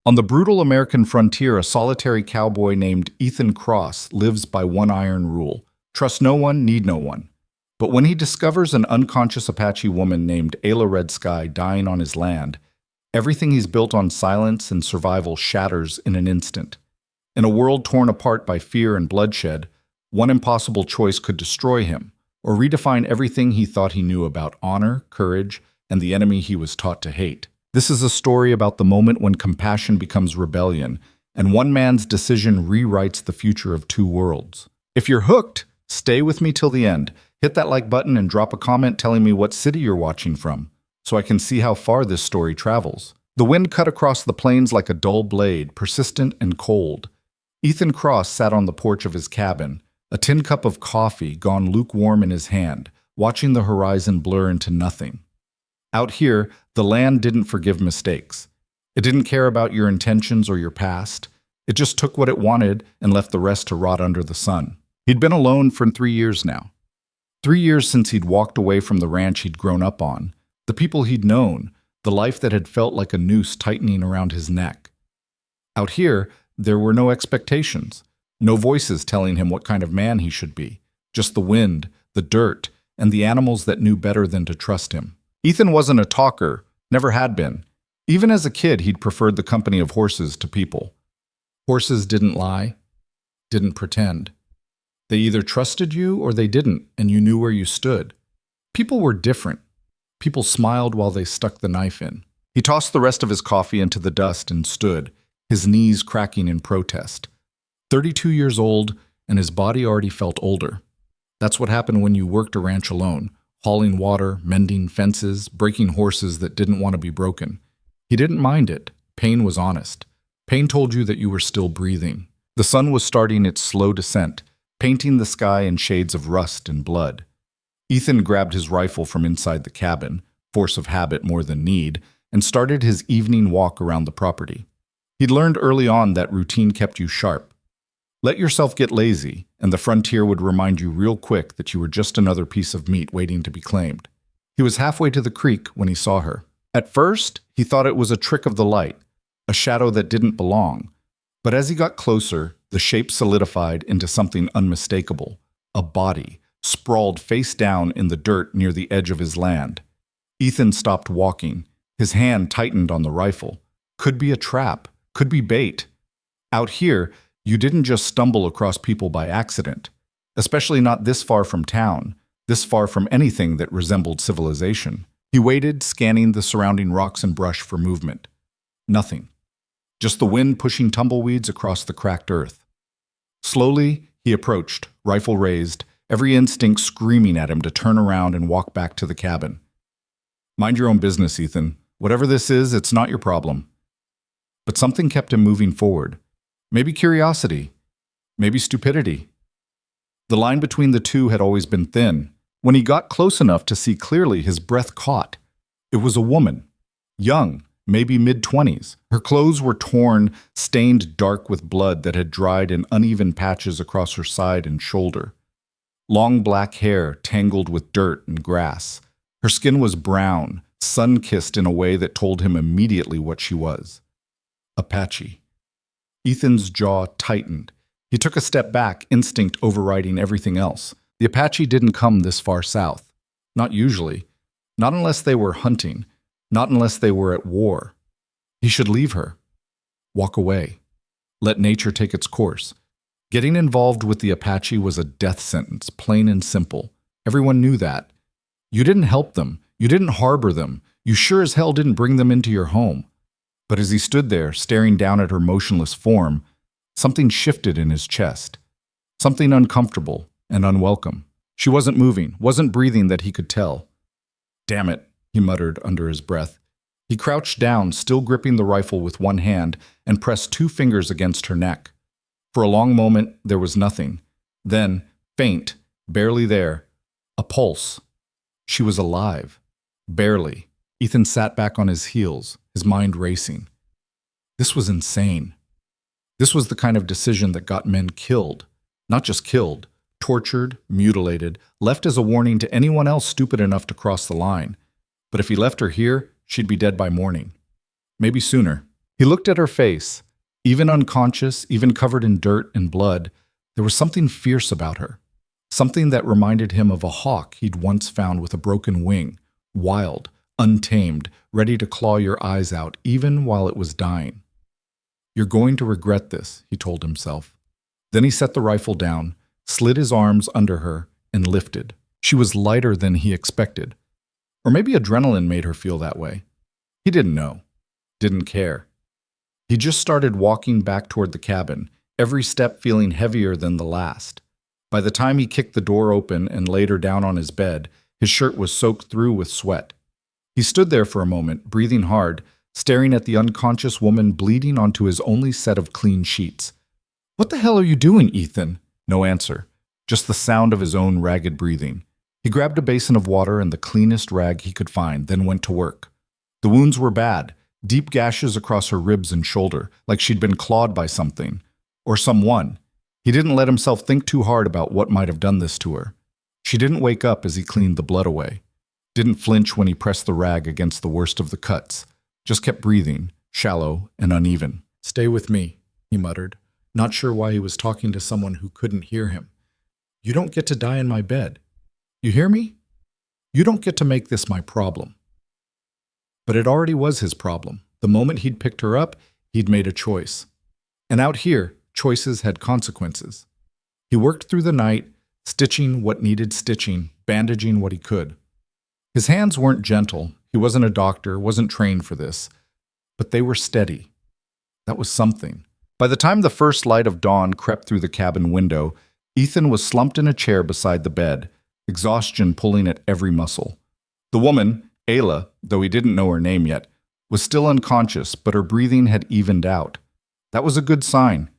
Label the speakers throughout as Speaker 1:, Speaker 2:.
Speaker 1: On the brutal American frontier, a solitary cowboy named Ethan Cross lives by one iron rule: trust no one, need no one. But when he discovers an unconscious Apache woman named Ayla Red Sky dying on his land, everything he's built on silence and survival shatters in an instant. In a world torn apart by fear and bloodshed, one impossible choice could destroy him, or redefine everything he thought he knew about honor, courage, and the enemy he was taught to hate. This is a story about the moment when compassion becomes rebellion, and one man's decision rewrites the future of two worlds. If you're hooked, stay with me till the end. Hit that like button and drop a comment telling me what city you're watching from, so I can see how far this story travels. The wind cut across the plains like a dull blade, persistent and cold. Ethan Cross sat on the porch of his cabin, a tin cup of coffee gone lukewarm in his hand, watching the horizon blur into nothing. Out here, the land didn't forgive mistakes. It didn't care about your intentions or your past. It just took what it wanted and left the rest to rot under the sun. He'd been alone for 3 years now. 3 years since he'd walked away from the ranch he'd grown up on, the people he'd known, the life that had felt like a noose tightening around his neck. Out here, there were no expectations, no voices telling him what kind of man he should be, just the wind, the dirt, and the animals that knew better than to trust him. Ethan wasn't a talker, never had been. Even as a kid, he'd preferred the company of horses to people. Horses didn't lie, didn't pretend. They either trusted you or they didn't, and you knew where you stood. People were different. People smiled while they stuck the knife in. He tossed the rest of his coffee into the dust and stood, his knees cracking in protest. 32 years old, and his body already felt older. That's what happened when you worked a ranch alone, hauling water, mending fences, breaking horses that didn't want to be broken. He didn't mind it. Pain was honest. Pain told you that you were still breathing. The sun was starting its slow descent, painting the sky in shades of rust and blood. Ethan grabbed his rifle from inside the cabin, force of habit more than need, and started his evening walk around the property. He'd learned early on that routine kept you sharp. Let yourself get lazy, and the frontier would remind you real quick that you were just another piece of meat waiting to be claimed. He was halfway to the creek when he saw her. At first, he thought it was a trick of the light, a shadow that didn't belong. But as he got closer, the shape solidified into something unmistakable, a body, sprawled face down in the dirt near the edge of his land. Ethan stopped walking. His hand tightened on the rifle. Could be a trap, could be bait. Out here, you didn't just stumble across people by accident, especially not this far from town, this far from anything that resembled civilization. He waited, scanning the surrounding rocks and brush for movement. Nothing. Just the wind pushing tumbleweeds across the cracked earth. Slowly, he approached, rifle raised, every instinct screaming at him to turn around and walk back to the cabin. Mind your own business, Ethan. Whatever this is, it's not your problem. But something kept him moving forward. Maybe curiosity. Maybe stupidity. The line between the two had always been thin. When he got close enough to see clearly, his breath caught. It was a woman. Young, maybe mid-20s. Her clothes were torn, stained dark with blood that had dried in uneven patches across her side and shoulder. Long black hair tangled with dirt and grass. Her skin was brown, sun-kissed in a way that told him immediately what she was. Apache. Ethan's jaw tightened. He took a step back, instinct overriding everything else. The Apache didn't come this far south. Not usually. Not unless they were hunting. Not unless they were at war. He should leave her. Walk away. Let nature take its course. Getting involved with the Apache was a death sentence, plain and simple. Everyone knew that. You didn't help them. You didn't harbor them. You sure as hell didn't bring them into your home. But as he stood there, staring down at her motionless form, something shifted in his chest. Something uncomfortable and unwelcome. She wasn't moving, wasn't breathing that he could tell. "Damn it," he muttered under his breath. He crouched down, still gripping the rifle with one hand, and pressed 2 fingers against her neck. For a long moment, there was nothing. Then, faint, barely there, a pulse. She was alive. Barely. Ethan sat back on his heels, his mind racing. This was insane. This was the kind of decision that got men killed. Not just killed, tortured, mutilated, left as a warning to anyone else stupid enough to cross the line. But if he left her here, she'd be dead by morning. Maybe sooner. He looked at her face. Even unconscious, even covered in dirt and blood, there was something fierce about her. Something that reminded him of a hawk he'd once found with a broken wing, wild, untamed, ready to claw your eyes out even while it was dying. "You're going to regret this," he told himself. Then he set the rifle down, slid his arms under her, and lifted. She was lighter than he expected. Or maybe adrenaline made her feel that way. He didn't know. Didn't care. He just started walking back toward the cabin, every step feeling heavier than the last. By the time he kicked the door open and laid her down on his bed, his shirt was soaked through with sweat. He stood there for a moment, breathing hard, staring at the unconscious woman bleeding onto his only set of clean sheets. "What the hell are you doing, Ethan?" No answer, just the sound of his own ragged breathing. He grabbed a basin of water and the cleanest rag he could find, then went to work. The wounds were bad, deep gashes across her ribs and shoulder, like she'd been clawed by something. Or someone. He didn't let himself think too hard about what might have done this to her. She didn't wake up as he cleaned the blood away. Didn't flinch when he pressed the rag against the worst of the cuts. Just kept breathing, shallow and uneven. "Stay with me," he muttered, not sure why he was talking to someone who couldn't hear him. "You don't get to die in my bed. You hear me? You don't get to make this my problem." But it already was his problem. The moment he'd picked her up, he'd made a choice. And out here, choices had consequences. He worked through the night, stitching what needed stitching, bandaging what he could. His hands weren't gentle. He wasn't a doctor, wasn't trained for this. But they were steady. That was something. By the time the first light of dawn crept through the cabin window, Ethan was slumped in a chair beside the bed, exhaustion pulling at every muscle. The woman, Ayla, though he didn't know her name yet, was still unconscious, but her breathing had evened out. That was a good sign.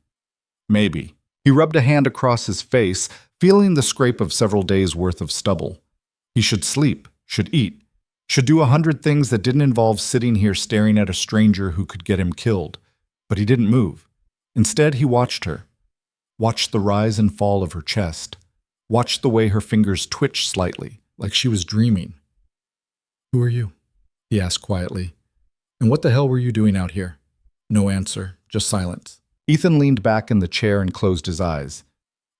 Speaker 1: Maybe. He rubbed a hand across his face, feeling the scrape of several days' worth of stubble. He should sleep, should eat, should do 100 things that didn't involve sitting here staring at a stranger who could get him killed. But he didn't move. Instead, he watched her. Watched the rise and fall of her chest. Watched the way her fingers twitched slightly, like she was dreaming. "Who are you?" he asked quietly. "And what the hell were you doing out here?" No answer, just silence. Ethan leaned back in the chair and closed his eyes.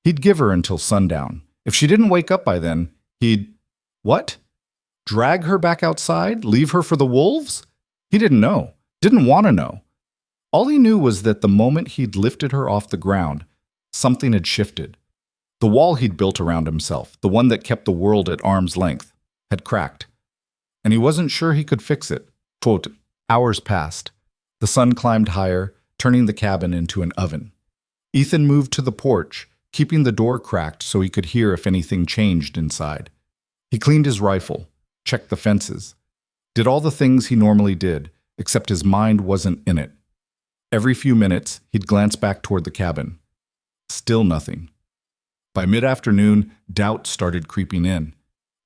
Speaker 1: He'd give her until sundown. If she didn't wake up by then, he'd... What? Drag her back outside? Leave her for the wolves? He didn't know. Didn't want to know. All he knew was that the moment he'd lifted her off the ground, something had shifted. The wall he'd built around himself, the one that kept the world at arm's length, had cracked. And he wasn't sure he could fix it. Quote, hours passed. The sun climbed higher, turning the cabin into an oven. Ethan moved to the porch, keeping the door cracked so he could hear if anything changed inside. He cleaned his rifle, checked the fences, did all the things he normally did, except his mind wasn't in it. Every few minutes, he'd glance back toward the cabin. Still nothing. By mid-afternoon, doubt started creeping in.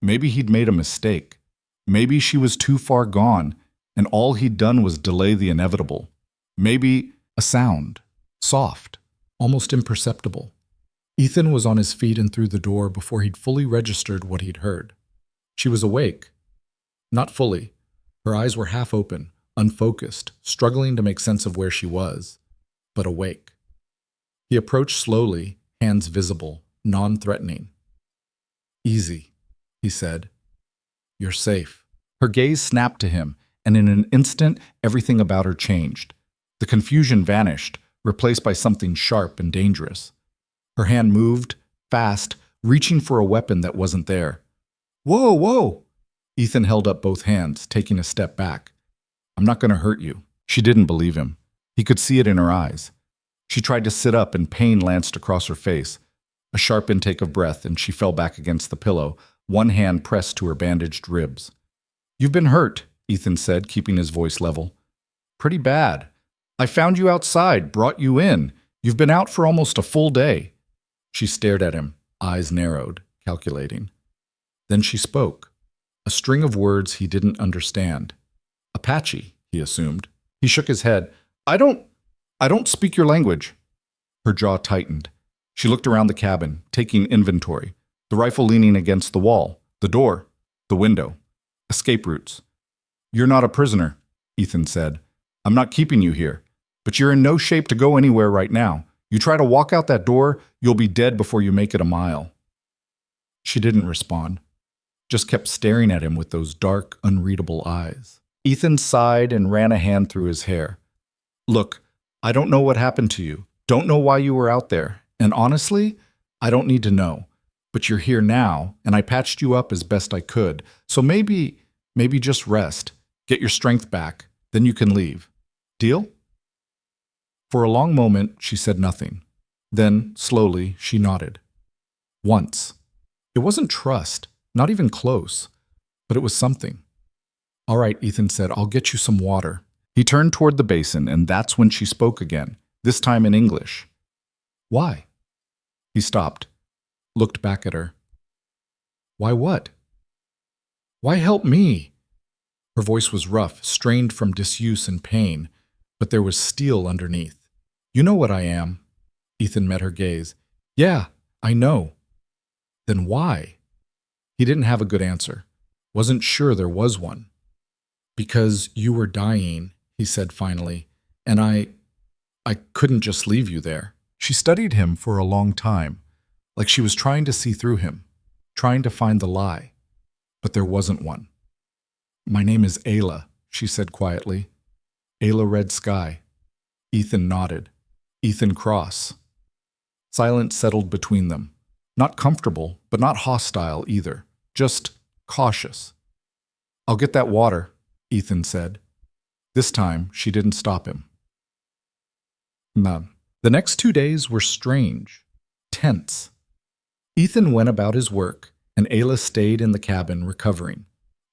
Speaker 1: Maybe he'd made a mistake. Maybe she was too far gone, and all he'd done was delay the inevitable. Maybe a sound, soft, almost imperceptible. Ethan was on his feet and through the door before he'd fully registered what he'd heard. She was awake. Not fully. Her eyes were half open, unfocused, struggling to make sense of where she was, but awake. He approached slowly, hands visible, non-threatening. "Easy," he said. "You're safe." Her gaze snapped to him, and in an instant, everything about her changed. The confusion vanished, replaced by something sharp and dangerous. Her hand moved, fast, reaching for a weapon that wasn't there. "Whoa, whoa!" Ethan held up both hands, taking a step back. "I'm not going to hurt you." She didn't believe him. He could see it in her eyes. She tried to sit up and pain lanced across her face. A sharp intake of breath and she fell back against the pillow, one hand pressed to her bandaged ribs. "You've been hurt," Ethan said, keeping his voice level. "Pretty bad. I found you outside, brought you in. You've been out for almost a full day." She stared at him, eyes narrowed, calculating. Then she spoke. A string of words he didn't understand. Apache, he assumed. He shook his head. I don't speak your language." Her jaw tightened. She looked around the cabin, taking inventory. The rifle leaning against the wall, the door, the window. Escape routes. "You're not a prisoner," Ethan said. "I'm not keeping you here. But you're in no shape to go anywhere right now. You try to walk out that door, you'll be dead before you make it a mile." She didn't respond, just kept staring at him with those dark, unreadable eyes. Ethan sighed and ran a hand through his hair. "Look, I don't know what happened to you. Don't know why you were out there. And honestly, I don't need to know. But you're here now, and I patched you up as best I could. So maybe just rest, get your strength back, then you can leave. Deal?" For a long moment, she said nothing. Then, slowly, she nodded. Once. It wasn't trust, not even close, but it was something. "All right," Ethan said, "I'll get you some water." He turned toward the basin, and that's when she spoke again, this time in English. "Why?" He stopped, looked back at her. "Why what?" "Why help me?" Her voice was rough, strained from disuse and pain, but there was steel underneath. "You know what I am." Ethan met her gaze. "Yeah, I know." "Then why?" He didn't have a good answer. Wasn't sure there was one. "Because you were dying," he said finally, "and I couldn't just leave you there." She studied him for a long time, like she was trying to see through him, trying to find the lie. But there wasn't one. "My name is Ayla," she said quietly. "Ayla Red Sky." Ethan nodded. "Ethan Cross." Silence settled between them. Not comfortable, but not hostile either. Just cautious. "I'll get that water," Ethan said. This time, she didn't stop him. None. The next 2 days were strange, tense. Ethan went about his work, and Ayla stayed in the cabin recovering.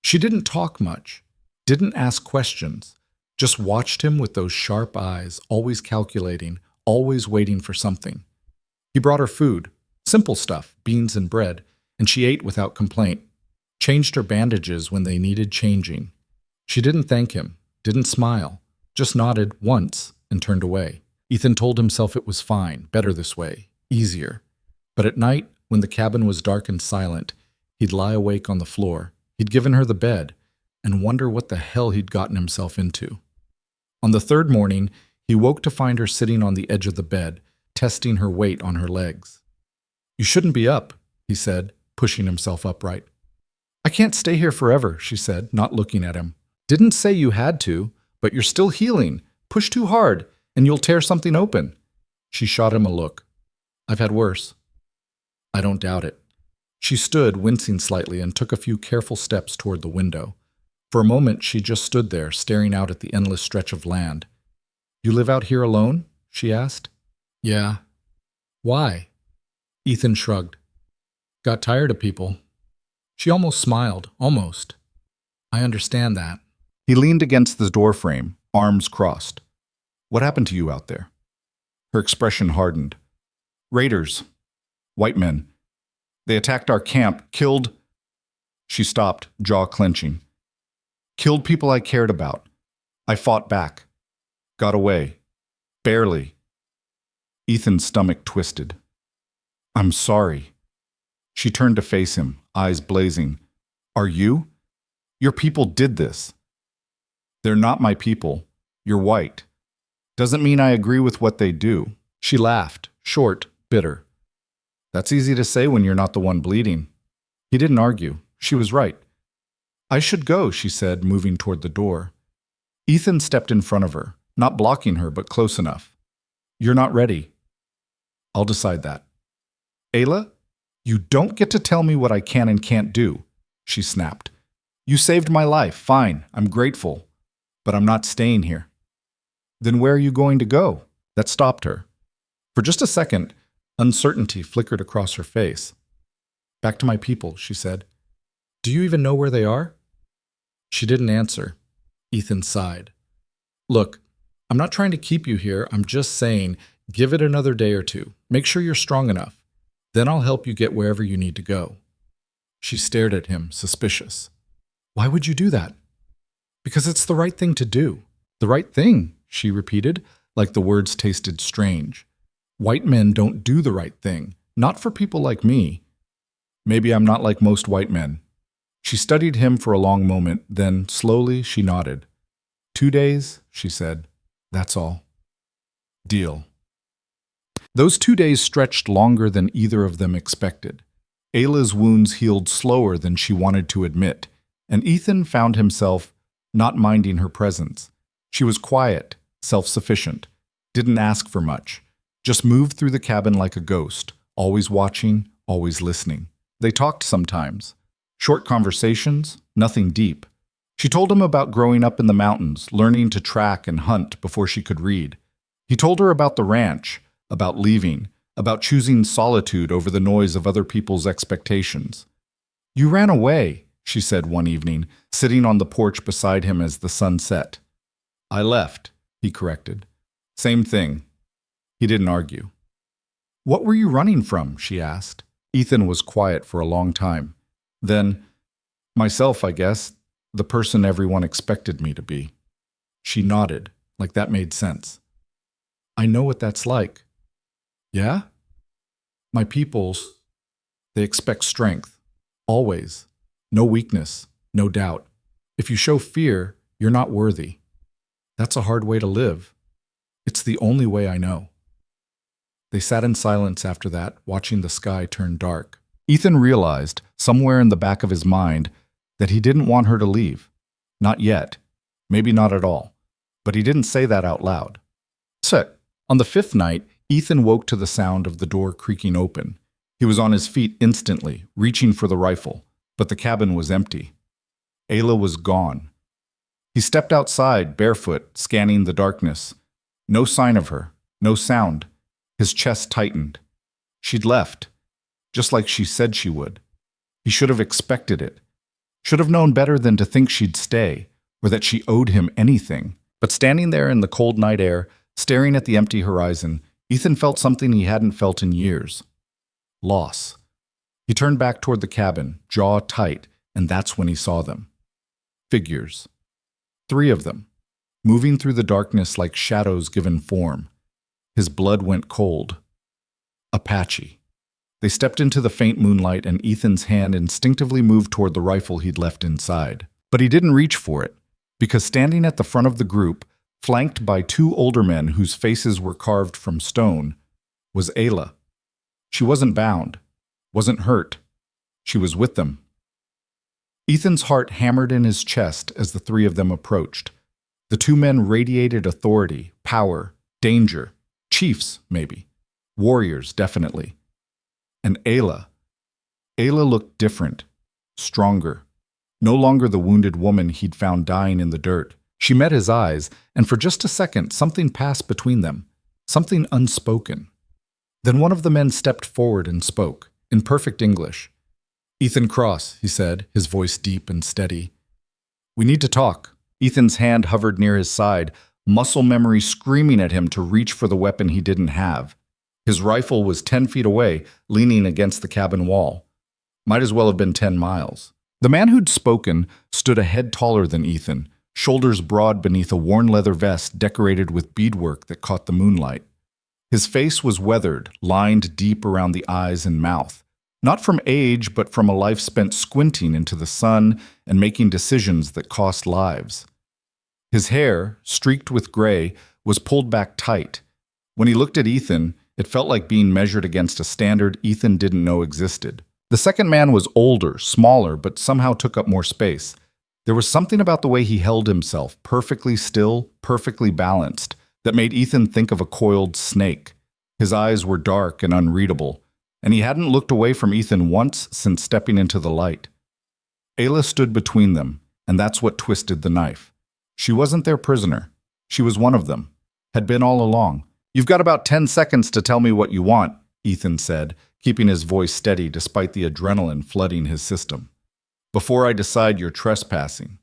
Speaker 1: She didn't talk much, didn't ask questions, just watched him with those sharp eyes, always calculating, always waiting for something. He brought her food, simple stuff, beans and bread, and she ate without complaint, changed her bandages when they needed changing. She didn't thank him, didn't smile, just nodded once and turned away. Ethan told himself it was fine, better this way, easier. But at night, when the cabin was dark and silent, he'd lie awake on the floor. He'd given her the bed and wonder what the hell he'd gotten himself into. On the third morning, he woke to find her sitting on the edge of the bed, testing her weight on her legs. "You shouldn't be up," he said, pushing himself upright. "I can't stay here forever," she said, not looking at him. "Didn't say you had to, but you're still healing. Push too hard, and you'll tear something open." She shot him a look. "I've had worse." "I don't doubt it." She stood, wincing slightly, and took a few careful steps toward the window. For a moment, she just stood there, staring out at the endless stretch of land. "You live out here alone?" she asked. "Yeah." "Why?" Ethan shrugged. "Got tired of people." She almost smiled, almost. "I understand that." He leaned against the doorframe, arms crossed. "What happened to you out there?" Her expression hardened. "Raiders. White men. They attacked our camp, killed—" She stopped, jaw clenching. "Killed people I cared about. I fought back. Got away. Barely." Ethan's stomach twisted. "I'm sorry." She turned to face him, eyes blazing. "Are you? Your people did this." "They're not my people. You're white. Doesn't mean I agree with what they do." She laughed, short, bitter. "That's easy to say when you're not the one bleeding." He didn't argue. She was right. "I should go," she said, moving toward the door. Ethan stepped in front of her, not blocking her, but close enough. "You're not ready." "I'll decide that." "Ayla, you don't get to tell me what I can and can't do," she snapped. "You saved my life, fine, I'm grateful, but I'm not staying here." "Then where are you going to go?" That stopped her. For just a second, uncertainty flickered across her face. "Back to my people," she said. "Do you even know where they are?" She didn't answer. Ethan sighed. "Look, I'm not trying to keep you here. I'm just saying, give it another day or two. Make sure you're strong enough. Then I'll help you get wherever you need to go." She stared at him, suspicious. "Why would you do that?" "Because it's the right thing to do." "The right thing," she repeated, like the words tasted strange. "White men don't do the right thing. Not for people like me." "Maybe I'm not like most white men." She studied him for a long moment, then slowly she nodded. 2 days, she said. That's all. Deal. Those 2 days stretched longer than either of them expected. Ayla's wounds healed slower than she wanted to admit, and Ethan found himself not minding her presence. She was quiet, self-sufficient, didn't ask for much, just moved through the cabin like a ghost, always watching, always listening. They talked sometimes. Short conversations, nothing deep. She told him about growing up in the mountains, learning to track and hunt before she could read. He told her about the ranch, about leaving, about choosing solitude over the noise of other people's expectations. "You ran away," she said one evening, sitting on the porch beside him as the sun set. "I left," he corrected. "Same thing." He didn't argue. "What were you running from?" she asked. Ethan was quiet for a long time. Then, "Myself, I guess, the person everyone expected me to be." She nodded, like that made sense. "I know what that's like." "Yeah?" "My peoples, they expect strength. Always. No weakness, no doubt. If you show fear, you're not worthy. That's a hard way to live. It's the only way I know." They sat in silence after that, watching the sky turn dark. Ethan realized, somewhere in the back of his mind, that he didn't want her to leave. Not yet. Maybe not at all. But he didn't say that out loud. So, on the 5th night, Ethan woke to the sound of the door creaking open. He was on his feet instantly, reaching for the rifle, but the cabin was empty. Ayla was gone. He stepped outside, barefoot, scanning the darkness. No sign of her, no sound. His chest tightened. She'd left, just like she said she would. He should have expected it. Should have known better than to think she'd stay, or that she owed him anything. But standing there in the cold night air, staring at the empty horizon, Ethan felt something he hadn't felt in years. Loss. He turned back toward the cabin, jaw tight, and that's when he saw them. Figures. 3 of them, moving through the darkness like shadows given form. His blood went cold. Apache. They stepped into the faint moonlight, and Ethan's hand instinctively moved toward the rifle he'd left inside. But he didn't reach for it, because standing at the front of the group, flanked by 2 older men whose faces were carved from stone, was Ayla. She wasn't bound, wasn't hurt. She was with them. Ethan's heart hammered in his chest as the 3 of them approached. The 2 men radiated authority, power, danger. Chiefs, maybe. Warriors, definitely. And Ayla. Ayla looked different, stronger. No longer the wounded woman he'd found dying in the dirt. She met his eyes, and for just a second, something passed between them. Something unspoken. Then one of the men stepped forward and spoke, in perfect English. "Ethan Cross," he said, his voice deep and steady. "We need to talk." Ethan's hand hovered near his side, muscle memory screaming at him to reach for the weapon he didn't have. His rifle was 10 feet away, leaning against the cabin wall. Might as well have been 10 miles. The man who'd spoken stood a head taller than Ethan, shoulders broad beneath a worn leather vest decorated with beadwork that caught the moonlight. His face was weathered, lined deep around the eyes and mouth. Not from age, but from a life spent squinting into the sun and making decisions that cost lives. His hair, streaked with gray, was pulled back tight. When he looked at Ethan, it felt like being measured against a standard Ethan didn't know existed. The second man was older, smaller, but somehow took up more space. There was something about the way he held himself, perfectly still, perfectly balanced, that made Ethan think of a coiled snake. His eyes were dark and unreadable, and he hadn't looked away from Ethan once since stepping into the light. Ayla stood between them, and that's what twisted the knife. She wasn't their prisoner. She was one of them. Had been all along. "You've got about 10 seconds to tell me what you want," Ethan said, keeping his voice steady despite the adrenaline flooding his system. "Before I decide you're trespassing."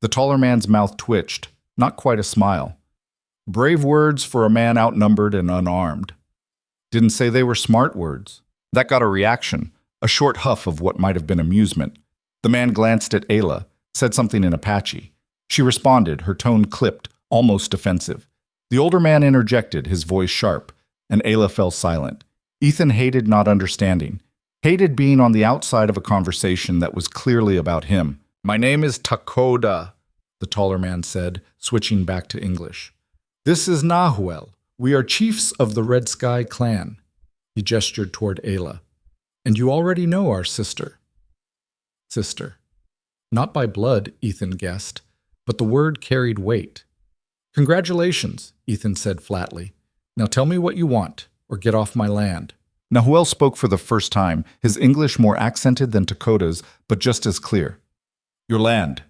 Speaker 1: The taller man's mouth twitched, not quite a smile. Brave words for a man outnumbered and unarmed. Didn't say they were smart words. That got a reaction, a short huff of what might have been amusement. The man glanced at Ayla, said something in Apache. She responded, her tone clipped, almost defensive. The older man interjected, his voice sharp, and Ayla fell silent. Ethan hated not understanding, hated being on the outside of a conversation that was clearly about him. "My name is Takoda," the taller man said, switching back to English. "This is Nahuel. We are chiefs of the Red Sky clan. He gestured toward Ayla. And you already know our sister. Sister. Not by blood, Ethan guessed, but the word carried weight. Congratulations, Ethan said flatly. Now tell me what you want, or get off my land. Nahuel spoke for the first time, his English more accented than Dakota's, but just as clear. Your land.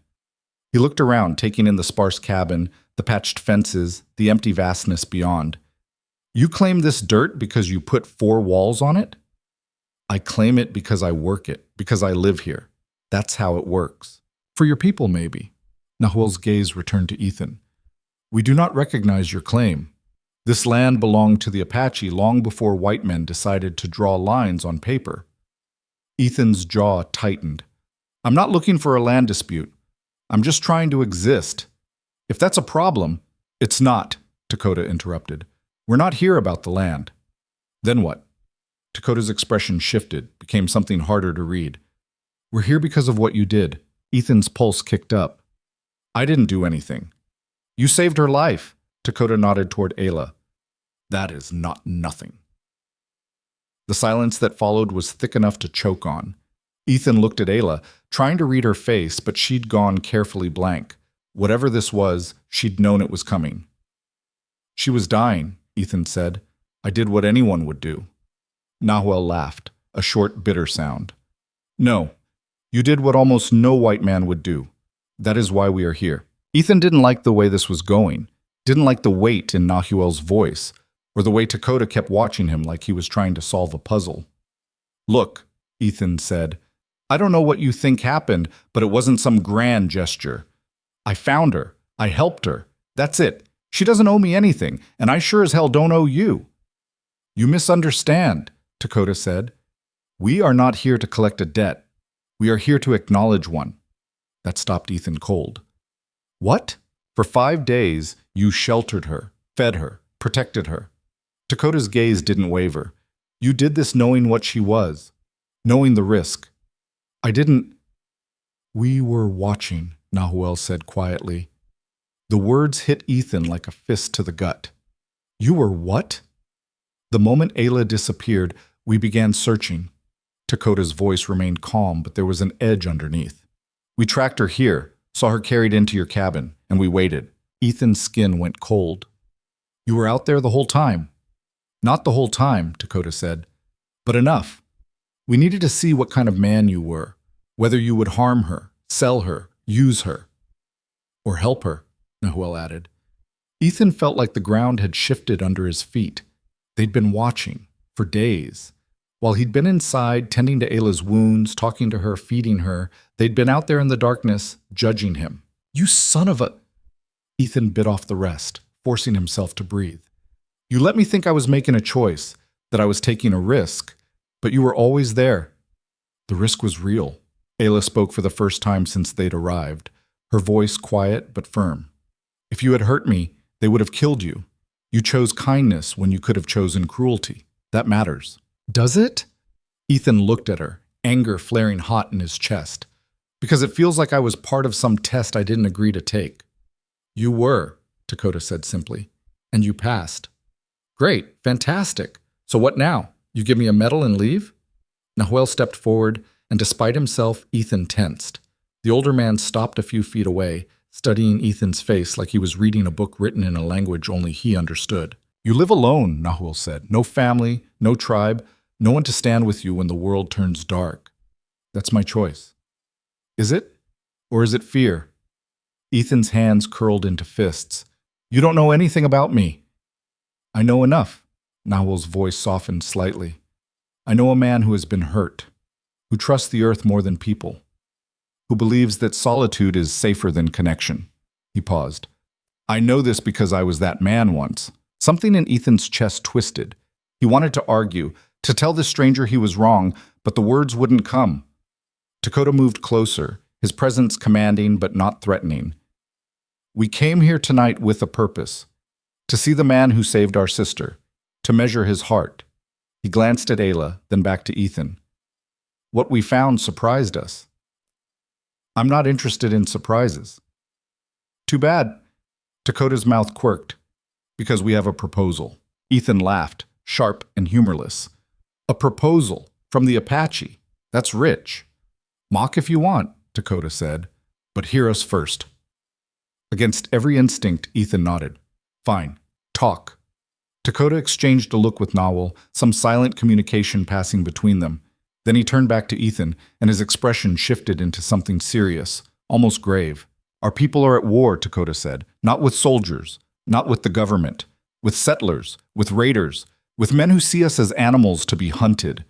Speaker 1: He looked around, taking in the sparse cabin, the patched fences, the empty vastness beyond. You claim this dirt because you put 4 walls on it? I claim it because I work it, because I live here. That's how it works. For your people, maybe. Nahuel's gaze returned to Ethan. We do not recognize your claim. This land belonged to the Apache long before white men decided to draw lines on paper. Ethan's jaw tightened. I'm not looking for a land dispute. I'm just trying to exist. If that's a problem, it's not, Dakota interrupted. We're not here about the land. Then what? Dakota's expression shifted, became something harder to read. We're here because of what you did. Ethan's pulse kicked up. I didn't do anything. You saved her life. Dakota nodded toward Ayla. That is not nothing. The silence that followed was thick enough to choke on. Ethan looked at Ayla, trying to read her face, but she'd gone carefully blank. Whatever this was, she'd known it was coming. She was dying, Ethan said. I did what anyone would do. Nahuel laughed, a short, bitter sound. No, you did what almost no white man would do. That is why we are here. Ethan didn't like the way this was going, didn't like the weight in Nahuel's voice, or the way Dakota kept watching him like he was trying to solve a puzzle. Look, Ethan said, I don't know what you think happened, but it wasn't some grand gesture. I found her. I helped her. That's it. She doesn't owe me anything, and I sure as hell don't owe you. You misunderstand, Dakota said. We are not here to collect a debt. We are here to acknowledge one. That stopped Ethan cold. What? For 5 days, you sheltered her, fed her, protected her. Dakota's gaze didn't waver. You did this knowing what she was, knowing the risk. I didn't. We were watching, Nahuel said quietly. The words hit Ethan like a fist to the gut. You were what? The moment Ayla disappeared, we began searching. Dakota's voice remained calm, but there was an edge underneath. We tracked her here, saw her carried into your cabin, and we waited. Ethan's skin went cold. You were out there the whole time. Not the whole time, Dakota said, but enough. We needed to see what kind of man you were, whether you would harm her, sell her, use her. Or help her, Nahuel added. Ethan felt like the ground had shifted under his feet. They'd been watching, for days. While he'd been inside, tending to Ayla's wounds, talking to her, feeding her, they'd been out there in the darkness, judging him. You son of a... Ethan bit off the rest, forcing himself to breathe. You let me think I was making a choice, that I was taking a risk, but you were always there. The risk was real. Ayla spoke for the first time since they'd arrived, her voice quiet but firm. If you had hurt me, they would have killed you. You chose kindness when you could have chosen cruelty. That matters. Does it? Ethan looked at her, anger flaring hot in his chest. Because it feels like I was part of some test I didn't agree to take. You were, Dakota said simply, and you passed. Great, fantastic. So what now? You give me a medal and leave? Nahuel stepped forward, and despite himself, Ethan tensed. The older man stopped a few feet away, studying Ethan's face like he was reading a book written in a language only he understood. You live alone, Nahuel said. No family, no tribe, no one to stand with you when the world turns dark. That's my choice. Is it? Or is it fear? Ethan's hands curled into fists. You don't know anything about me. I know enough. Nahuel's voice softened slightly. I know a man who has been hurt, who trusts the earth more than people, who believes that solitude is safer than connection. He paused. I know this because I was that man once. Something in Ethan's chest twisted. He wanted to argue, to tell this stranger he was wrong, but the words wouldn't come. Dakota moved closer, his presence commanding but not threatening. We came here tonight with a purpose, to see the man who saved our sister, to measure his heart. He glanced at Ayla, then back to Ethan. What we found surprised us. I'm not interested in surprises. Too bad. Dakota's mouth quirked. Because we have a proposal. Ethan laughed, sharp and humorless. A proposal from the Apache. That's rich. Mock if you want, Dakota said, but hear us first. Against every instinct, Ethan nodded. Fine. Talk. Dakota exchanged a look with Nawal, some silent communication passing between them. Then he turned back to Ethan, and his expression shifted into something serious, almost grave. Our people are at war, Dakota said. Not with soldiers, not with the government. With settlers, with raiders, with men who see us as animals to be hunted.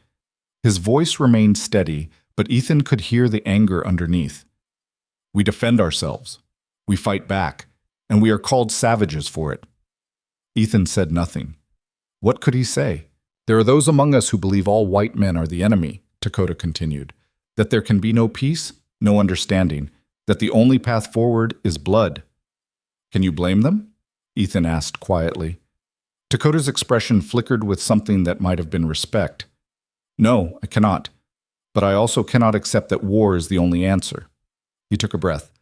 Speaker 1: His voice remained steady, but Ethan could hear the anger underneath. We defend ourselves. We fight back, and we are called savages for it. Ethan said nothing. What could he say? There are those among us who believe all white men are the enemy, Dakota continued. That there can be no peace, no understanding, that the only path forward is blood. Can you blame them? Ethan asked quietly. Dakota's expression flickered with something that might have been respect. No, I cannot. But I also cannot accept that war is the only answer. He took a breath.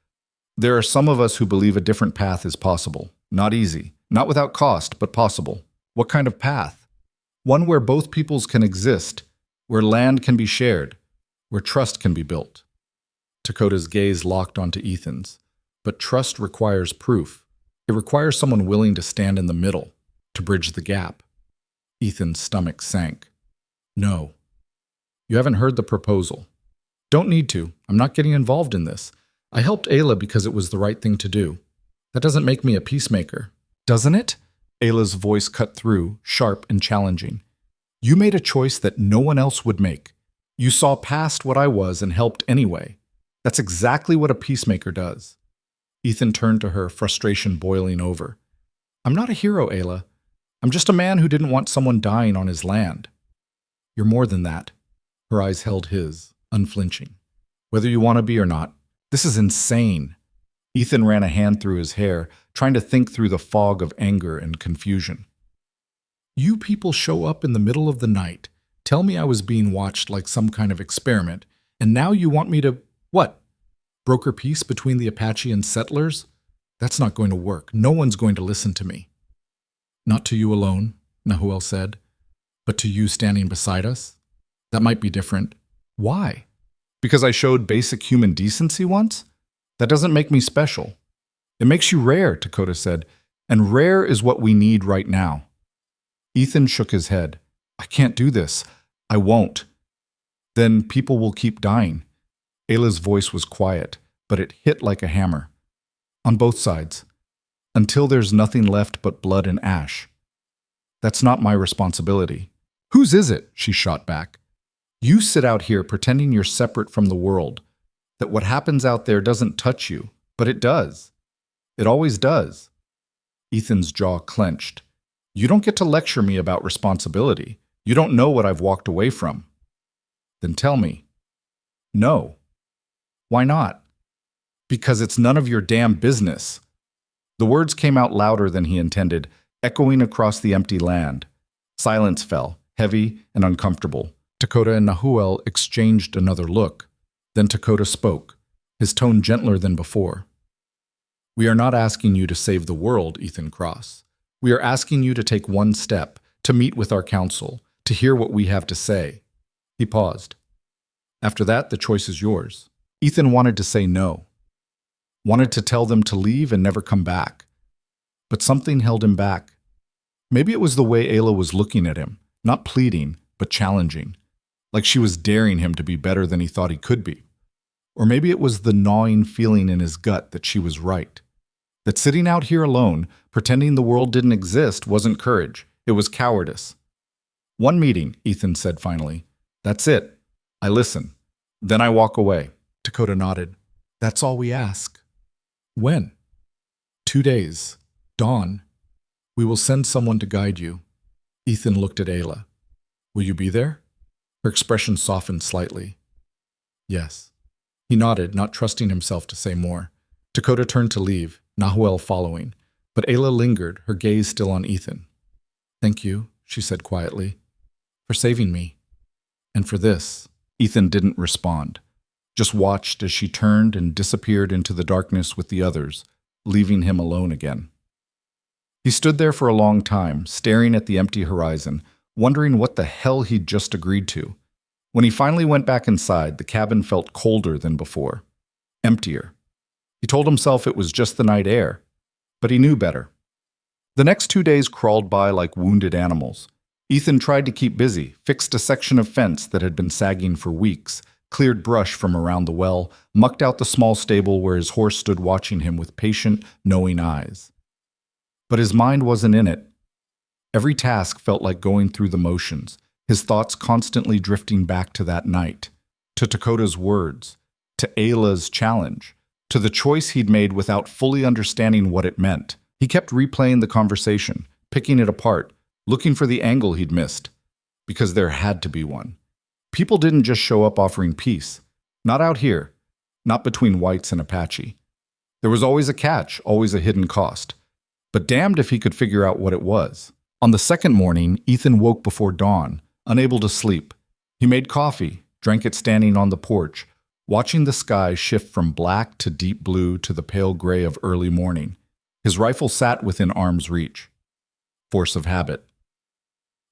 Speaker 1: There are some of us who believe a different path is possible. Not easy, not without cost, but possible. What kind of path? One where both peoples can exist, where land can be shared, where trust can be built. Dakota's gaze locked onto Ethan's. But trust requires proof. It requires someone willing to stand in the middle, to bridge the gap. Ethan's stomach sank. No. You haven't heard the proposal. Don't need to. I'm not getting involved in this. I helped Ayla because it was the right thing to do. That doesn't make me a peacemaker. Doesn't it? Ayla's voice cut through, sharp and challenging. You made a choice that no one else would make. You saw past what I was and helped anyway. That's exactly what a peacemaker does. Ethan turned to her, frustration boiling over. I'm not a hero, Ayla. I'm just a man who didn't want someone dying on his land. You're more than that. Her eyes held his, unflinching. Whether you want to be or not, this is insane. Ethan ran a hand through his hair, trying to think through the fog of anger and confusion. You people show up in the middle of the night, tell me I was being watched like some kind of experiment, and now you want me to, what? Broker peace between the Apache and settlers? That's not going to work. No one's going to listen to me. Not to you alone, Nahuel said, but to you standing beside us? That might be different. Why? Because I showed basic human decency once? That doesn't make me special. It makes you rare, Dakota said, and rare is what we need right now. Ethan shook his head. I can't do this. I won't. Then people will keep dying. Ayla's voice was quiet, but it hit like a hammer. On both sides. Until there's nothing left but blood and ash. That's not my responsibility. Whose is it? She shot back. You sit out here pretending you're separate from the world, that what happens out there doesn't touch you, but it does. It always does. Ethan's jaw clenched. You don't get to lecture me about responsibility. You don't know what I've walked away from. Then tell me. No. Why not? Because it's none of your damn business. The words came out louder than he intended, echoing across the empty land. Silence fell, heavy and uncomfortable. Dakota and Nahuel exchanged another look. Then Dakota spoke, his tone gentler than before. We are not asking you to save the world, Ethan Cross. We are asking you to take one step, to meet with our council, to hear what we have to say. He paused. After that, the choice is yours. Ethan wanted to say no. Wanted to tell them to leave and never come back. But something held him back. Maybe it was the way Ayla was looking at him, not pleading, but challenging. Like she was daring him to be better than he thought he could be. Or maybe it was the gnawing feeling in his gut that she was right. That sitting out here alone, pretending the world didn't exist, wasn't courage. It was cowardice. One meeting, Ethan said finally. That's it. I listen. Then I walk away. Dakota nodded. That's all we ask. When? 2 days. Dawn. We will send someone to guide you. Ethan looked at Ayla. Will you be there? Her expression softened slightly. Yes. He nodded, not trusting himself to say more. Dakota turned to leave, Nahuel following, but Ayla lingered, her gaze still on Ethan. Thank you, she said quietly, for saving me. And for this. Ethan didn't respond, just watched as she turned and disappeared into the darkness with the others, leaving him alone again. He stood there for a long time, staring at the empty horizon, wondering what the hell he'd just agreed to. When he finally went back inside, the cabin felt colder than before, emptier. He told himself it was just the night air, but he knew better. The next 2 days crawled by like wounded animals. Ethan tried to keep busy, fixed a section of fence that had been sagging for weeks, cleared brush from around the well, mucked out the small stable where his horse stood watching him with patient, knowing eyes. But his mind wasn't in it. Every task felt like going through the motions, his thoughts constantly drifting back to that night, to Dakota's words, to Ayla's challenge, to the choice he'd made without fully understanding what it meant. He kept replaying the conversation, picking it apart, looking for the angle he'd missed, because there had to be one. People didn't just show up offering peace. Not out here, not between whites and Apache. There was always a catch, always a hidden cost. But damned if he could figure out what it was. On the second morning, Ethan woke before dawn, unable to sleep. He made coffee, drank it standing on the porch, watching the sky shift from black to deep blue to the pale gray of early morning. His rifle sat within arm's reach. Force of habit.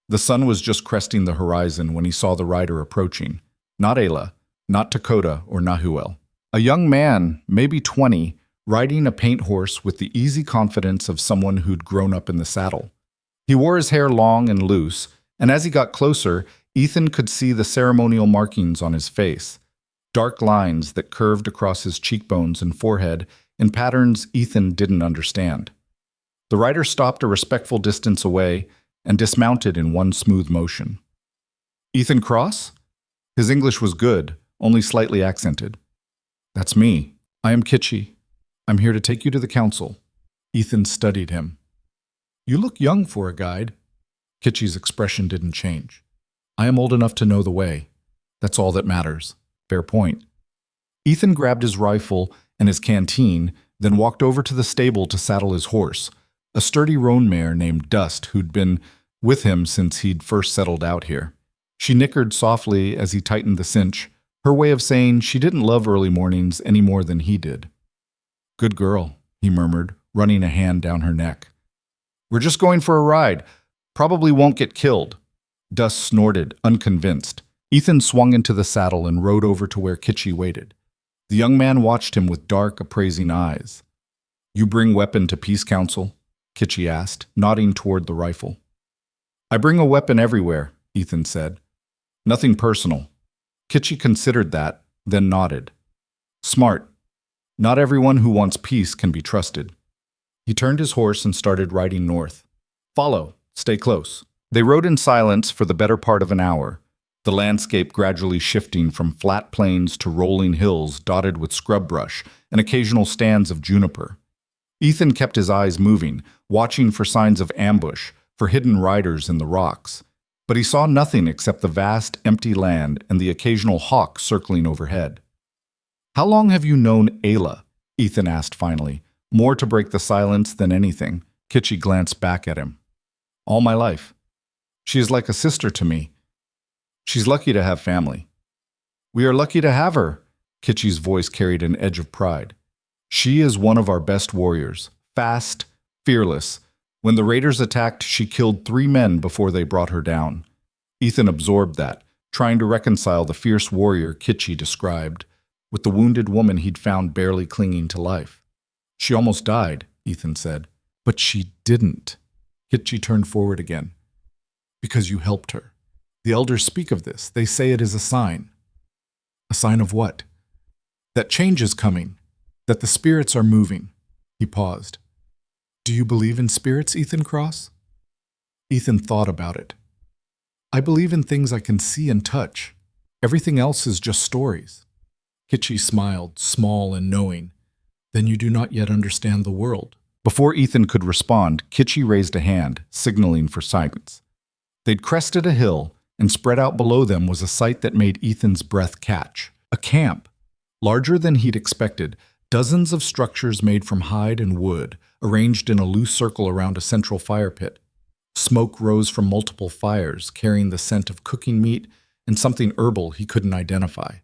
Speaker 1: The sun was just cresting the horizon when he saw the rider approaching. Not Ayla, not Dakota or Nahuel. A young man, maybe 20, riding a paint horse with the easy confidence of someone who'd grown up in the saddle. He wore his hair long and loose, and as he got closer, Ethan could see the ceremonial markings on his face, dark lines that curved across his cheekbones and forehead in patterns Ethan didn't understand. The rider stopped a respectful distance away and dismounted in one smooth motion. "Ethan Cross?" His English was good, only slightly accented. "That's me. I am Kitchi. I'm here to take you to the council." Ethan studied him. "You look young for a guide." Kitchi's expression didn't change. "I am old enough to know the way. That's all that matters." Fair point. Ethan grabbed his rifle and his canteen, then walked over to the stable to saddle his horse, a sturdy roan mare named Dust who'd been with him since he'd first settled out here. She nickered softly as he tightened the cinch, her way of saying she didn't love early mornings any more than he did. "Good girl," he murmured, running a hand down her neck. "We're just going for a ride. Probably won't get killed." Dust snorted, unconvinced. Ethan swung into the saddle and rode over to where Kitchi waited. The young man watched him with dark, appraising eyes. "You bring weapon to peace council?" Kitchi asked, nodding toward the rifle. "I bring a weapon everywhere," Ethan said. "Nothing personal." Kitchi considered that, then nodded. "Smart. Not everyone who wants peace can be trusted." He turned his horse and started riding north. "Follow. Stay close." They rode in silence for the better part of an hour, the landscape gradually shifting from flat plains to rolling hills dotted with scrub brush and occasional stands of juniper. Ethan kept his eyes moving, watching for signs of ambush, for hidden riders in the rocks. But he saw nothing except the vast, empty land and the occasional hawk circling overhead. "How long have you known Ayla?" Ethan asked finally, more to break the silence than anything. Kitchi glanced back at him. "All my life. She is like a sister to me. She's lucky to have family." "We are lucky to have her." Kitchi's voice carried an edge of pride. "She is one of our best warriors, fast, fearless. When the raiders attacked, she killed 3 men before they brought her down." Ethan absorbed that, trying to reconcile the fierce warrior Kitchi described with the wounded woman he'd found barely clinging to life. "She almost died," Ethan said. "But she didn't." Kitchi turned forward again. "Because you helped her. The elders speak of this. They say it is a sign." "A sign of what?" "That change is coming. That the spirits are moving." He paused. "Do you believe in spirits, Ethan Cross?" Ethan thought about it. "I believe in things I can see and touch. Everything else is just stories." Kitchi smiled, small and knowing. "Then you do not yet understand the world." Before Ethan could respond, Kitchi raised a hand, signaling for silence. They'd crested a hill, and spread out below them was a sight that made Ethan's breath catch. A camp, larger than he'd expected, dozens of structures made from hide and wood, arranged in a loose circle around a central fire pit. Smoke rose from multiple fires, carrying the scent of cooking meat and something herbal he couldn't identify.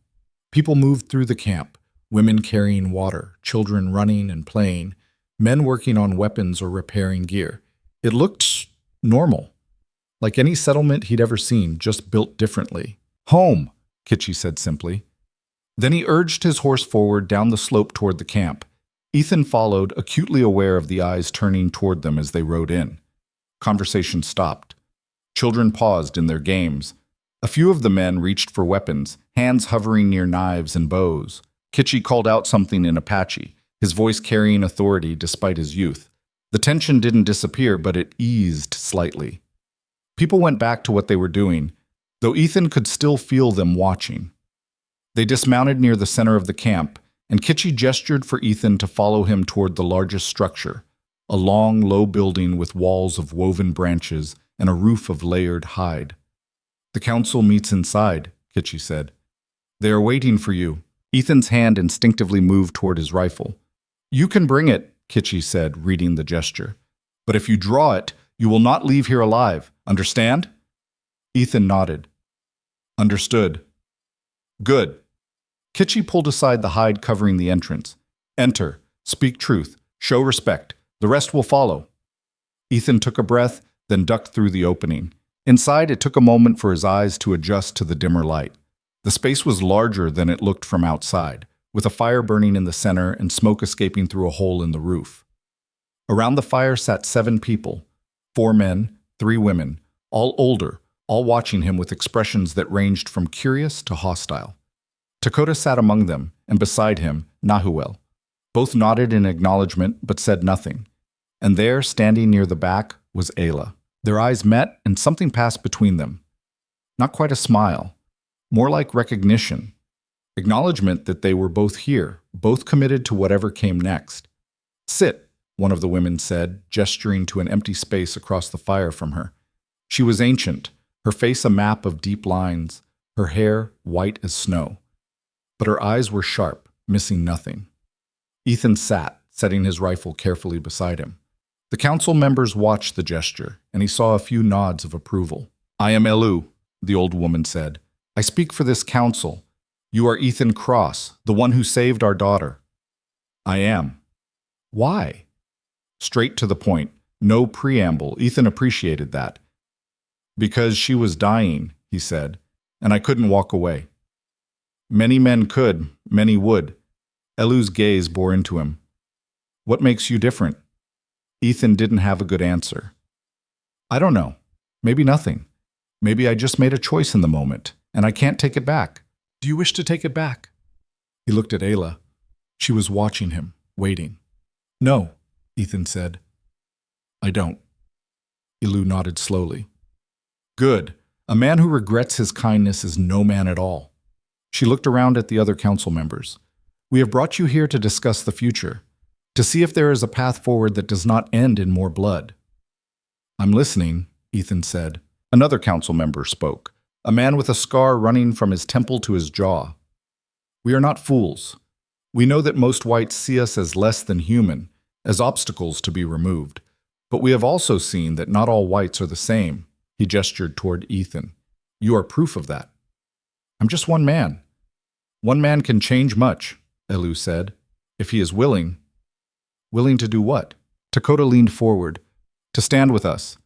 Speaker 1: People moved through the camp, women carrying water, children running and playing, men working on weapons or repairing gear. It looked normal, like any settlement he'd ever seen, just built differently. Home, Kitchi said simply. Then he urged his horse forward down the slope toward the camp. Ethan followed, acutely aware of the eyes turning toward them as they rode in. Conversation stopped. Children paused in their games. A few of the men reached for weapons, hands hovering near knives and bows. Kitchi called out something in Apache, his voice carrying authority despite his youth. The tension didn't disappear, but it eased slightly. People went back to what they were doing, though Ethan could still feel them watching. They dismounted near the center of the camp, and Kitchi gestured for Ethan to follow him toward the largest structure, a long, low building with walls of woven branches and a roof of layered hide. The council meets inside, Kitchi said. They are waiting for you. Ethan's hand instinctively moved toward his rifle. You can bring it, Kitchi said, reading the gesture. But if you draw it, you will not leave here alive. Understand? Ethan nodded. Understood. Good. Kitchi pulled aside the hide covering the entrance. Enter. Speak truth. Show respect. The rest will follow. Ethan took a breath, then ducked through the opening. Inside, it took a moment for his eyes to adjust to the dimmer light. The space was larger than it looked from outside, with a fire burning in the center and smoke escaping through a hole in the roof. Around the fire sat 7 people, 4 men, 3 women, all older, all watching him with expressions that ranged from curious to hostile. Dakota sat among them, and beside him, Nahuel. Both nodded in acknowledgement but said nothing. And there, standing near the back, was Ayla. Their eyes met, and something passed between them. Not quite a smile, more like recognition. Acknowledgement that they were both here, both committed to whatever came next. Sit, one of the women said, gesturing to an empty space across the fire from her. She was ancient, her face a map of deep lines, her hair white as snow. But her eyes were sharp, missing nothing. Ethan sat, setting his rifle carefully beside him. The council members watched the gesture, and he saw a few nods of approval. I am Elu, the old woman said. I speak for this council. You are Ethan Cross, the one who saved our daughter. I am. Why? Straight to the point, no preamble. Ethan appreciated that. Because she was dying, he said, and I couldn't walk away. Many men could, many would. Elu's gaze bore into him. What makes you different? Ethan didn't have a good answer. I don't know. Maybe nothing. Maybe I just made a choice in the moment, and I can't take it back. Do you wish to take it back? He looked at Ayla. She was watching him, waiting. No, Ethan said. I don't. Elu nodded slowly. Good. A man who regrets his kindness is no man at all. She looked around at the other council members. We have brought you here to discuss the future, to see if there is a path forward that does not end in more blood. I'm listening, Ethan said. Another council member spoke, a man with a scar running from his temple to his jaw. We are not fools. We know that most whites see us as less than human, as obstacles to be removed. But we have also seen that not all whites are the same. He gestured toward Ethan. You are proof of that. I'm just one man. One man can change much, Elu said, if he is willing. Willing to do what? Dakota leaned forward. To stand with us.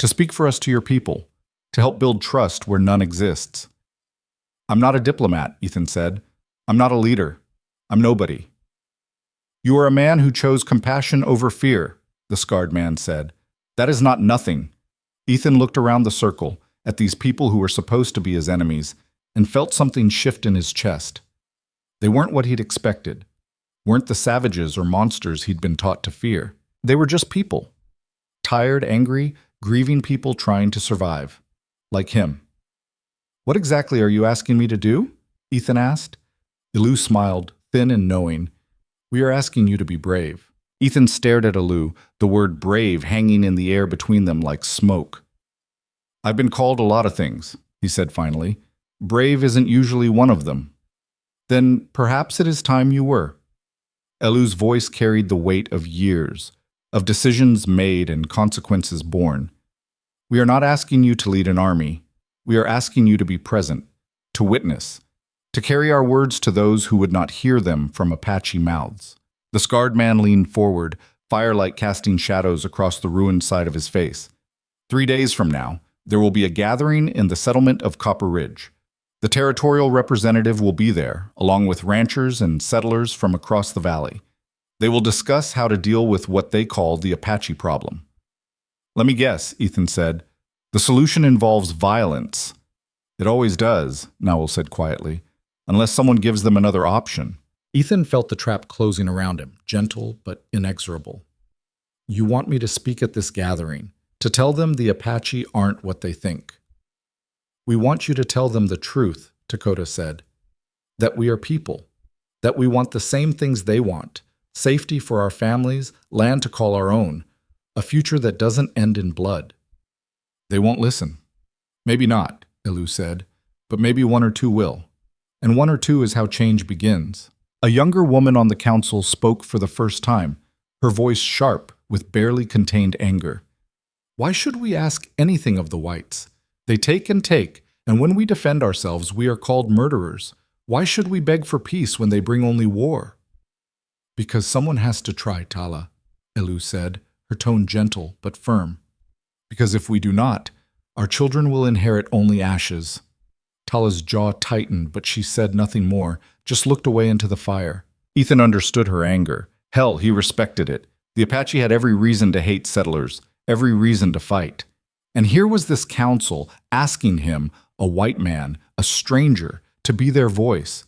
Speaker 1: To speak for us to your people. To help build trust where none exists. I'm not a diplomat, Ethan said. I'm not a leader. I'm nobody. You are a man who chose compassion over fear, the scarred man said. That is not nothing. Ethan looked around the circle, at these people who were supposed to be his enemies, and felt something shift in his chest. They weren't what he'd expected. Weren't the savages or monsters he'd been taught to fear. They were just people. Tired, angry, grieving people trying to survive. Like him. What exactly are you asking me to do? Ethan asked. Elu smiled, thin and knowing. We are asking you to be brave. Ethan stared at Elu, the word brave hanging in the air between them like smoke. I've been called a lot of things, he said finally. Brave isn't usually one of them. Then perhaps it is time you were. Elu's voice carried the weight of years, of decisions made and consequences borne. We are not asking you to lead an army. We are asking you to be present, to witness, to carry our words to those who would not hear them from Apache mouths. The scarred man leaned forward, firelight casting shadows across the ruined side of his face. 3 days from now, there will be a gathering in the settlement of Copper Ridge. The territorial representative will be there, along with ranchers and settlers from across the valley. They will discuss how to deal with what they call the Apache problem. Let me guess, Ethan said. The solution involves violence. It always does, Nowell said quietly, unless someone gives them another option. Ethan felt the trap closing around him, gentle but inexorable. You want me to speak at this gathering, to tell them the Apache aren't what they think. We want you to tell them the truth, Dakota said. That we are people. That we want the same things they want. Safety for our families, land to call our own. A future that doesn't end in blood. They won't listen. Maybe not, Elu said, but maybe 1 or 2 will. And 1 or 2 is how change begins. A younger woman on the council spoke for the first time, her voice sharp with barely contained anger. Why should we ask anything of the whites? They take, and when we defend ourselves, we are called murderers. Why should we beg for peace when they bring only war? Because someone has to try, Tala, Elu said, her tone gentle but firm. Because if we do not, our children will inherit only ashes. Tala's jaw tightened, but she said nothing more, just looked away into the fire. Ethan understood her anger. Hell, he respected it. The Apache had every reason to hate settlers, every reason to fight. And here was this council asking him, a white man, a stranger, to be their voice.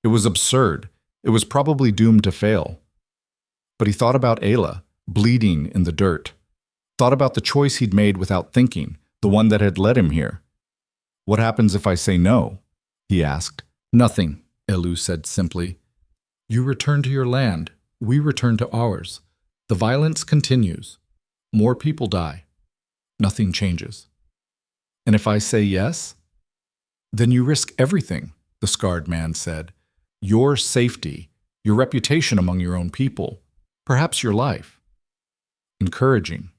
Speaker 1: It was absurd. It was probably doomed to fail. But he thought about Ayla, bleeding in the dirt. Thought about the choice he'd made without thinking, the one that had led him here. What happens if I say no? He asked. Nothing, Elu said simply. You return to your land. We return to ours. The violence continues. More people die. Nothing changes. And if I say yes? Then you risk everything, the scarred man said. Your safety, your reputation among your own people, perhaps your life. Encouraging.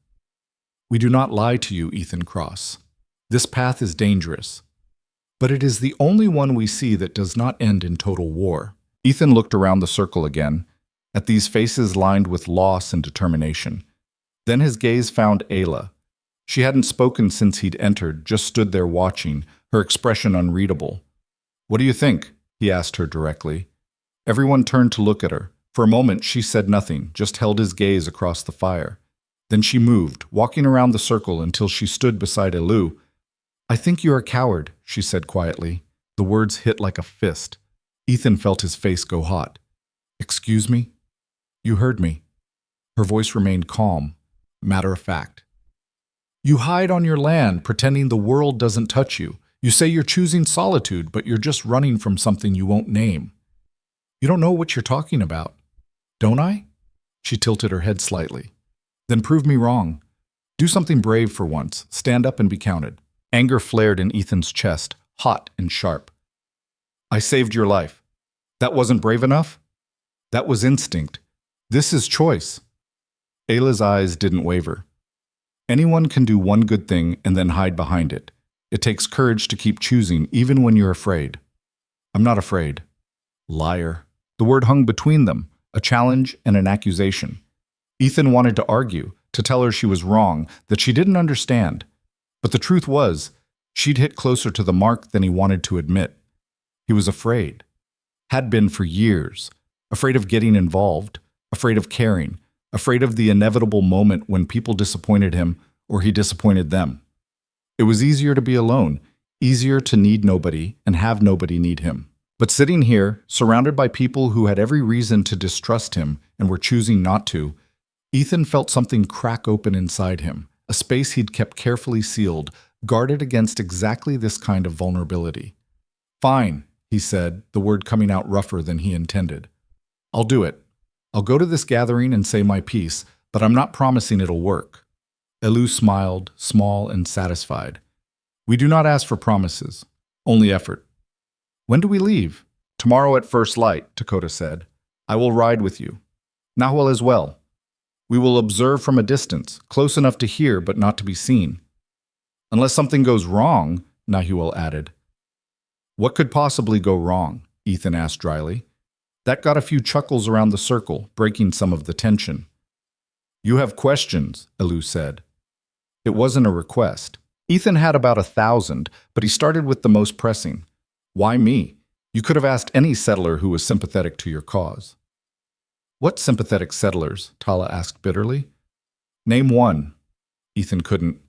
Speaker 1: We do not lie to you, Ethan Cross. This path is dangerous. But it is the only one we see that does not end in total war. Ethan looked around the circle again, at these faces lined with loss and determination. Then his gaze found Ayla. She hadn't spoken since he'd entered, just stood there watching, her expression unreadable. What do you think? He asked her directly. Everyone turned to look at her. For a moment she said nothing, just held his gaze across the fire. Then she moved, walking around the circle until she stood beside Elu. I think you're a coward, she said quietly. The words hit like a fist. Ethan felt his face go hot. Excuse me? You heard me. Her voice remained calm, matter of fact. You hide on your land, pretending the world doesn't touch you. You say you're choosing solitude, but you're just running from something you won't name. You don't know what you're talking about. Don't I? She tilted her head slightly. Then prove me wrong. Do something brave for once. Stand up and be counted. Anger flared in Ethan's chest, hot and sharp. I saved your life. That wasn't brave enough? That was instinct. This is choice. Ayla's eyes didn't waver. Anyone can do one good thing and then hide behind it. It takes courage to keep choosing, even when you're afraid. I'm not afraid. Liar. The word hung between them, a challenge and an accusation. Ethan wanted to argue, to tell her she was wrong, that she didn't understand. But the truth was, she'd hit closer to the mark than he wanted to admit. He was afraid. Had been for years. Afraid of getting involved. Afraid of caring. Afraid of the inevitable moment when people disappointed him or he disappointed them. It was easier to be alone, easier to need nobody and have nobody need him. But sitting here, surrounded by people who had every reason to distrust him and were choosing not to, Ethan felt something crack open inside him, a space he'd kept carefully sealed, guarded against exactly this kind of vulnerability. Fine, he said, the word coming out rougher than he intended. I'll do it. I'll go to this gathering and say my piece, but I'm not promising it'll work. Elu smiled, small and satisfied. We do not ask for promises, only effort. When do we leave? Tomorrow at first light, Dakota said. I will ride with you. Nahwal as well. We will observe from a distance, close enough to hear but not to be seen. Unless something goes wrong, Nahuel added. What could possibly go wrong? Ethan asked dryly. That got a few chuckles around the circle, breaking some of the tension. You have questions, Elu said. It wasn't a request. Ethan had about 1,000, but he started with the most pressing. Why me? You could have asked any settler who was sympathetic to your cause. What sympathetic settlers? Tala asked bitterly. Name one. Ethan couldn't.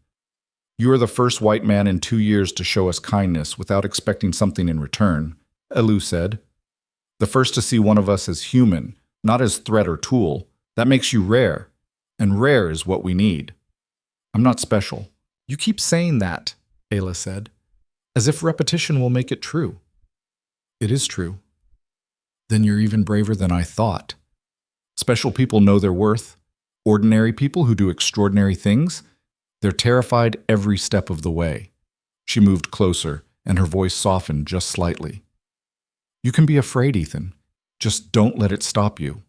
Speaker 1: You are the first white man in 2 years to show us kindness without expecting something in return, Elu said. The first to see one of us as human, not as threat or tool. That makes you rare, and rare is what we need. I'm not special. You keep saying that, Ayla said, as if repetition will make it true. It is true. Then you're even braver than I thought. Special people know their worth. Ordinary people who do extraordinary things, they're terrified every step of the way. She moved closer, and her voice softened just slightly. You can be afraid, Ethan. Just don't let it stop you.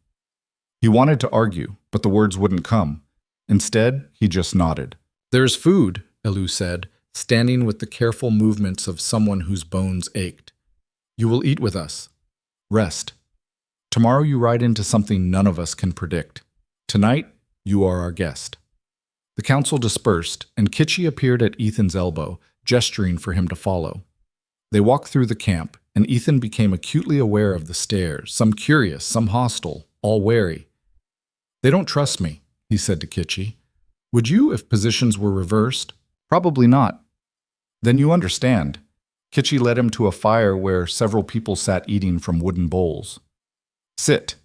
Speaker 1: He wanted to argue, but the words wouldn't come. Instead, he just nodded. There's food, Elu said, standing with the careful movements of someone whose bones ached. You will eat with us. Rest. Tomorrow you ride into something none of us can predict. Tonight, you are our guest. The council dispersed, and Kitchi appeared at Ethan's elbow, gesturing for him to follow. They walked through the camp, and Ethan became acutely aware of the stares, some curious, some hostile, all wary. They don't trust me, he said to Kitchi. Would you if positions were reversed? Probably not. Then you understand. Kitchi led him to a fire where several people sat eating from wooden bowls. Sit.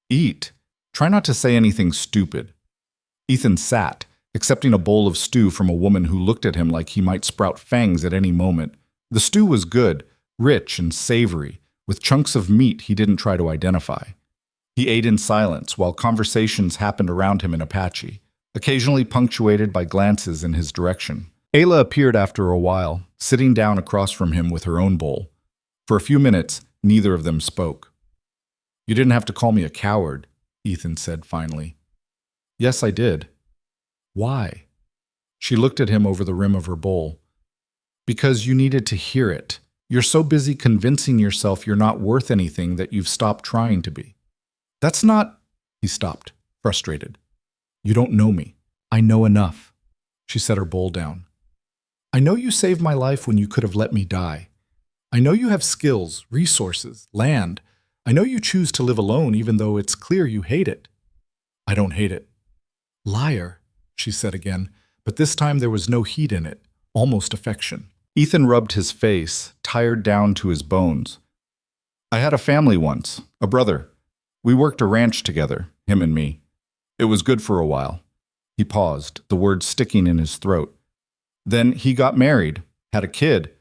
Speaker 1: Eat. Try not to say anything stupid. Ethan sat, accepting a bowl of stew from a woman who looked at him like he might sprout fangs at any moment. The stew was good, rich and savory, with chunks of meat he didn't try to identify. He ate in silence while conversations happened around him in Apache, occasionally punctuated by glances in his direction. Ayla appeared after a while, sitting down across from him with her own bowl. For a few minutes, neither of them spoke. You didn't have to call me a coward, Ethan said finally. Yes, I did. Why? She looked at him over the rim of her bowl. Because you needed to hear it. You're so busy convincing yourself you're not worth anything that you've stopped trying to be. That's not... He stopped, frustrated. You don't know me. I know enough. She set her bowl down. I know you saved my life when you could have let me die. I know you have skills, resources, land. I know you choose to live alone even though it's clear you hate it. I don't hate it. Liar, she said again, but this time there was no heat in it, almost affection. Ethan rubbed his face, tired down to his bones. I had a family once, a brother. We worked a ranch together, him and me. It was good for a while. He paused, the words sticking in his throat. Then he got married, had a kid,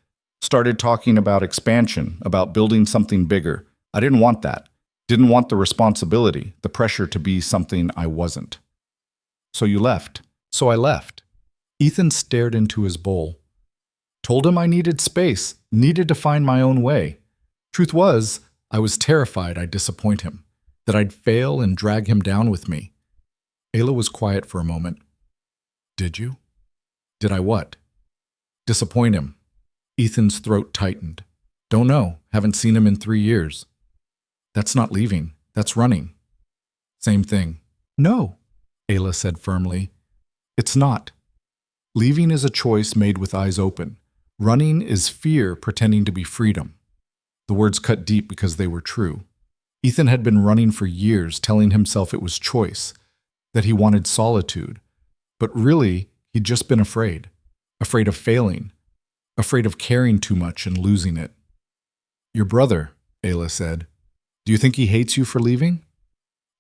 Speaker 1: started talking about expansion, about building something bigger. I didn't want that. Didn't want the responsibility, the pressure to be something I wasn't. So you left. So I left. Ethan stared into his bowl. Told him I needed space, needed to find my own way. Truth was, I was terrified I'd disappoint him, that I'd fail and drag him down with me. Ayla was quiet for a moment. Did you? Did I what? Disappoint him. Ethan's throat tightened. Don't know. Haven't seen him in 3 years. That's not leaving. That's running. Same thing. No, Ayla said firmly. It's not. Leaving is a choice made with eyes open. Running is fear pretending to be freedom. The words cut deep because they were true. Ethan had been running for years, telling himself it was choice, that he wanted solitude. But really, he'd just been afraid. Afraid of failing. Afraid of caring too much and losing it. Your brother, Ayla said. Do you think he hates you for leaving?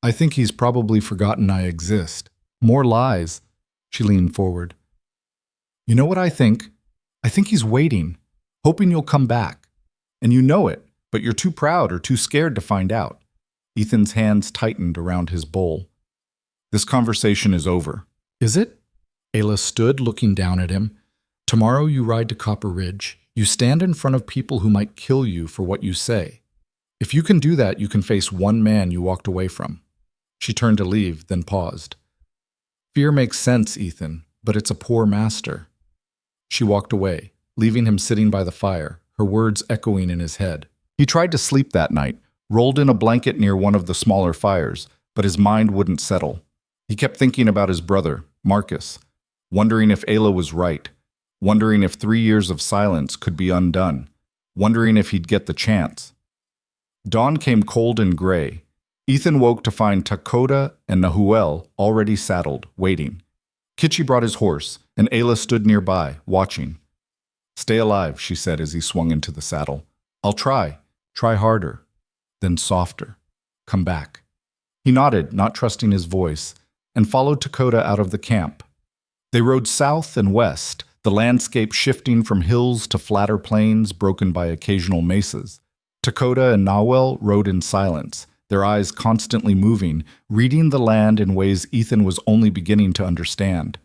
Speaker 1: I think he's probably forgotten I exist. More lies. She leaned forward. You know what I think? I think he's waiting, hoping you'll come back. And you know it, but you're too proud or too scared to find out. Ethan's hands tightened around his bowl. This conversation is over. Is it? Ayla stood looking down at him. Tomorrow you ride to Copper Ridge. You stand in front of people who might kill you for what you say. If you can do that, you can face one man you walked away from. She turned to leave, then paused. Fear makes sense, Ethan, but it's a poor master. She walked away, leaving him sitting by the fire, her words echoing in his head. He tried to sleep that night, rolled in a blanket near one of the smaller fires, but his mind wouldn't settle. He kept thinking about his brother, Marcus, wondering if Ayla was right, wondering if 3 years of silence could be undone, wondering if he'd get the chance. Dawn came cold and gray. Ethan woke to find Dakota and Nahuel already saddled, waiting. Kitchi brought his horse, and Ayla stood nearby, watching. "Stay alive," she said as he swung into the saddle. "I'll try. Try harder. Then softer. Come back." He nodded, not trusting his voice, and followed Dakota out of the camp. They rode south and west, the landscape shifting from hills to flatter plains broken by occasional mesas. Dakota and Nahuel rode in silence, their eyes constantly moving, reading the land in ways Ethan was only beginning to understand.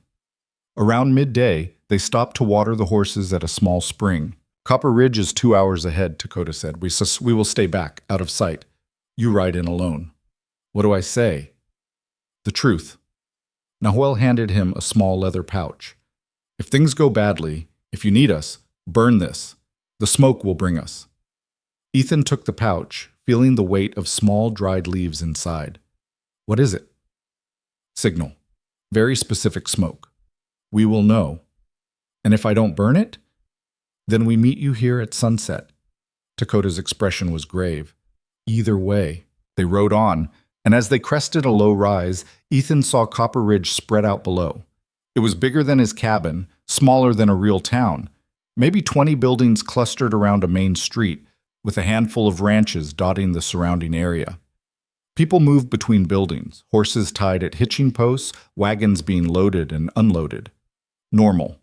Speaker 1: Around midday, they stopped to water the horses at a small spring. "Copper Ridge is 2 hours ahead," Dakota said. We will stay back, out of sight. You ride in alone." "What do I say?" "The truth." Nahuel handed him a small leather pouch. "If things go badly, if you need us, burn this. The smoke will bring us." Ethan took the pouch, feeling the weight of small dried leaves inside. "What is it?" "Signal. Very specific smoke. We will know. And if I don't burn it? Then we meet you here at sunset." Dakota's expression was grave. Either way, they rode on, and as they crested a low rise, Ethan saw Copper Ridge spread out below. It was bigger than his cabin, smaller than a real town. Maybe 20 buildings clustered around a main street, with a handful of ranches dotting the surrounding area. People moved between buildings, horses tied at hitching posts, wagons being loaded and unloaded. Normal.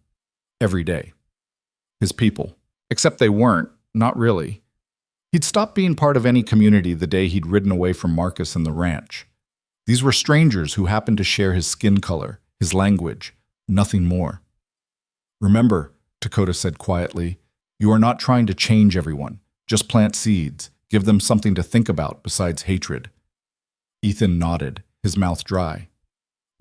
Speaker 1: Every day. His people. Except they weren't, not really. He'd stopped being part of any community the day he'd ridden away from Marcus and the ranch. These were strangers who happened to share his skin color, his language, nothing more. "Remember," Dakota said quietly, "you are not trying to change everyone. Just plant seeds, give them something to think about besides hatred." Ethan nodded, his mouth dry.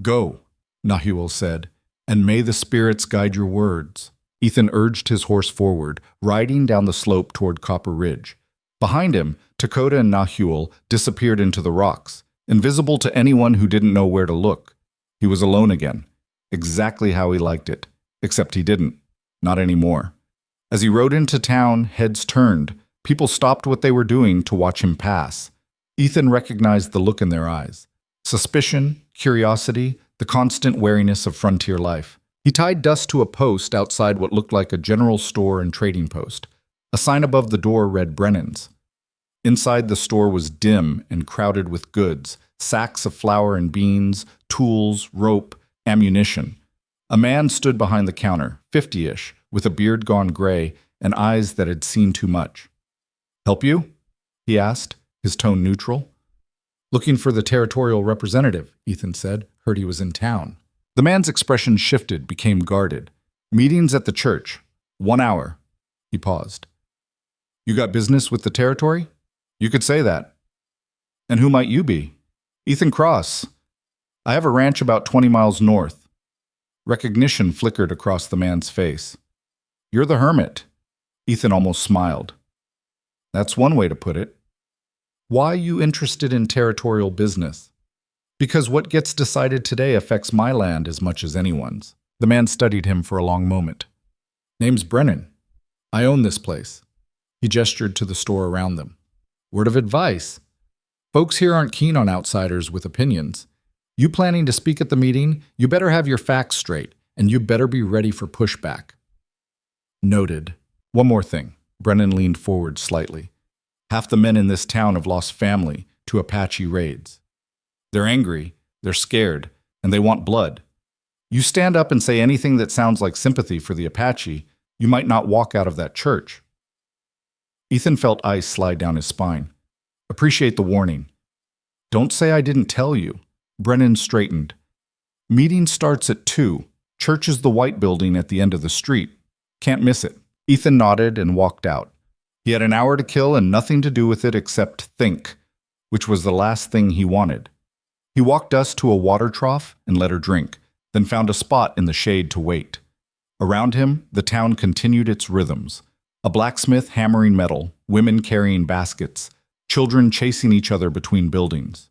Speaker 1: "Go," Nahuel said, "and may the spirits guide your words." Ethan urged his horse forward, riding down the slope toward Copper Ridge. Behind him, Dakota and Nahuel disappeared into the rocks, invisible to anyone who didn't know where to look. He was alone again, exactly how he liked it, except he didn't, not anymore. As he rode into town, heads turned. People stopped what they were doing to watch him pass. Ethan recognized the look in their eyes. Suspicion, curiosity, the constant wariness of frontier life. He tied dust to a post outside what looked like a general store and trading post. A sign above the door read Brennan's. Inside the store was dim and crowded with goods, sacks of flour and beans, tools, rope, ammunition. A man stood behind the counter, 50-ish, with a beard gone gray and eyes that had seen too much. "Help you?" he asked, his tone neutral. "Looking for the territorial representative," Ethan said. "Heard he was in town." The man's expression shifted, became guarded. "Meetings at the church. 1 hour." He paused. "You got business with the territory?" "You could say that." "And who might you be?" "Ethan Cross. I have a ranch about 20 miles north." Recognition flickered across the man's face. "You're the hermit." Ethan almost smiled. "That's one way to put it." "Why you interested in territorial business?" "Because what gets decided today affects my land as much as anyone's." The man studied him for a long moment. "Name's Brennan. I own this place." He gestured to the store around them. "Word of advice. Folks here aren't keen on outsiders with opinions. You planning to speak at the meeting, you better have your facts straight, and you better be ready for pushback." "Noted. One more thing." Brennan leaned forward slightly. "Half the men in this town have lost family to Apache raids. They're angry, they're scared, and they want blood. You stand up and say anything that sounds like sympathy for the Apache, you might not walk out of that church." Ethan felt ice slide down his spine. "Appreciate the warning." "Don't say I didn't tell you." Brennan straightened. "Meeting starts at 2. Church is the white building at the end of the street. Can't miss it." Ethan nodded and walked out. He had an hour to kill and nothing to do with it except think, which was the last thing he wanted. He walked us to a water trough and let her drink, then found a spot in the shade to wait. Around him, the town continued its rhythms. A blacksmith hammering metal, women carrying baskets, children chasing each other between buildings.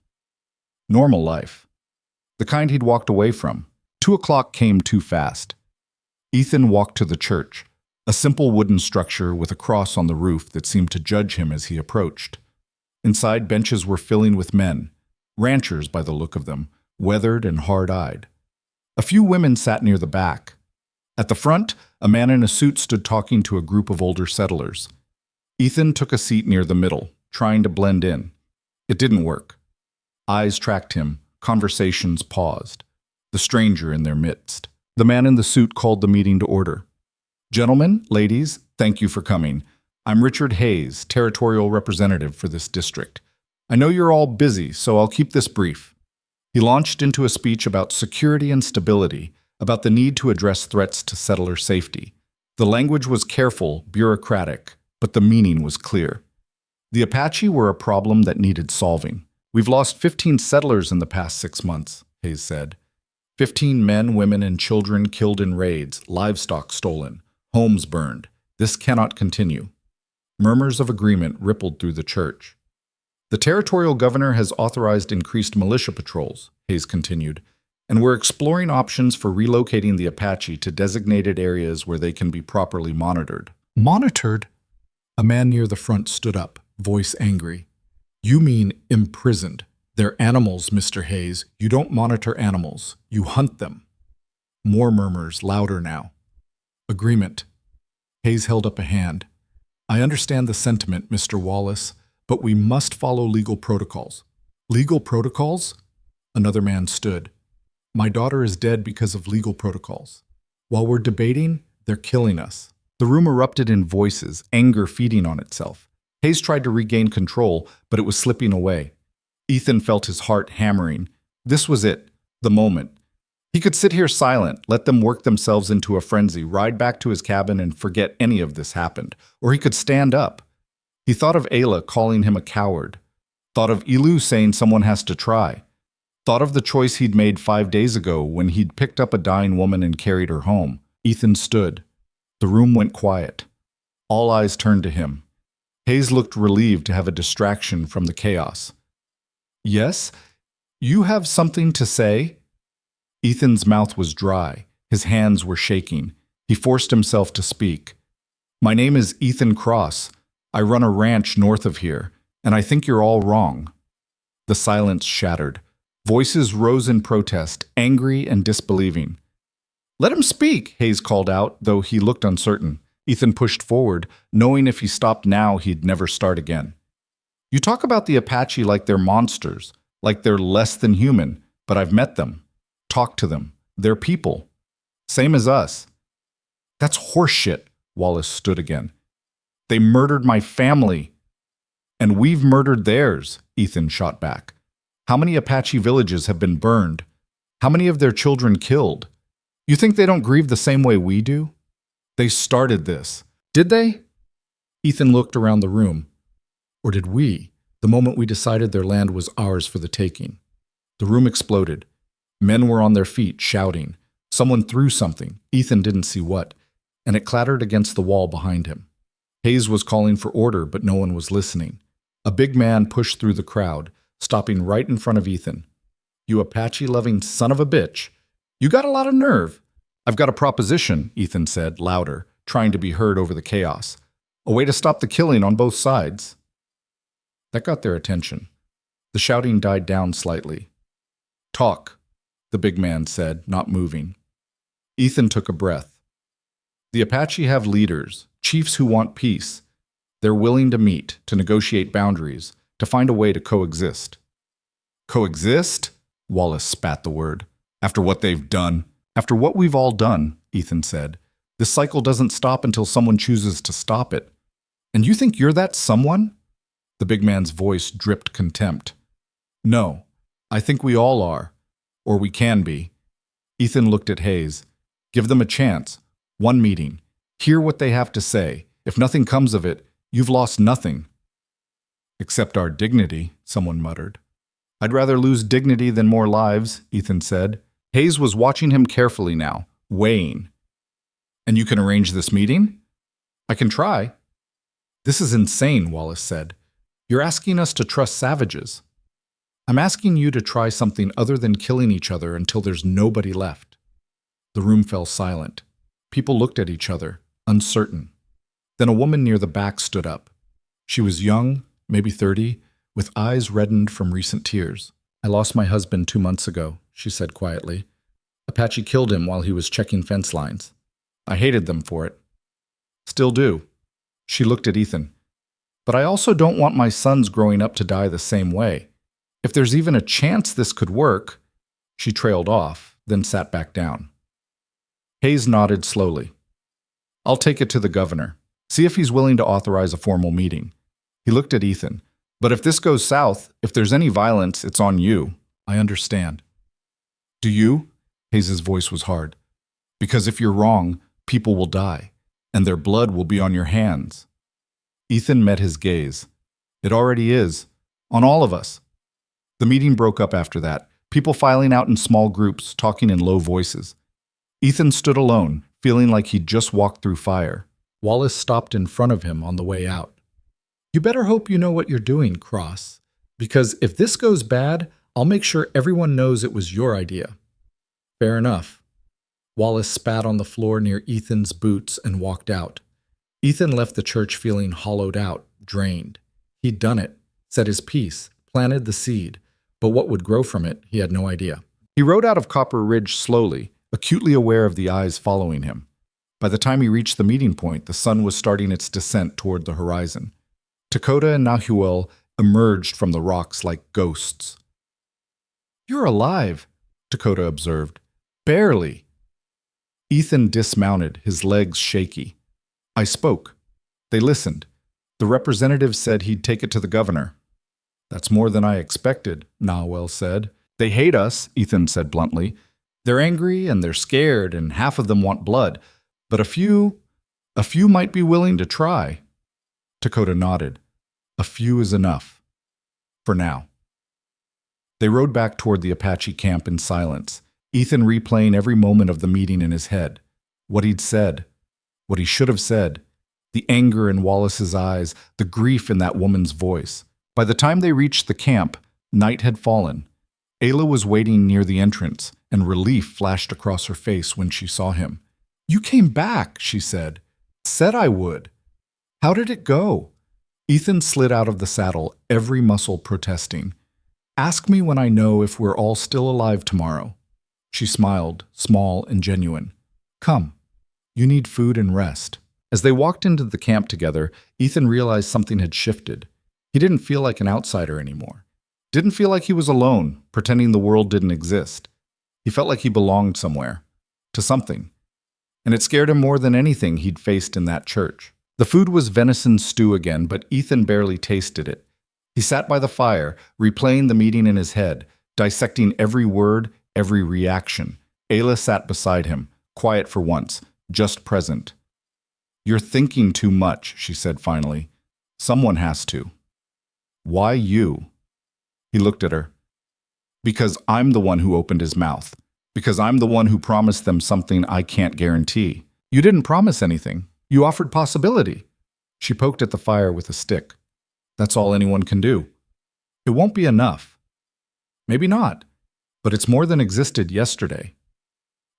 Speaker 1: Normal life. the kind he'd walked away from. 2 o'clock came too fast. Ethan walked to the church, a simple wooden structure with a cross on the roof that seemed to judge him as he approached. Inside, benches were filling with men, ranchers by the look of them, weathered and hard-eyed. A few women sat near the back. At the front, a man in a suit stood talking to a group of older settlers. Ethan took a seat near the middle, trying to blend in. It didn't work. Eyes tracked him, conversations paused. The stranger in their midst. The man in the suit called the meeting to order. "Gentlemen, ladies, thank you for coming. I'm Richard Hayes, territorial representative for this district. I know you're all busy, so I'll keep this brief." He launched into a speech about security and stability, about the need to address threats to settler safety. The language was careful, bureaucratic, but the meaning was clear. The Apache were a problem that needed solving. "We've lost 15 settlers in the past 6 months, Hayes said. 15 men, women, and children killed in raids, livestock stolen, homes burned. This cannot continue." Murmurs of agreement rippled through the church. "The territorial governor has authorized increased militia patrols," Hayes continued, "and we're exploring options for relocating the Apache to designated areas where they can be properly monitored." "Monitored?" A man near the front stood up, voice angry. "You mean imprisoned. They're animals, Mr. Hayes. You don't monitor animals. You hunt them." More murmurs, louder now. "Agreement." Hayes held up a hand. "I understand the sentiment, Mr. Wallace, but we must follow legal protocols." "Legal protocols?" Another man stood. "My daughter is dead because of legal protocols. While we're debating, they're killing us." The room erupted in voices, anger feeding on itself. Hayes tried to regain control, but it was slipping away. Ethan felt his heart hammering. This was it, the moment. He could sit here silent, let them work themselves into a frenzy, ride back to his cabin and forget any of this happened. Or he could stand up. He thought of Ayla calling him a coward. Thought of Elu saying someone has to try. Thought of the choice he'd made 5 days ago when he'd picked up a dying woman and carried her home. Ethan stood. The room went quiet. All eyes turned to him. Hayes looked relieved to have a distraction from the chaos. "Yes? You have something to say?" Ethan's mouth was dry. His hands were shaking. He forced himself to speak. "My name is Ethan Cross. I run a ranch north of here, and I think you're all wrong." The silence shattered. Voices rose in protest, angry and disbelieving. "Let him speak," Hayes called out, though he looked uncertain. Ethan pushed forward, knowing if he stopped now, he'd never start again. "You talk about the Apache like they're monsters, like they're less than human, but I've met them. Talked to them. They're people. Same as us." "That's horseshit," Wallace stood again. "They murdered my family." "And we've murdered theirs," Ethan shot back. "How many Apache villages have been burned? How many of their children killed? You think they don't grieve the same way we do? They started this. Did they?" Ethan looked around the room. Or did we, the moment we decided their land was ours for the taking? The room exploded. Men were on their feet, shouting. Someone threw something, Ethan didn't see what, and it clattered against the wall behind him. Hayes was calling for order, but no one was listening. A big man pushed through the crowd, stopping right in front of Ethan. "You Apache-loving son of a bitch. You got a lot of nerve." "I've got a proposition," Ethan said, louder, trying to be heard over the chaos. "A way to stop the killing on both sides." That got their attention. The shouting died down slightly. "Talk," the big man said, not moving. Ethan took a breath. "The Apache have leaders, chiefs who want peace. They're willing to meet, to negotiate boundaries, to find a way to coexist." "Coexist?" Wallace spat the word. "After what they've done." "After what we've all done," Ethan said. "This cycle doesn't stop until someone chooses to stop it. And you think you're that someone?" The big man's voice dripped contempt. "No, I think we all are. Or we can be." Ethan looked at Hayes. "Give them a chance. One meeting. Hear what they have to say. If nothing comes of it, you've lost nothing." "Except our dignity," someone muttered. "I'd rather lose dignity than more lives," Ethan said. Hayes was watching him carefully now, weighing. "And you can arrange this meeting?" "I can try." "This is insane," Wallace said. "You're asking us to trust savages." I'm asking you to try something other than killing each other until there's nobody left." The room fell silent. People looked at each other, uncertain. Then a woman near the back stood up. She was young, maybe 30, with eyes reddened from recent tears. "I lost my husband 2 months ago," she said quietly. "Apache killed him while he was checking fence lines. I hated them for it. Still do." She looked at Ethan. "But I also don't want my sons growing up to die the same way. If there's even a chance this could work—" She trailed off, then sat back down. Hayes nodded slowly. "I'll take it to the governor. See if he's willing to authorize a formal meeting." He looked at Ethan. "But if this goes south, if there's any violence, it's on you." "I understand." "Do you?" Hayes' voice was hard. "Because if you're wrong, people will die, and their blood will be on your hands." Ethan met his gaze. "It already is. On all of us." The meeting broke up after that, people filing out in small groups, talking in low voices. Ethan stood alone, feeling like he'd just walked through fire. Wallace stopped in front of him on the way out. "You better hope you know what you're doing, Cross, because if this goes bad, I'll make sure everyone knows it was your idea." "Fair enough." Wallace spat on the floor near Ethan's boots and walked out. Ethan left the church feeling hollowed out, drained. He'd done it, said his piece, planted the seed, but what would grow from it, he had no idea. He rode out of Copper Ridge slowly, acutely aware of the eyes following him. By the time he reached the meeting point, the sun was starting its descent toward the horizon. Dakota and Nahuel emerged from the rocks like ghosts. "You're alive," Dakota observed. "Barely." Ethan dismounted, his legs shaky. "I spoke. They listened. The representative said he'd take it to the governor." "That's more than I expected," Nahuel said. "They hate us," Ethan said bluntly. "They're angry and they're scared, and half of them want blood. But a few might be willing to try." Dakota nodded. "A few is enough. For now." They rode back toward the Apache camp in silence, Ethan replaying every moment of the meeting in his head. What he'd said, what he should have said, the anger in Wallace's eyes, the grief in that woman's voice. By the time they reached the camp, night had fallen. Ayla was waiting near the entrance, and relief flashed across her face when she saw him. "You came back," she said. "Said I would. How did it go?" Ethan slid out of the saddle, every muscle protesting. "Ask me when I know if we're all still alive tomorrow." She smiled, small and genuine. "Come. You need food and rest." As they walked into the camp together, Ethan realized something had shifted. He didn't feel like an outsider anymore. Didn't feel like he was alone, pretending the world didn't exist. He felt like he belonged somewhere, to something. And it scared him more than anything he'd faced in that church. The food was venison stew again, but Ethan barely tasted it. He sat by the fire, replaying the meeting in his head, dissecting every word, every reaction. Ayla sat beside him, quiet for once, just present. "You're thinking too much," she said finally. "Someone has to." "Why you?" He looked at her. "Because I'm the one who opened his mouth. Because I'm the one who promised them something I can't guarantee." "You didn't promise anything. You offered possibility." She poked at the fire with a stick. "That's all anyone can do. It won't be enough." "Maybe not, but it's more than existed yesterday."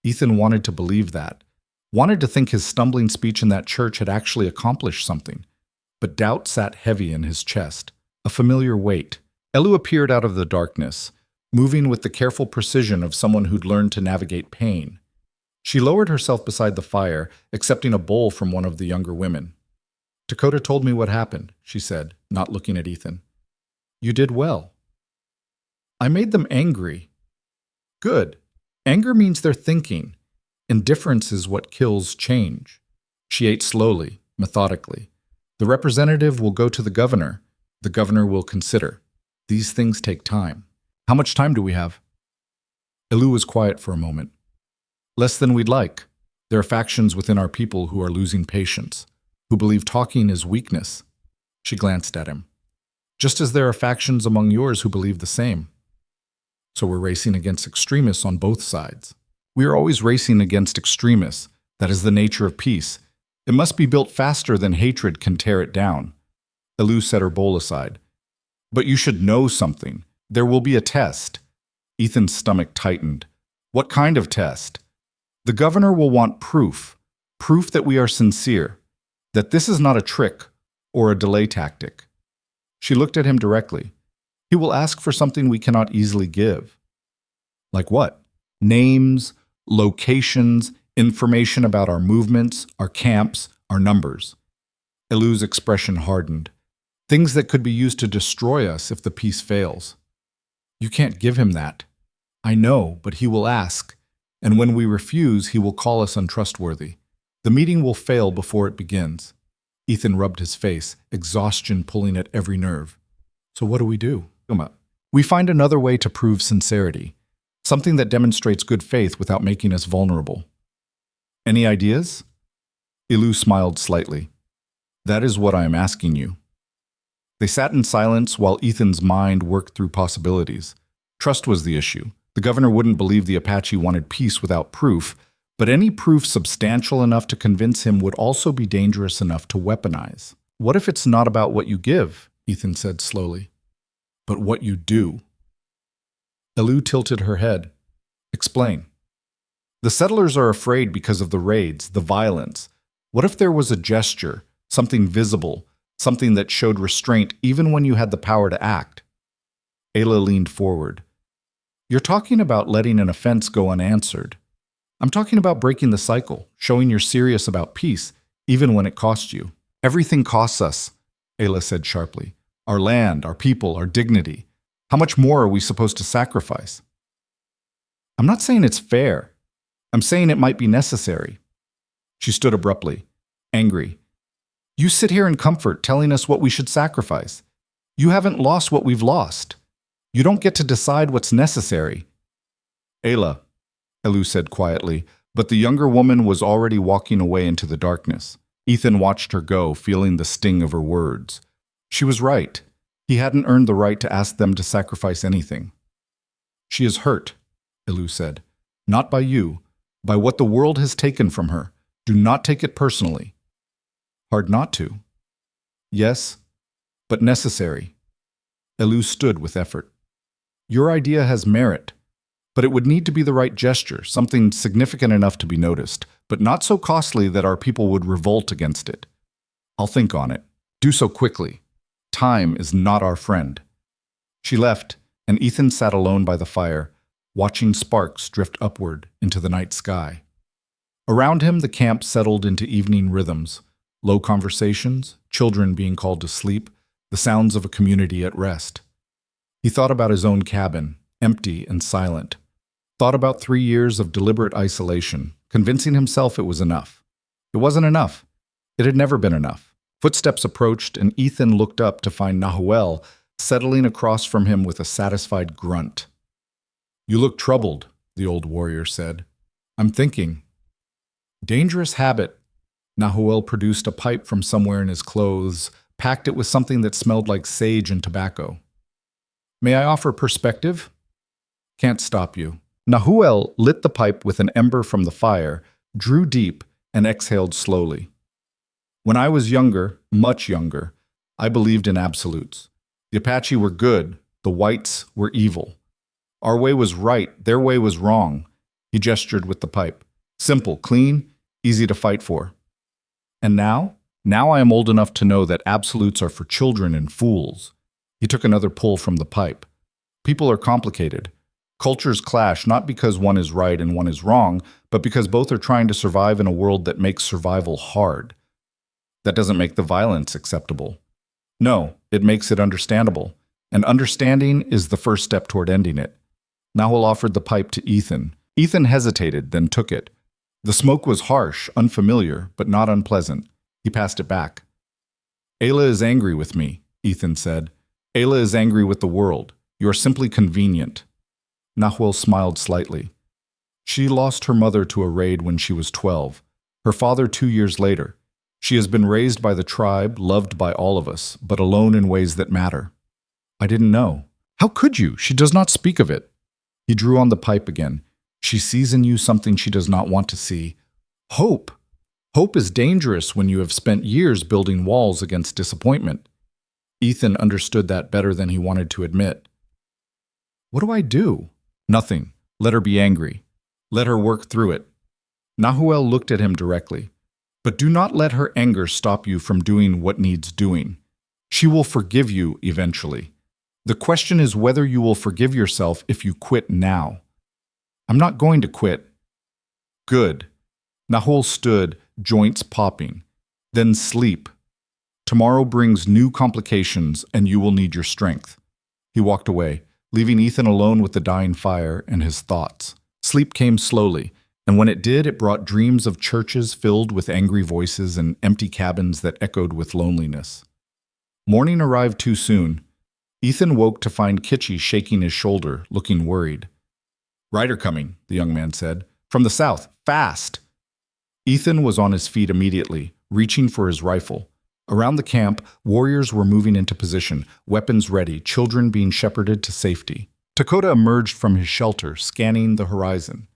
Speaker 1: Ethan wanted to believe that, wanted to think his stumbling speech in that church had actually accomplished something. But doubt sat heavy in his chest, a familiar weight. Elu appeared out of the darkness, moving with the careful precision of someone who'd learned to navigate pain. She lowered herself beside the fire, accepting a bowl from one of the younger women. "Dakota told me what happened," she said, not looking at Ethan. "You did well." "I made them angry." "Good. Anger means they're thinking. Indifference is what kills change." She ate slowly, methodically. "The representative will go to the governor. The governor will consider. These things take time." "How much time do we have?" Elu was quiet for a moment. "Less than we'd like. There are factions within our people who are losing patience, who believe talking is weakness." She glanced at him. "Just as there are factions among yours who believe the same. So we're racing against extremists on both sides. We are always racing against extremists. That is the nature of peace. It must be built faster than hatred can tear it down." Elu set her bowl aside. "But you should know something. There will be a test. Ethan's stomach tightened. What kind of test? The governor will want proof. Proof that we are sincere. That this is not a trick or a delay tactic. She looked at him directly. He will ask for something we cannot easily give. Like what? Names, locations, information about our movements, our camps, our numbers. Elu's expression hardened. Things that could be used to destroy us if the peace fails. You can't give him that. I know, but he will ask, and when we refuse, he will call us untrustworthy. The meeting will fail before it begins. Ethan rubbed his face, exhaustion pulling at every nerve. So what do we do? We find another way to prove sincerity, something that demonstrates good faith without making us vulnerable. Any ideas? Elu smiled slightly. That is what I am asking you. They sat in silence while Ethan's mind worked through possibilities. Trust was the issue. The governor wouldn't believe the Apache wanted peace without proof, but any proof substantial enough to convince him would also be dangerous enough to weaponize. What if it's not about what you give? Ethan said slowly. But what you do. Elu tilted her head. Explain. The settlers are afraid because of the raids, the violence. What if there was a gesture, something visible, something that showed restraint even when you had the power to act? Ayla leaned forward. You're talking about letting an offense go unanswered. I'm talking about breaking the cycle, showing you're serious about peace, even when it costs you. Everything costs us, Ayla said sharply. Our land, our people, our dignity. How much more are we supposed to sacrifice? I'm not saying it's fair. I'm saying it might be necessary. She stood abruptly, angry. You sit here in comfort telling us what we should sacrifice. You haven't lost what we've lost. You don't get to decide what's necessary. Ayla, Elu said quietly, but the younger woman was already walking away into the darkness. Ethan watched her go, feeling the sting of her words. She was right. He hadn't earned the right to ask them to sacrifice anything. She is hurt, Elu said. Not by you, by what the world has taken from her. Do not take it personally. Hard not to. Yes, but necessary. Elu stood with effort. Your idea has merit, but it would need to be the right gesture, something significant enough to be noticed, but not so costly that our people would revolt against it. I'll think on it. Do so quickly. Time is not our friend. She left, and Ethan sat alone by the fire, watching sparks drift upward into the night sky. Around him, the camp settled into evening rhythms, low conversations, children being called to sleep, the sounds of a community at rest. He thought about his own cabin, empty and silent. Thought about 3 years of deliberate isolation, convincing himself it was enough. It wasn't enough. It had never been enough. Footsteps approached, and Ethan looked up to find Nahuel settling across from him with a satisfied grunt. You look troubled, the old warrior said. I'm thinking. Dangerous habit. Nahuel produced a pipe from somewhere in his clothes, packed it with something that smelled like sage and tobacco. May I offer perspective? Can't stop you. Nahuel lit the pipe with an ember from the fire, drew deep, and exhaled slowly. When I was younger, much younger, I believed in absolutes. The Apache were good, the whites were evil. Our way was right, their way was wrong. He gestured with the pipe. Simple, clean, easy to fight for. And now? Now I am old enough to know that absolutes are for children and fools. He took another pull from the pipe. People are complicated. Cultures clash not because one is right and one is wrong, but because both are trying to survive in a world that makes survival hard. That doesn't make the violence acceptable. No, it makes it understandable. And understanding is the first step toward ending it. Nahuel offered the pipe to Ethan. Ethan hesitated, then took it. The smoke was harsh, unfamiliar, but not unpleasant. He passed it back. Ayla is angry with me, Ethan said. Ayla is angry with the world. You are simply convenient. Nahuel smiled slightly. She lost her mother to a raid when she was 12. Her father 2 years later. She has been raised by the tribe, loved by all of us, but alone in ways that matter. I didn't know. How could you? She does not speak of it. He drew on the pipe again. She sees in you something she does not want to see. Hope. Hope is dangerous when you have spent years building walls against disappointment. Ethan understood that better than he wanted to admit. What do I do? Nothing. Let her be angry. Let her work through it. Nahuel looked at him directly. But do not let her anger stop you from doing what needs doing. She will forgive you eventually. The question is whether you will forgive yourself if you quit now. I'm not going to quit. Good. Nahuel stood, joints popping. Then sleep. Tomorrow brings new complications and you will need your strength. He walked away, leaving Ethan alone with the dying fire and his thoughts. Sleep came slowly, and when it did, it brought dreams of churches filled with angry voices and empty cabins that echoed with loneliness. Morning arrived too soon. Ethan woke to find Kitchy shaking his shoulder, looking worried. "Rider coming," the young man said. "From the south, fast!" Ethan was on his feet immediately, reaching for his rifle. Around the camp, warriors were moving into position, weapons ready, children being shepherded to safety. Dakota emerged from his shelter, scanning the horizon.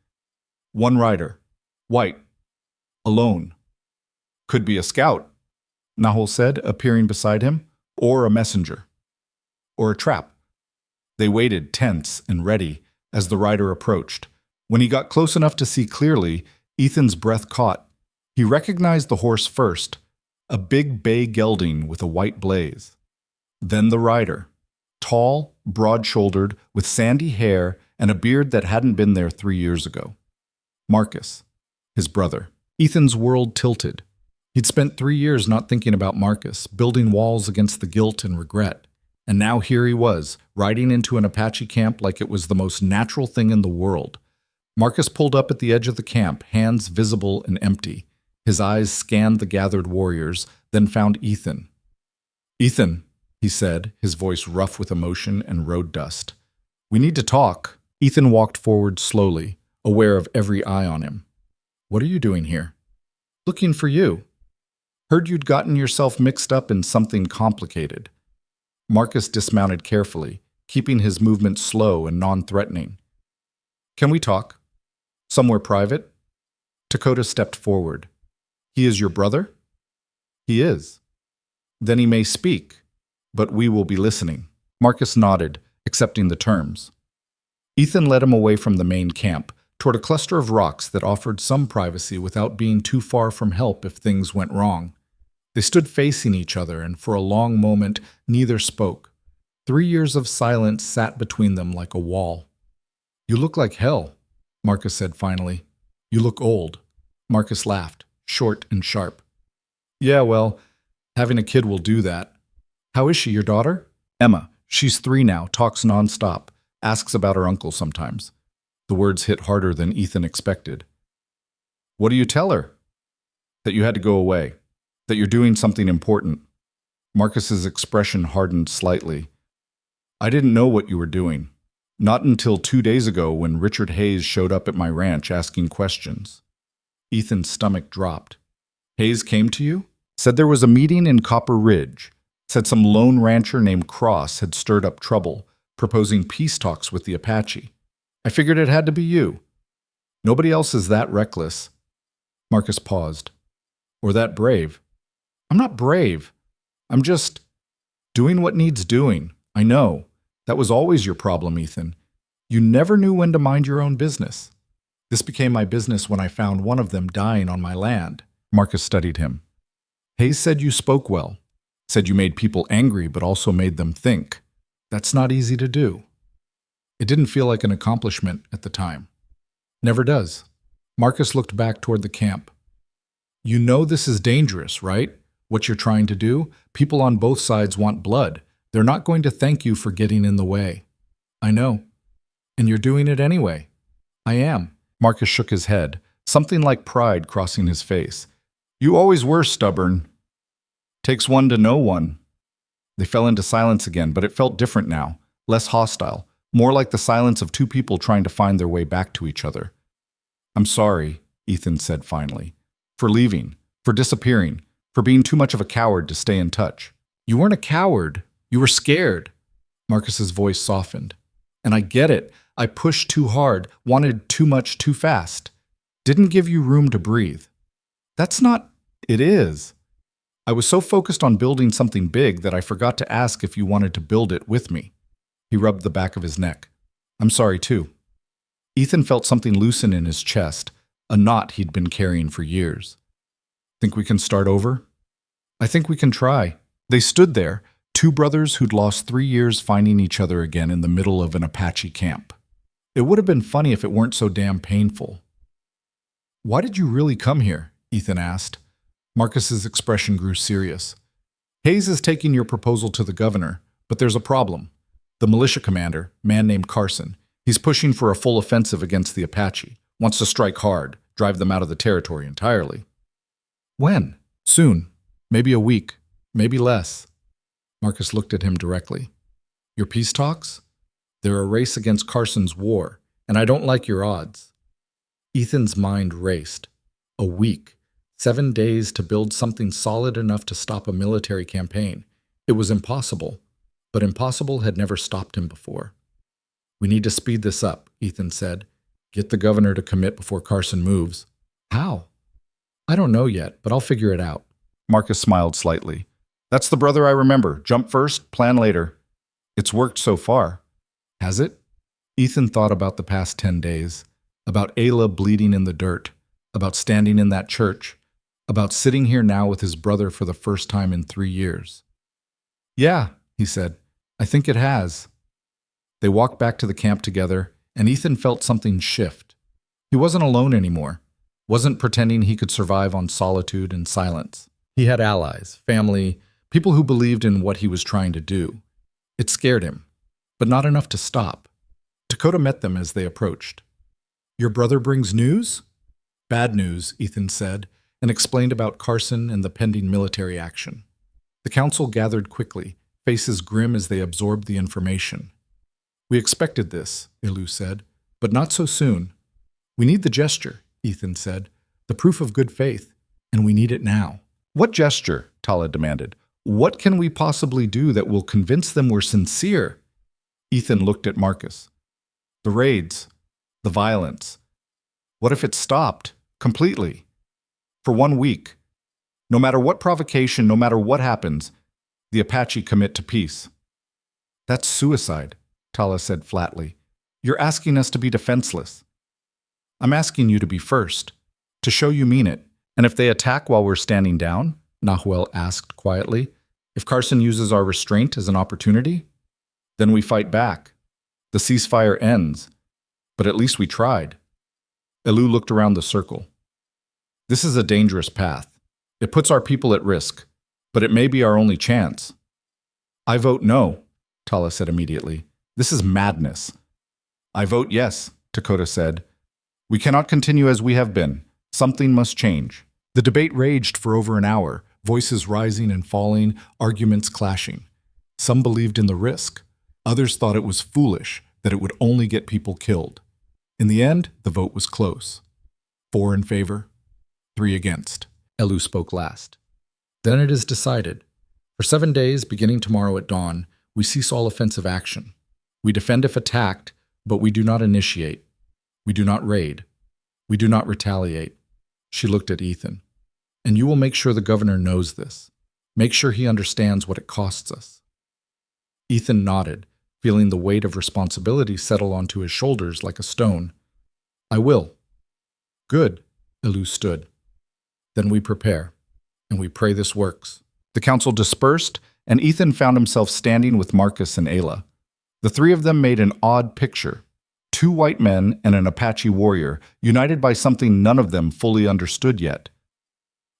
Speaker 1: One rider. White. Alone. "Could be a scout," Nahuel said, appearing beside him. "Or a messenger. Or a trap." They waited, tense and ready, as the rider approached. When he got close enough to see clearly, Ethan's breath caught. He recognized the horse first, a big bay gelding with a white blaze. Then the rider, tall, broad-shouldered, with sandy hair and a beard that hadn't been there 3 years ago. Marcus, his brother. Ethan's world tilted. He'd spent 3 years not thinking about Marcus, building walls against the guilt and regret. And now here he was, riding into an Apache camp like it was the most natural thing in the world. Marcus pulled up at the edge of the camp, hands visible and empty. His eyes scanned the gathered warriors, then found Ethan. "Ethan," he said, his voice rough with emotion and road dust. "We need to talk." Ethan walked forward slowly, aware of every eye on him. "What are you doing here?" "Looking for you. Heard you'd gotten yourself mixed up in something complicated." Marcus dismounted carefully, keeping his movement slow and non-threatening. "Can we talk? Somewhere private?" Dakota stepped forward. "He is your brother?" "He is." "Then he may speak, but we will be listening." Marcus nodded, accepting the terms. Ethan led him away from the main camp, toward a cluster of rocks that offered some privacy without being too far from help if things went wrong. They stood facing each other, and for a long moment, neither spoke. 3 years of silence sat between them like a wall. "You look like hell," Marcus said finally. "You look old." Marcus laughed, short and sharp. "Yeah, well, having a kid will do that." "How is she, your daughter?" "Emma. She's 3 now, talks nonstop, asks about her uncle sometimes." The words hit harder than Ethan expected. "What do you tell her?" "That you had to go away. That you're doing something important." Marcus's expression hardened slightly. "I didn't know what you were doing. Not until 2 days ago when Richard Hayes showed up at my ranch asking questions." Ethan's stomach dropped. "Hayes came to you? Said there was a meeting in Copper Ridge. Said some lone rancher named Cross had stirred up trouble, proposing peace talks with the Apache. I figured it had to be you. Nobody else is that reckless." Marcus paused. "Or that brave." "I'm not brave. I'm just doing what needs doing. I know. That was always your problem, Ethan. You never knew when to mind your own business. This became my business when I found one of them dying on my land." Marcus studied him. "Hayes said you spoke well. Said you made people angry but also made them think. That's not easy to do." It didn't feel like an accomplishment at the time. Never does. Marcus looked back toward the camp. "You know this is dangerous, right? What you're trying to do? People on both sides want blood. They're not going to thank you for getting in the way." "I know. And you're doing it anyway." "I am." Marcus shook his head, something like pride crossing his face. "You always were stubborn. Takes one to know one." They fell into silence again, but it felt different now, less hostile, more like the silence of two people trying to find their way back to each other. "I'm sorry," Ethan said finally, "for leaving, for disappearing, for being too much of a coward to stay in touch." "You weren't a coward. You were scared." Marcus's voice softened. "And I get it. I pushed too hard, wanted too much too fast. Didn't give you room to breathe." "That's not—" "It is. I was so focused on building something big that I forgot to ask if you wanted to build it with me." He rubbed the back of his neck. I'm sorry, too. Ethan felt something loosen in his chest, a knot he'd been carrying for years. Think we can start over? I think we can try. They stood there, two brothers who'd lost 3 years finding each other again in the middle of an Apache camp. It would have been funny if it weren't so damn painful. Why did you really come here? Ethan asked. Marcus's expression grew serious. Hayes is taking your proposal to the governor, but there's a problem. The militia commander, man named Carson, he's pushing for a full offensive against the Apache, wants to strike hard, drive them out of the territory entirely. When? Soon. Maybe a week. Maybe less. Marcus looked at him directly. Your peace talks? They're a race against Carson's war, and I don't like your odds. Ethan's mind raced. A week. 7 days to build something solid enough to stop a military campaign. It was impossible, but impossible had never stopped him before. We need to speed this up, Ethan said. Get the governor to commit before Carson moves. How? I don't know yet, but I'll figure it out. Marcus smiled slightly. That's the brother I remember. Jump first, plan later. It's worked so far. Has it? Ethan thought about the past 10 days, about Ayla bleeding in the dirt, about standing in that church, about sitting here now with his brother for the first time in 3 years. Yeah, he said, I think it has. They walked back to the camp together, and Ethan felt something shift. He wasn't alone anymore, wasn't pretending he could survive on solitude and silence. He had allies, family, people who believed in what he was trying to do. It scared him, but not enough to stop. Dakota met them as they approached. Your brother brings news? Bad news, Ethan said, and explained about Carson and the pending military action. The council gathered quickly, faces grim as they absorbed the information. We expected this, Ilu said, but not so soon. We need the gesture, Ethan said, the proof of good faith, and we need it now. What gesture? Tala demanded. What can we possibly do that will convince them we're sincere? Ethan looked at Marcus. The raids, the violence. What if it stopped completely? For 1 week. No matter what provocation, no matter what happens, the Apache commit to peace. That's suicide, Tala said flatly. You're asking us to be defenseless. I'm asking you to be first, to show you mean it. And if they attack while we're standing down, Nahuel asked quietly, if Carson uses our restraint as an opportunity, then we fight back. The ceasefire ends, but at least we tried. Elu looked around the circle. This is a dangerous path. It puts our people at risk, but it may be our only chance. I vote no, Tala said immediately. This is madness. I vote yes, Dakota said. We cannot continue as we have been. Something must change. The debate raged for over an hour, voices rising and falling, arguments clashing. Some believed in the risk. Others thought it was foolish, that it would only get people killed. In the end, the vote was close. 4 in favor, 3 against. Elu spoke last. Then it is decided. For 7 days, beginning tomorrow at dawn, we cease all offensive action. We defend if attacked, but we do not initiate. We do not raid. We do not retaliate. She looked at Ethan. And you will make sure the governor knows this. Make sure he understands what it costs us. Ethan nodded, feeling the weight of responsibility settle onto his shoulders like a stone. I will. Good, Elu stood. Then we prepare, and we pray this works. The council dispersed, and Ethan found himself standing with Marcus and Ayla. The 3 of them made an odd picture. 2 white men and an Apache warrior, united by something none of them fully understood yet.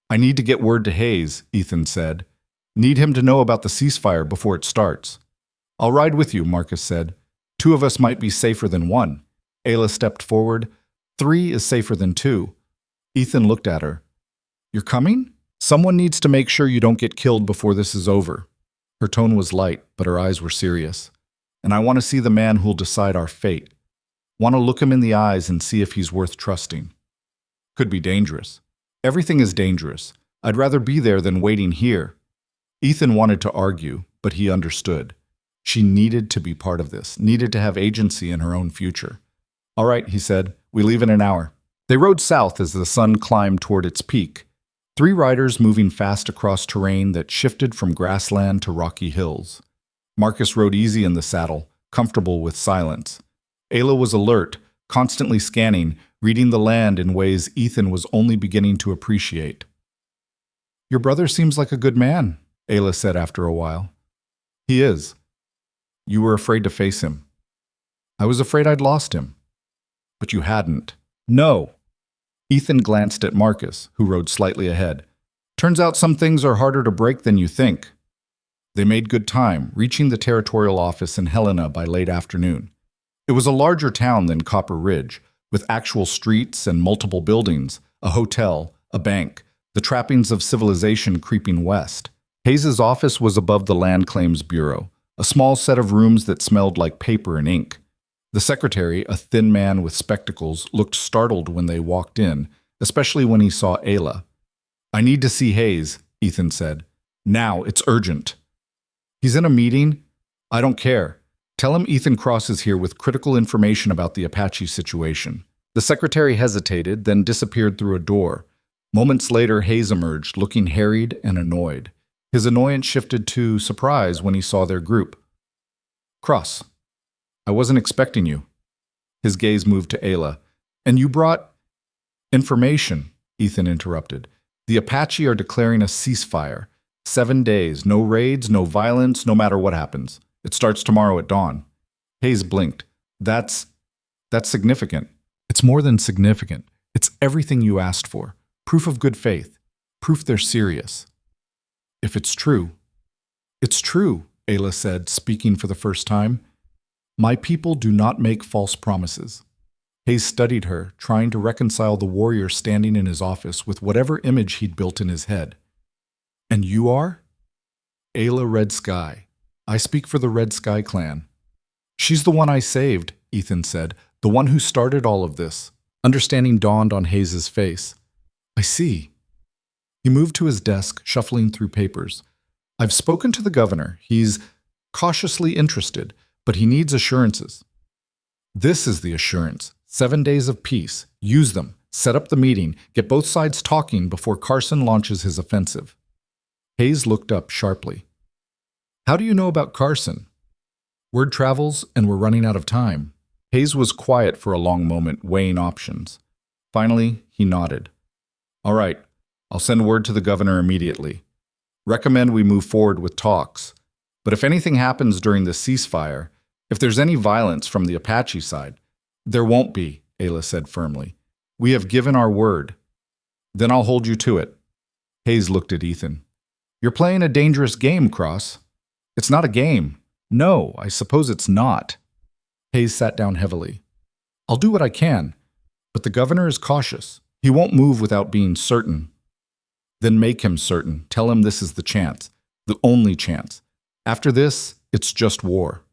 Speaker 1: I need to get word to Hayes, Ethan said. Need him to know about the ceasefire before it starts. I'll ride with you, Marcus said. 2 of us might be safer than 1. Ayla stepped forward. 3 is safer than 2. Ethan looked at her. You're coming? Someone needs to make sure you don't get killed before this is over. Her tone was light, but her eyes were serious. And I want to see the man who'll decide our fate. Want to look him in the eyes and see if he's worth trusting. Could be dangerous. Everything is dangerous. I'd rather be there than waiting here. Ethan wanted to argue, but he understood. She needed to be part of this, needed to have agency in her own future. All right, he said, we leave in an hour. They rode south as the sun climbed toward its peak. 3 riders moving fast across terrain that shifted from grassland to rocky hills. Marcus rode easy in the saddle, comfortable with silence. Ayla was alert, constantly scanning, reading the land in ways Ethan was only beginning to appreciate. "Your brother seems like a good man," Ayla said after a while. "He is. You were afraid to face him." "I was afraid I'd lost him." "But you hadn't." "No." Ethan glanced at Marcus, who rode slightly ahead. "Turns out some things are harder to break than you think." They made good time, reaching the territorial office in Helena by late afternoon. It was a larger town than Copper Ridge, with actual streets and multiple buildings, a hotel, a bank, the trappings of civilization creeping west. Hayes's office was above the Land Claims Bureau, a small set of rooms that smelled like paper and ink. The secretary, a thin man with spectacles, looked startled when they walked in, especially when he saw Ayla. "I need to see Hayes," Ethan said. "Now, it's urgent." "He's in a meeting?" "I don't care. Tell him Ethan Cross is here with critical information about the Apache situation." The secretary hesitated, then disappeared through a door. Moments later, Hayes emerged, looking harried and annoyed. His annoyance shifted to surprise when he saw their group. "Cross, I wasn't expecting you." His gaze moved to Ayla. "And you brought—" "Information," Ethan interrupted. "The Apache are declaring a ceasefire. 7 days, no raids, no violence, no matter what happens. It starts tomorrow at dawn." Hayes blinked. That's significant." "It's more than significant. It's everything you asked for. Proof of good faith. Proof they're serious." "If it's true." "It's true," Ayla said, speaking for the first time. "My people do not make false promises." Hayes studied her, trying to reconcile the warrior standing in his office with whatever image he'd built in his head. "And you are?" "Ayla Red Sky. I speak for the Red Sky clan." "She's the one I saved," Ethan said, "the one who started all of this." Understanding dawned on Hayes's face. "I see." He moved to his desk, shuffling through papers. "I've spoken to the governor. He's cautiously interested, but he needs assurances." "This is the assurance. 7 days of peace. Use them. Set up the meeting. Get both sides talking before Carson launches his offensive." Hayes looked up sharply. "How do you know about Carson?" "Word travels, and we're running out of time." Hayes was quiet for a long moment, weighing options. Finally, he nodded. "All right, I'll send word to the governor immediately. Recommend we move forward with talks. But if anything happens during the ceasefire, if there's any violence from the Apache side—" "There won't be," Ayla said firmly. "We have given our word." "Then I'll hold you to it." Hayes looked at Ethan. "You're playing a dangerous game, Cross." "It's not a game." "No, I suppose it's not." Hayes sat down heavily. "I'll do what I can, but the governor is cautious. He won't move without being certain." "Then make him certain. Tell him this is the chance, the only chance. After this, it's just war."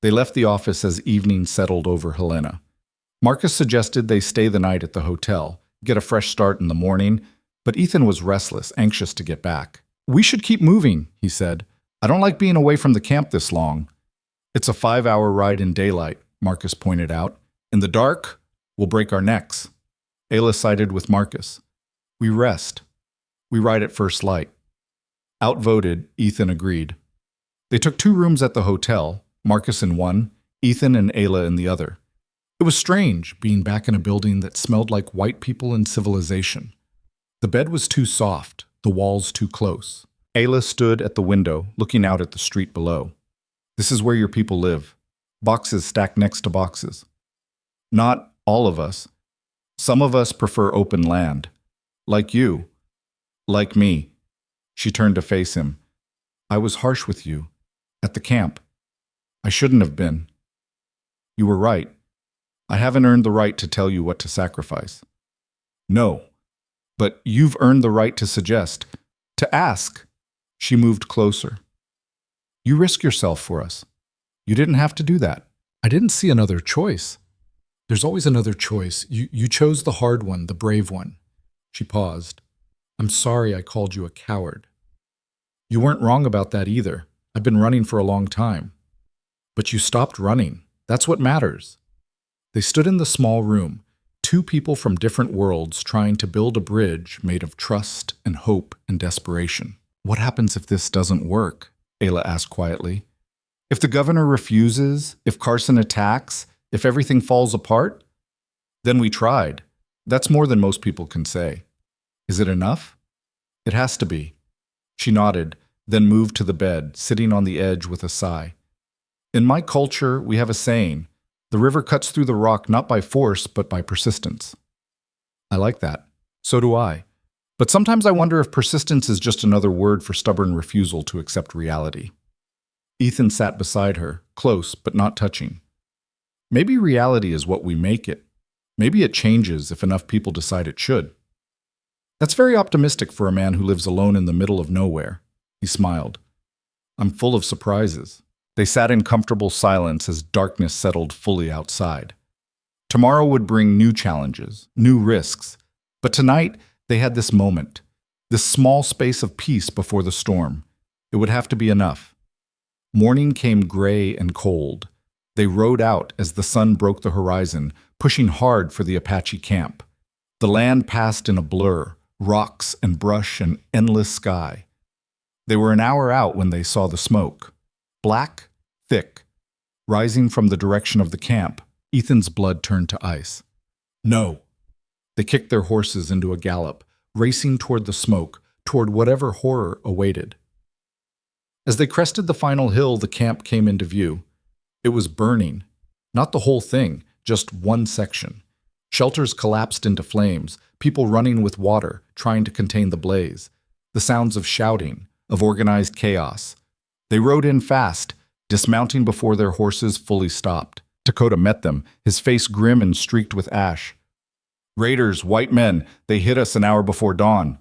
Speaker 1: They left the office as evening settled over Helena. Marcus suggested they stay the night at the hotel, get a fresh start in the morning, but Ethan was restless, anxious to get back. "We should keep moving," he said. "I don't like being away from the camp this long." "It's a 5-hour ride in daylight," Marcus pointed out. "In the dark, we'll break our necks." Ayla sided with Marcus. "We rest. We ride at first light." Outvoted, Ethan agreed. They took 2 rooms at the hotel, Marcus in one, Ethan and Ayla in the other. It was strange, being back in a building that smelled like white people and civilization. The bed was too soft, the walls too close. Ayla stood at the window, looking out at the street below. "This is where your people live. Boxes stacked next to boxes." "Not all of us. Some of us prefer open land. Like you. Like me." She turned to face him. "I was harsh with you. At the camp. I shouldn't have been." "You were right. I haven't earned the right to tell you what to sacrifice." "No. But you've earned the right to suggest, to ask." She moved closer. "You risk yourself for us. You didn't have to do that." "I didn't see another choice." "There's always another choice. You chose the hard one, the brave one." She paused. "I'm sorry I called you a coward." "You weren't wrong about that either. I've been running for a long time." "But you stopped running. That's what matters." They stood in the small room, 2 people from different worlds trying to build a bridge made of trust and hope and desperation. "What happens if this doesn't work?" Ayla asked quietly. "If the governor refuses, if Carson attacks, If everything falls apart, then we tried. That's more than most people can say. Is it enough? It has to be. She nodded, then moved to the bed, sitting on the edge with a sigh. In my culture, we have a saying, the river cuts through the rock not by force, but by persistence. I like that. So do I. But sometimes I wonder if persistence is just another word for stubborn refusal to accept reality. Ethan sat beside her, close but not touching. Maybe reality is what we make it. Maybe it changes if enough people decide it should. That's very optimistic for a man who lives alone in the middle of nowhere. He smiled. I'm full of surprises. They sat in comfortable silence as darkness settled fully outside. Tomorrow would bring new challenges, new risks. But tonight, they had this moment, this small space of peace before the storm. It would have to be enough. Morning came gray and cold. They rode out as the sun broke the horizon, pushing hard for the Apache camp. The land passed in a blur, rocks and brush and endless sky. They were an hour out when they saw the smoke. Black, thick, rising from the direction of the camp. Ethan's blood turned to ice. No. They kicked their horses into a gallop, racing toward the smoke, toward whatever horror awaited. As they crested the final hill, the camp came into view. It was burning. Not the whole thing, just one section. Shelters collapsed into flames, people running with water, trying to contain the blaze. The sounds of shouting, of organized chaos. They rode in fast, dismounting before their horses fully stopped. Dakota met them, his face grim and streaked with ash. Raiders, white men, they hit us an hour before dawn.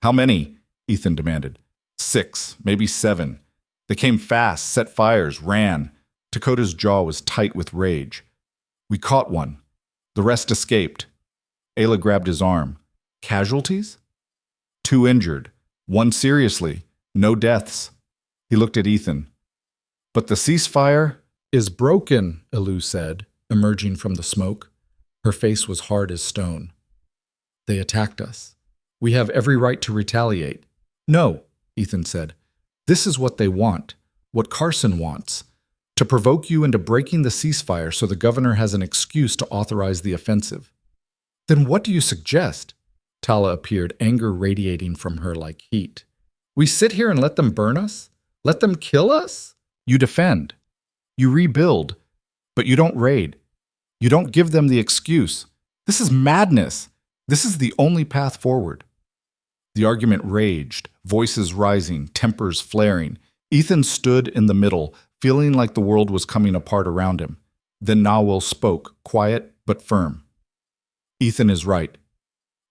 Speaker 1: How many? Ethan demanded. 6, maybe 7. They came fast, set fires, ran. Dakota's jaw was tight with rage. We caught one. The rest escaped. Ayla grabbed his arm. Casualties? 2 injured. 1 seriously. No deaths. He looked at Ethan. But the ceasefire is broken, Elu said, emerging from the smoke. Her face was hard as stone. They attacked us. We have every right to retaliate. No, Ethan said. This is what they want, what Carson wants, to provoke you into breaking the ceasefire so the governor has an excuse to authorize the offensive. Then what do you suggest? Tala appeared, anger radiating from her like heat. We sit here and let them burn us? Let them kill us? You defend. You rebuild. But you don't raid. You don't give them the excuse. This is madness. This is the only path forward. The argument raged, voices rising, tempers flaring. Ethan stood in the middle, feeling like the world was coming apart around him. Then Nawal spoke, quiet but firm. Ethan is right.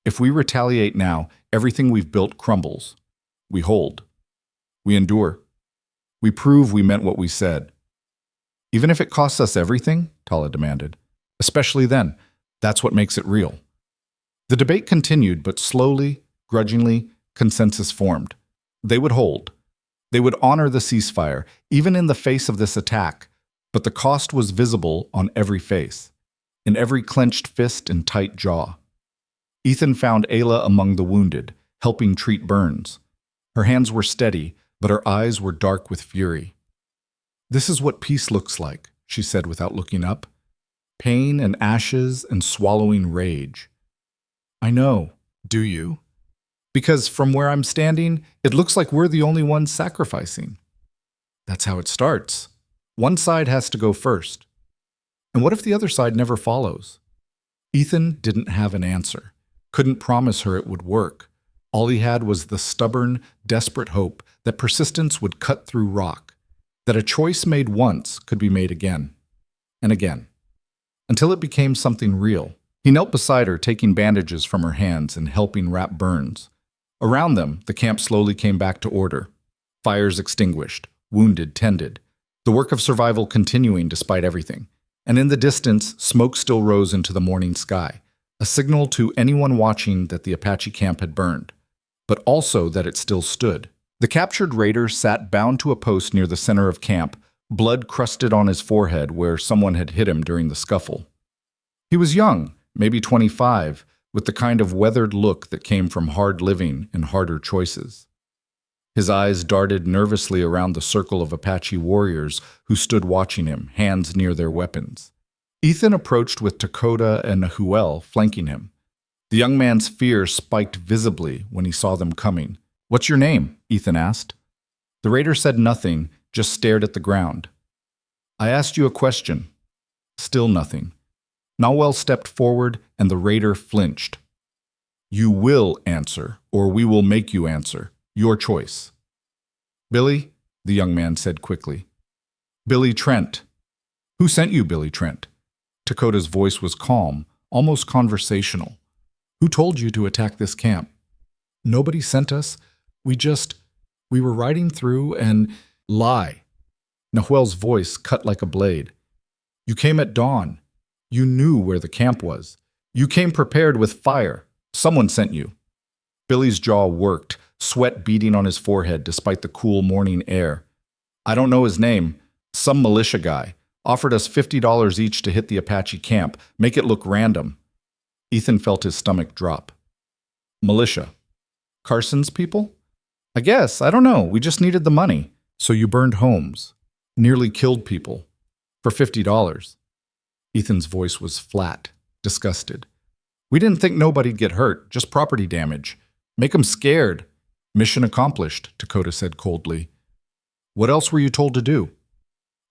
Speaker 1: If we retaliate now, everything we've built crumbles. We hold. We endure. We prove we meant what we said. Even if it costs us everything, Tala demanded. Especially then, that's what makes it real. The debate continued, but slowly, grudgingly, consensus formed. They would hold. They would honor the ceasefire, even in the face of this attack, but the cost was visible on every face, in every clenched fist and tight jaw. Ethan found Ayla among the wounded, helping treat burns. Her hands were steady, but her eyes were dark with fury. This is what peace looks like, she said without looking up. Pain and ashes and swallowing rage. I know, do you? Because from where I'm standing, it looks like we're the only ones sacrificing. That's how it starts. One side has to go first. And what if the other side never follows? Ethan didn't have an answer, couldn't promise her it would work. All he had was the stubborn, desperate hope that persistence would cut through rock, that a choice made once could be made again and again, until it became something real. He knelt beside her, taking bandages from her hands and helping wrap burns. Around them, the camp slowly came back to order. Fires extinguished, wounded tended, the work of survival continuing despite everything. And in the distance, smoke still rose into the morning sky, a signal to anyone watching that the Apache camp had burned, but also that it still stood. The captured raider sat bound to a post near the center of camp, blood crusted on his forehead where someone had hit him during the scuffle. He was young, maybe 25, with the kind of weathered look that came from hard living and harder choices. His eyes darted nervously around the circle of Apache warriors who stood watching him, hands near their weapons. Ethan approached with Dakota and Nahuel flanking him. The young man's fear spiked visibly when he saw them coming. "What's your name?" Ethan asked. The raider said nothing, just stared at the ground. "I asked you a question." Still nothing. Nahuel stepped forward and the raider flinched. "You will answer, or we will make you answer. Your choice." "Billy," the young man said quickly. "Billy Trent." "Who sent you, Billy Trent?" Dakota's voice was calm, almost conversational. "Who told you to attack this camp?" "Nobody sent us. We were riding through and—" "Lie." Nahuel's voice cut like a blade. "You came at dawn. You knew where the camp was. You came prepared with fire. Someone sent you." Billy's jaw worked, sweat beading on his forehead despite the cool morning air. "I don't know his name. Some militia guy. Offered us $50 each to hit the Apache camp, make it look random." Ethan felt his stomach drop. "Militia? Carson's people?" "I guess. I don't know. We just needed the money." "So you burned homes, nearly killed people, for $50? Ethan's voice was flat, disgusted. "We didn't think nobody'd get hurt, just property damage. Make 'em scared." "Mission accomplished," Dakota said coldly. "What else were you told to do?"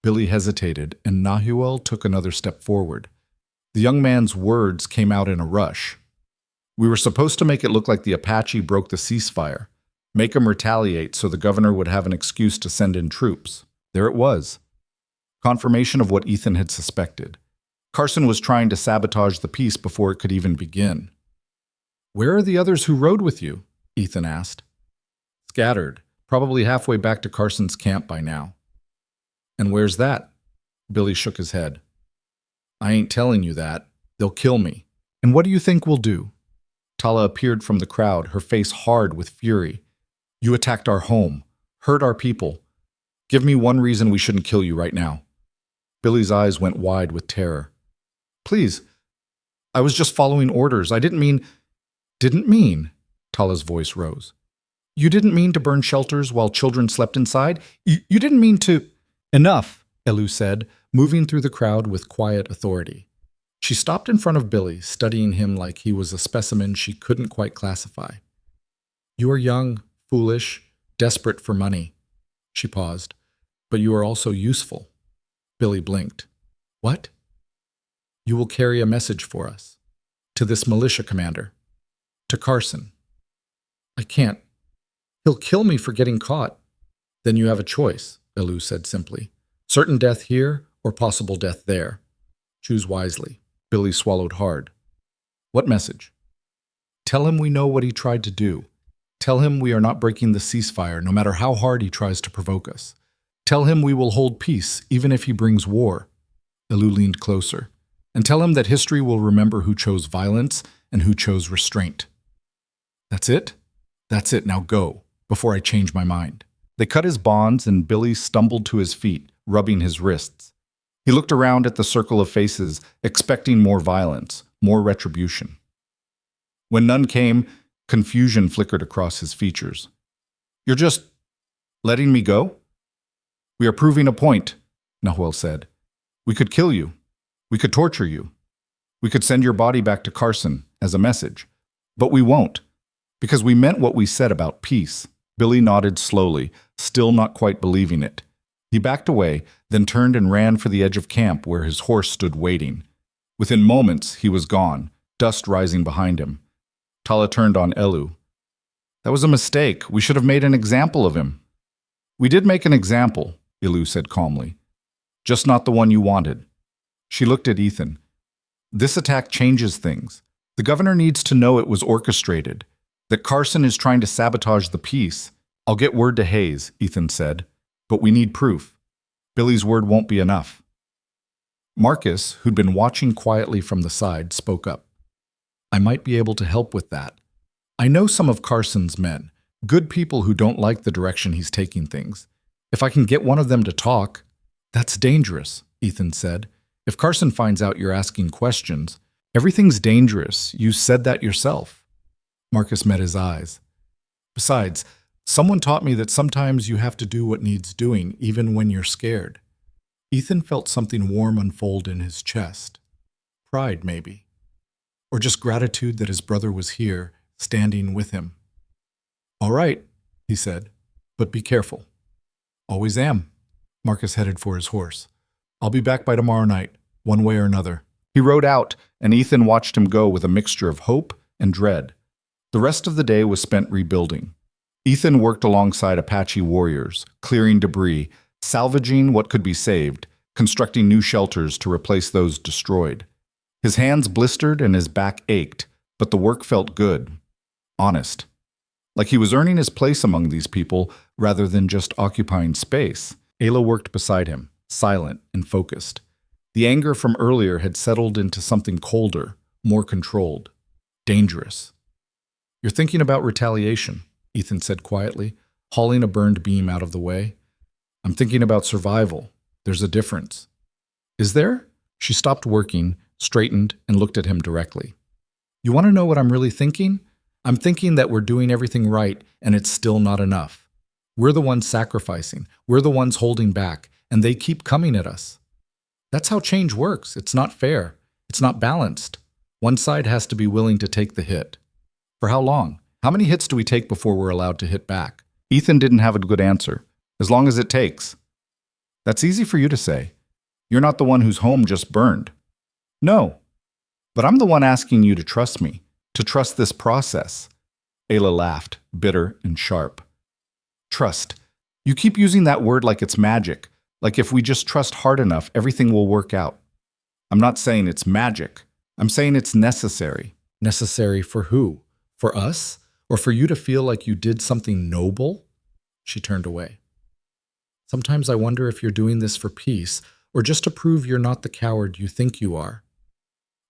Speaker 1: Billy hesitated, and Nahuel took another step forward. The young man's words came out in a rush. "We were supposed to make it look like the Apache broke the ceasefire, make 'em retaliate so the governor would have an excuse to send in troops." There it was. Confirmation of what Ethan had suspected. Carson was trying to sabotage the peace before it could even begin. "Where are the others who rode with you?" Ethan asked. "Scattered, probably halfway back to Carson's camp by now." "And where's that?" Billy shook his head. "I ain't telling you that. They'll kill me." "And what do you think we'll do?" Tala appeared from the crowd, her face hard with fury. "You attacked our home, hurt our people. Give me one reason we shouldn't kill you right now." Billy's eyes went wide with terror. "Please, I was just following orders. I didn't mean—" "Didn't mean?" Tala's voice rose. "You didn't mean to burn shelters while children slept inside? You didn't mean to—" "Enough," Elu said, moving through the crowd with quiet authority. She stopped in front of Billy, studying him like he was a specimen she couldn't quite classify. "You are young, foolish, desperate for money." She paused. "But you are also useful." Billy blinked. "What?" "You will carry a message for us. To this militia commander. To Carson." "I can't. He'll kill me for getting caught." "Then you have a choice," Elu said simply. "Certain death here or possible death there. Choose wisely." Billy swallowed hard. "What message?" "Tell him we know what he tried to do. Tell him we are not breaking the ceasefire, no matter how hard he tries to provoke us. Tell him we will hold peace, even if he brings war." Elu leaned closer. "And tell him that history will remember who chose violence and who chose restraint." "That's it? That's it. Now go, before I change my mind." They cut his bonds, and Billy stumbled to his feet, rubbing his wrists. He looked around at the circle of faces, expecting more violence, more retribution. When none came, confusion flickered across his features. "You're just letting me go?" "We are proving a point," Nahuel said. "We could kill you. We could torture you. We could send your body back to Carson as a message. But we won't, because we meant what we said about peace." Billy nodded slowly, still not quite believing it. He backed away, then turned and ran for the edge of camp where his horse stood waiting. Within moments, he was gone, dust rising behind him. Tala turned on Elu. "That was a mistake. We should have made an example of him." "We did make an example," Elu said calmly. "Just not the one you wanted." She looked at Ethan. "This attack changes things. The governor needs to know it was orchestrated, that Carson is trying to sabotage the peace." "I'll get word to Hayes," Ethan said. "But we need proof. Billy's word won't be enough." Marcus, who'd been watching quietly from the side, spoke up. "I might be able to help with that. I know some of Carson's men, good people who don't like the direction he's taking things. If I can get one of them to talk—" "That's dangerous," Ethan said. "If Carson finds out you're asking questions—" "Everything's dangerous. You said that yourself." Marcus met his eyes. "Besides, someone taught me that sometimes you have to do what needs doing, even when you're scared." Ethan felt something warm unfold in his chest. Pride, maybe. Or just gratitude that his brother was here, standing with him. "All right," he said, "but be careful." "Always am." Marcus headed for his horse. "I'll be back by tomorrow night, one way or another." He rode out, and Ethan watched him go with a mixture of hope and dread. The rest of the day was spent rebuilding. Ethan worked alongside Apache warriors, clearing debris, salvaging what could be saved, constructing new shelters to replace those destroyed. His hands blistered and his back ached, but the work felt good, honest. Like he was earning his place among these people rather than just occupying space. Ayla worked beside him, silent and focused. The anger from earlier had settled into something colder, more controlled, dangerous. "You're thinking about retaliation," Ethan said quietly, hauling a burned beam out of the way. "I'm thinking about survival. There's a difference." "Is there?" She stopped working, straightened, and looked at him directly. "You want to know what I'm really thinking? I'm thinking that we're doing everything right, and it's still not enough. We're the ones sacrificing. We're the ones holding back, and they keep coming at us. That's how change works. It's not fair. It's not balanced. One side has to be willing to take the hit. For how long? How many hits do we take before we're allowed to hit back?" Ethan didn't have a good answer. "As long as it takes." "That's easy for you to say. You're not the one whose home just burned." "No, but I'm the one asking you to trust me, to trust this process." Ayla laughed, bitter and sharp. "Trust. You keep using that word like it's magic, like if we just trust hard enough, everything will work out. I'm not saying it's magic. I'm saying it's necessary." "Necessary for who? For us? Or for you to feel like you did something noble?" She turned away. "Sometimes I wonder if you're doing this for peace, or just to prove you're not the coward you think you are."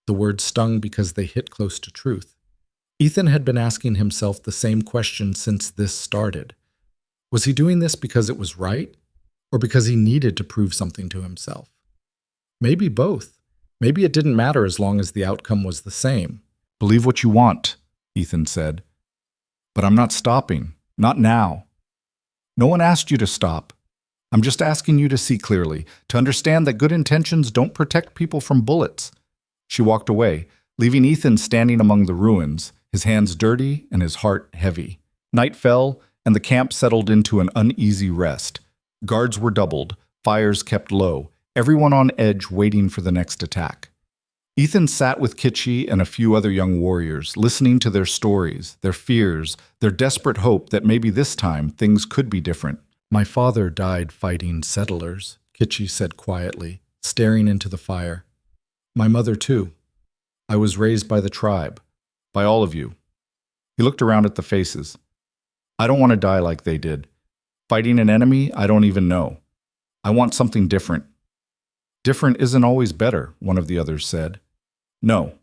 Speaker 1: The words stung because they hit close to truth. Ethan had been asking himself the same question since this started. Was he doing this because it was right, or because he needed to prove something to himself? Maybe both. Maybe it didn't matter as long as the outcome was the same. "Believe what you want," Ethan said. "But I'm not stopping. Not now. No one asked you to stop. I'm just asking you to see clearly, to understand that good intentions don't protect people from bullets." She walked away, leaving Ethan standing among the ruins, his hands dirty and his heart heavy. Night fell, and the camp settled into an uneasy rest. Guards were doubled, fires kept low, everyone on edge waiting for the next attack. Ethan sat with Kitchi and a few other young warriors, listening to their stories, their fears, their desperate hope that maybe this time things could be different. "My father died fighting settlers," Kitchi said quietly, staring into the fire. "My mother too. I was raised by the tribe, by all of you." He looked around at the faces. "I don't want to die like they did. Fighting an enemy I don't even know. I want something different." "Different isn't always better," one of the others said. "No,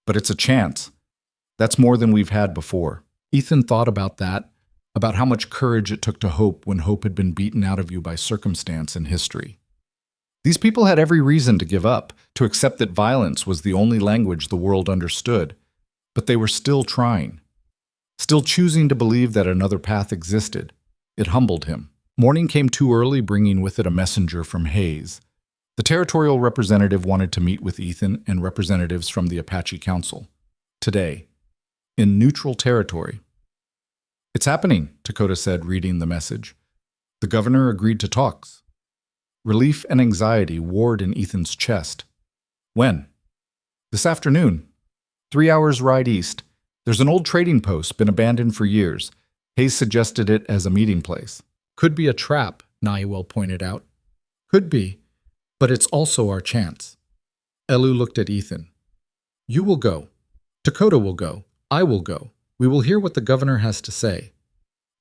Speaker 1: but it's a chance. That's more than we've had before." Ethan thought about that, about how much courage it took to hope when hope had been beaten out of you by circumstance and history. These people had every reason to give up, to accept that violence was the only language the world understood, but they were still trying, still choosing to believe that another path existed. It humbled him. Morning came too early, bringing with it a messenger from Hayes. The territorial representative wanted to meet with Ethan and representatives from the Apache Council. Today, in neutral territory. "It's happening," Dakota said, reading the message. The governor agreed to talks. Relief and anxiety warred in Ethan's chest. "When?" "This afternoon. 3 hours ride east. There's an old trading post, been abandoned for years. Hayes suggested it as a meeting place." "Could be a trap," Naiwell pointed out. "Could be. But it's also our chance." Elu looked at Ethan. "You will go. Dakota will go. I will go. We will hear what the governor has to say.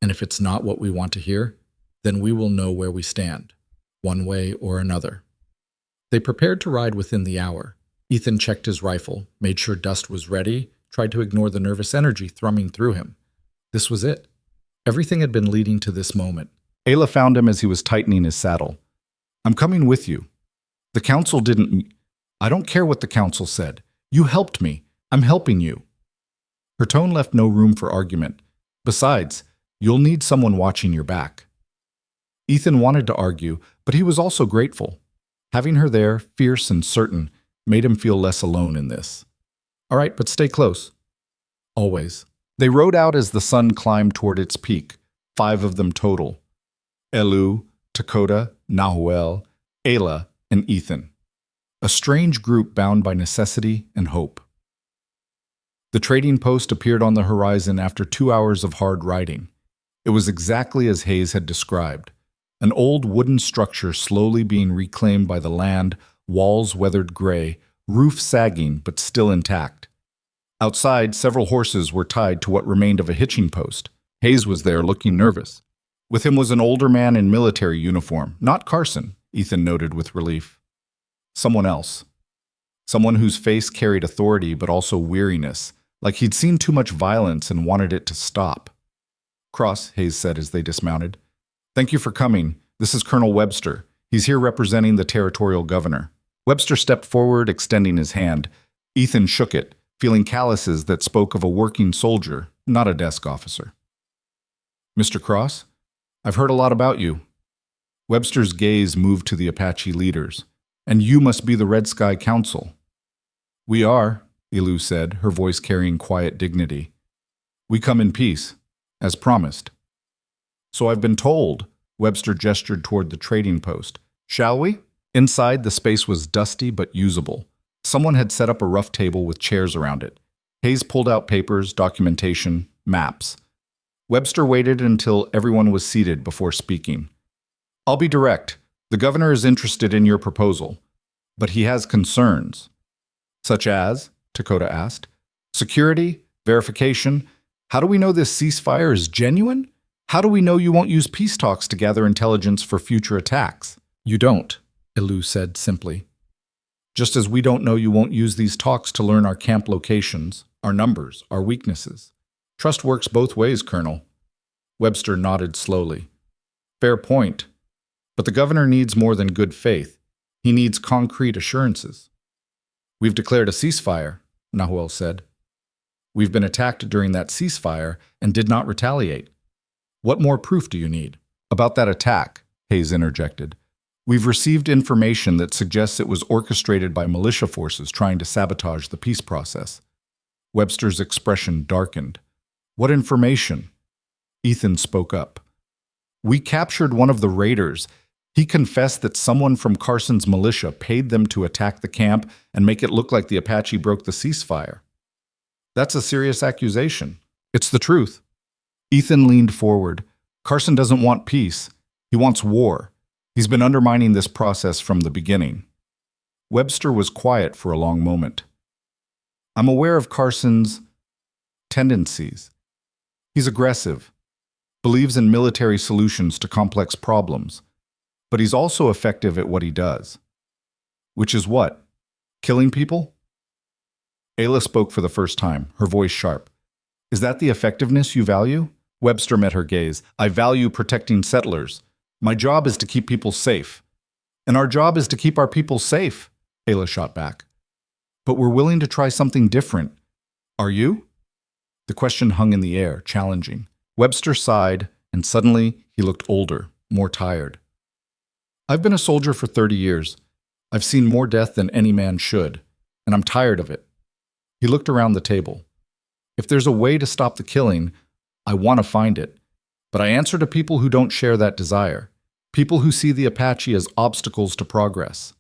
Speaker 1: And if it's not what we want to hear, then we will know where we stand, one way or another." They prepared to ride within the hour. Ethan checked his rifle, made sure dust was ready, tried to ignore the nervous energy thrumming through him. This was it. Everything had been leading to this moment. Ayla found him as he was tightening his saddle. "I'm coming with you. The council didn't... I don't care what the council said. You helped me. I'm helping you." Her tone left no room for argument. "Besides, you'll need someone watching your back." Ethan wanted to argue, but he was also grateful. Having her there, fierce and certain, made him feel less alone in this. All right, but stay close. Always. They rode out as the sun climbed toward its peak, 5 of them total. Elu, Dakota, Nahuel, Ayla, and Ethan. A strange group bound by necessity and hope. The trading post appeared on the horizon after 2 hours of hard riding. It was exactly as Hayes had described. An old wooden structure slowly being reclaimed by the land, walls weathered gray, roof sagging but still intact. Outside, several horses were tied to what remained of a hitching post. Hayes was there, looking nervous. With him was an older man in military uniform, not Carson, Ethan noted with relief. Someone else. Someone whose face carried authority but also weariness, like he'd seen too much violence and wanted it to stop. Cross, Hayes said as they dismounted. Thank you for coming. This is Colonel Webster. He's here representing the territorial governor. Webster stepped forward, extending his hand. Ethan shook it, feeling calluses that spoke of a working soldier, not a desk officer. Mr. Cross, I've heard a lot about you. Webster's gaze moved to the Apache leaders. And you must be the Red Sky Council. We are, Elu said, her voice carrying quiet dignity. We come in peace, as promised. So I've been told, Webster gestured toward the trading post. Shall we? Inside, the space was dusty but usable. Someone had set up a rough table with chairs around it. Hayes pulled out papers, documentation, maps. Webster waited until everyone was seated before speaking. I'll be direct. The governor is interested in your proposal, but he has concerns. Such as, Dakota asked, security, verification. How do we know this ceasefire is genuine? How do we know you won't use peace talks to gather intelligence for future attacks? You don't, Elu said simply. Just as we don't know you won't use these talks to learn our camp locations, our numbers, our weaknesses. Trust works both ways, Colonel. Webster nodded slowly. Fair point. But the governor needs more than good faith. He needs concrete assurances. We've declared a ceasefire, Nahuel said. We've been attacked during that ceasefire and did not retaliate. What more proof do you need? About that attack, Hayes interjected. We've received information that suggests it was orchestrated by militia forces trying to sabotage the peace process. Webster's expression darkened. What information? Ethan spoke up. We captured one of the raiders. He confessed that someone from Carson's militia paid them to attack the camp and make it look like the Apache broke the ceasefire. That's a serious accusation. It's the truth. Ethan leaned forward. Carson doesn't want peace. He wants war. He's been undermining this process from the beginning. Webster was quiet for a long moment. I'm aware of Carson's tendencies. He's aggressive, believes in military solutions to complex problems, but he's also effective at what he does. Which is what? Killing people? Ayla spoke for the first time, her voice sharp. Is that the effectiveness you value? Webster met her gaze. I value protecting settlers. My job is to keep people safe. And our job is to keep our people safe, Ayla shot back. But we're willing to try something different. Are you? The question hung in the air, challenging. Webster sighed, and suddenly he looked older, more tired. I've been a soldier for 30 years. I've seen more death than any man should, and I'm tired of it. He looked around the table. If there's a way to stop the killing, I want to find it. But I answer to people who don't share that desire, people who see the Apache as obstacles to progress.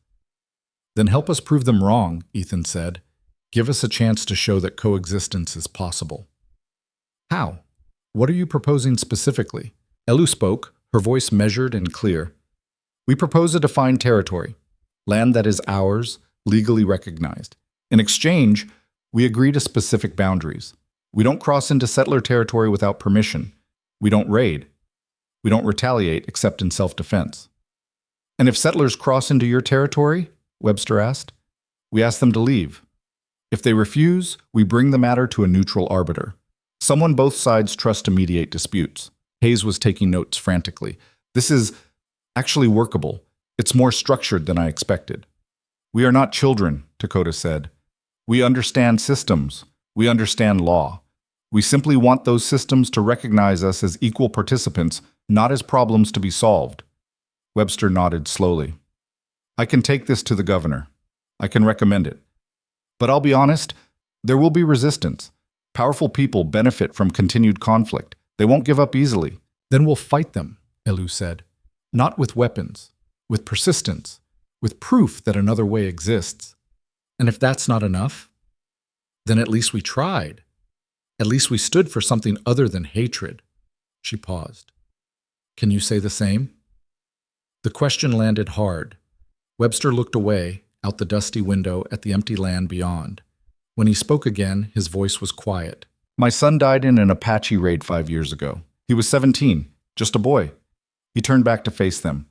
Speaker 1: Then help us prove them wrong, Ethan said. Give us a chance to show that coexistence is possible. How? What are you proposing specifically? Elu spoke, her voice measured and clear. We propose a defined territory, land that is ours, legally recognized. In exchange, we agree to specific boundaries. We don't cross into settler territory without permission. We don't raid. We don't retaliate except in self-defense. And if settlers cross into your territory, Webster asked, we ask them to leave. If they refuse, we bring the matter to a neutral arbiter, someone both sides trust to mediate disputes. Hayes was taking notes frantically. This is actually workable. It's more structured than I expected. We are not children, Dakota said. We understand systems. We understand law. We simply want those systems to recognize us as equal participants, not as problems to be solved. Webster nodded slowly. I can take this to the governor. I can recommend it. But I'll be honest, there will be resistance. Powerful people benefit from continued conflict. They won't give up easily.
Speaker 2: Then we'll fight them, Elu said. Not with weapons, with persistence, with proof that another way exists. And if that's not enough, then at least we tried. At least we stood for something other than hatred. She paused. Can you say the same? The question landed hard. Webster looked away, out the dusty window at the empty land beyond. When he spoke again, his voice was quiet.
Speaker 1: My son died in an Apache raid 5 years ago. He was 17, just a boy. He turned back to face them.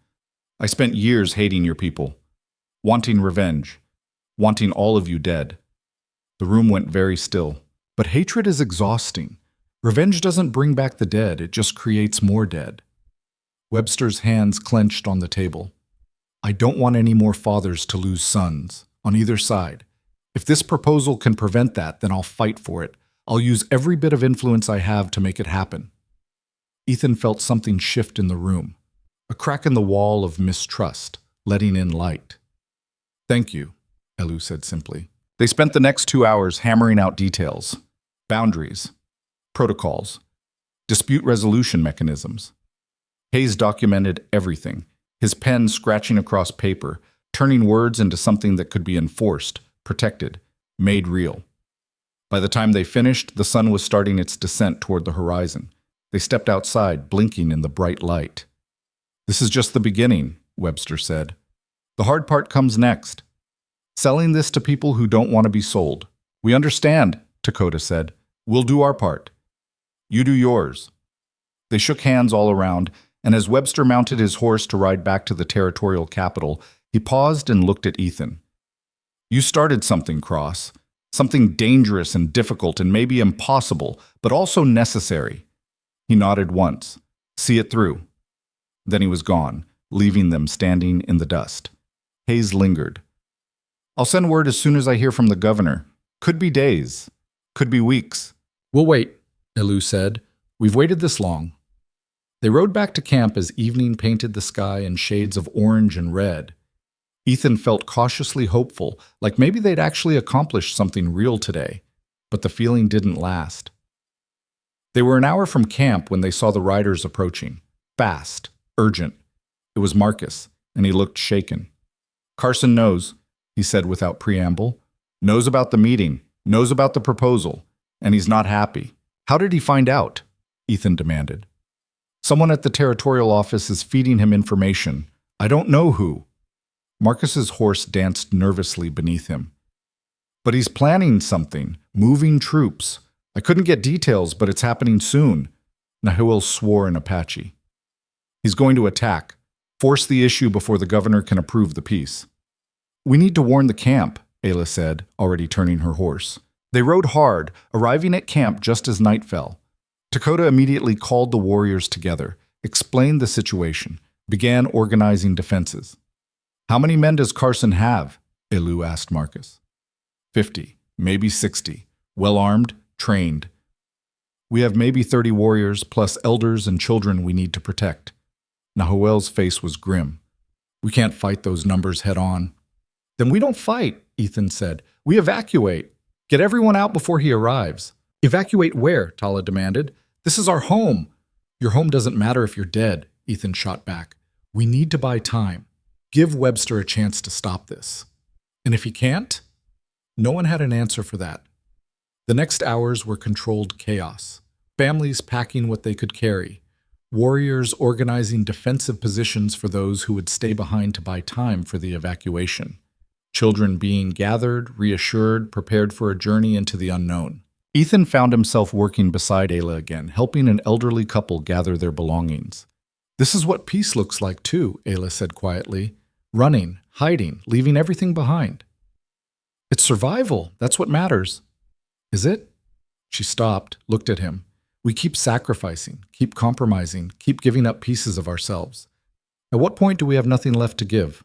Speaker 1: I spent years hating your people, wanting revenge, wanting all of you dead. The room went very still. But hatred is exhausting. Revenge doesn't bring back the dead, it just creates more dead. Webster's hands clenched on the table. I don't want any more fathers to lose sons, on either side. If this proposal can prevent that, then I'll fight for it. I'll use every bit of influence I have to make it happen. Ethan felt something shift in the room, a crack in the wall of mistrust, letting in light. Thank you, Elu said simply. They spent the next 2 hours hammering out details, boundaries, protocols, dispute resolution mechanisms. Hayes documented everything, his pen scratching across paper, turning words into something that could be enforced, protected, made real. By the time they finished, the sun was starting its descent toward the horizon. They stepped outside, blinking in the bright light. This is just the beginning, Webster said. The hard part comes next. Selling this to people who don't want to be sold. We understand, Dakota said. We'll do our part. You do yours. They shook hands all around, and as Webster mounted his horse to ride back to the territorial capital, he paused and looked at Ethan. You started something, Cross. Something dangerous and difficult and maybe impossible, but also necessary. He nodded once. See it through. Then he was gone, leaving them standing in the dust. Hayes lingered. I'll send word as soon as I hear from the governor. Could be days. Could be weeks.
Speaker 2: We'll wait, Elu said. We've waited this long. They rode back to camp as evening painted the sky in shades of orange and red. Ethan felt cautiously hopeful, like maybe they'd actually accomplished something real today, but the feeling didn't last. They were an hour from camp when they saw the riders approaching. Fast, urgent. It was Marcus, and he looked shaken. Carson knows, he said without preamble. Knows about the meeting, knows about the proposal, and he's not happy. How did he find out? Ethan demanded. Someone at the territorial office is feeding him information. I don't know who. Marcus's horse danced nervously beneath him. But he's planning something, moving troops. I couldn't get details, but it's happening soon. Nahuel swore in Apache. He's going to attack, force the issue before the governor can approve the peace. We need to warn the camp, Ayla said, already turning her horse. They rode hard, arriving at camp just as night fell. Dakota immediately called the warriors together, explained the situation, began organizing defenses. How many men does Carson have? Elu asked Marcus. 50, maybe 60, well-armed, trained. We have maybe 30 warriors, plus elders and children we need to protect. Nahuel's face was grim. We can't fight those numbers head-on. Then we don't fight, Ethan said. We evacuate. Get everyone out before he arrives. Evacuate where? Tala demanded. This is our home. Your home doesn't matter if you're dead, Ethan shot back. We need to buy time. Give Webster a chance to stop this. And if he can't? No one had an answer for that. The next hours were controlled chaos. Families packing what they could carry. Warriors organizing defensive positions for those who would stay behind to buy time for the evacuation. Children being gathered, reassured, prepared for a journey into the unknown. Ethan found himself working beside Ayla again, helping an elderly couple gather their belongings. This is what peace looks like too, Ayla said quietly. Running, hiding, leaving everything behind. It's survival. That's what matters. Is it? She stopped, looked at him. We keep sacrificing, keep compromising, keep giving up pieces of ourselves. At what point do we have nothing left to give?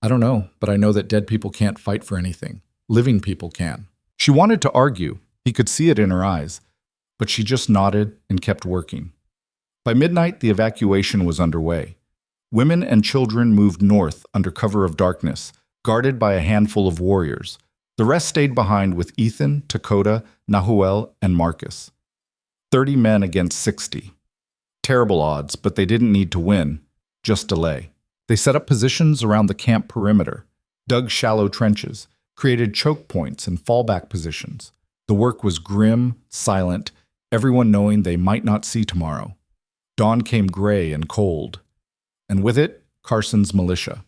Speaker 2: I don't know, but I know that dead people can't fight for anything. Living people can. She wanted to argue. He could see it in her eyes. But she just nodded and kept working. By midnight, the evacuation was underway. Women and children moved north under cover of darkness,
Speaker 1: guarded by a handful of warriors. The rest stayed behind with Ethan, Dakota, Nahuel, and Marcus. 30 men against 60. Terrible odds, but they didn't need to win, just delay. They set up positions around the camp perimeter, dug shallow trenches, created choke points and fallback positions. The work was grim, silent, everyone knowing they might not see tomorrow. Dawn came gray and cold, and with it, Carson's militia.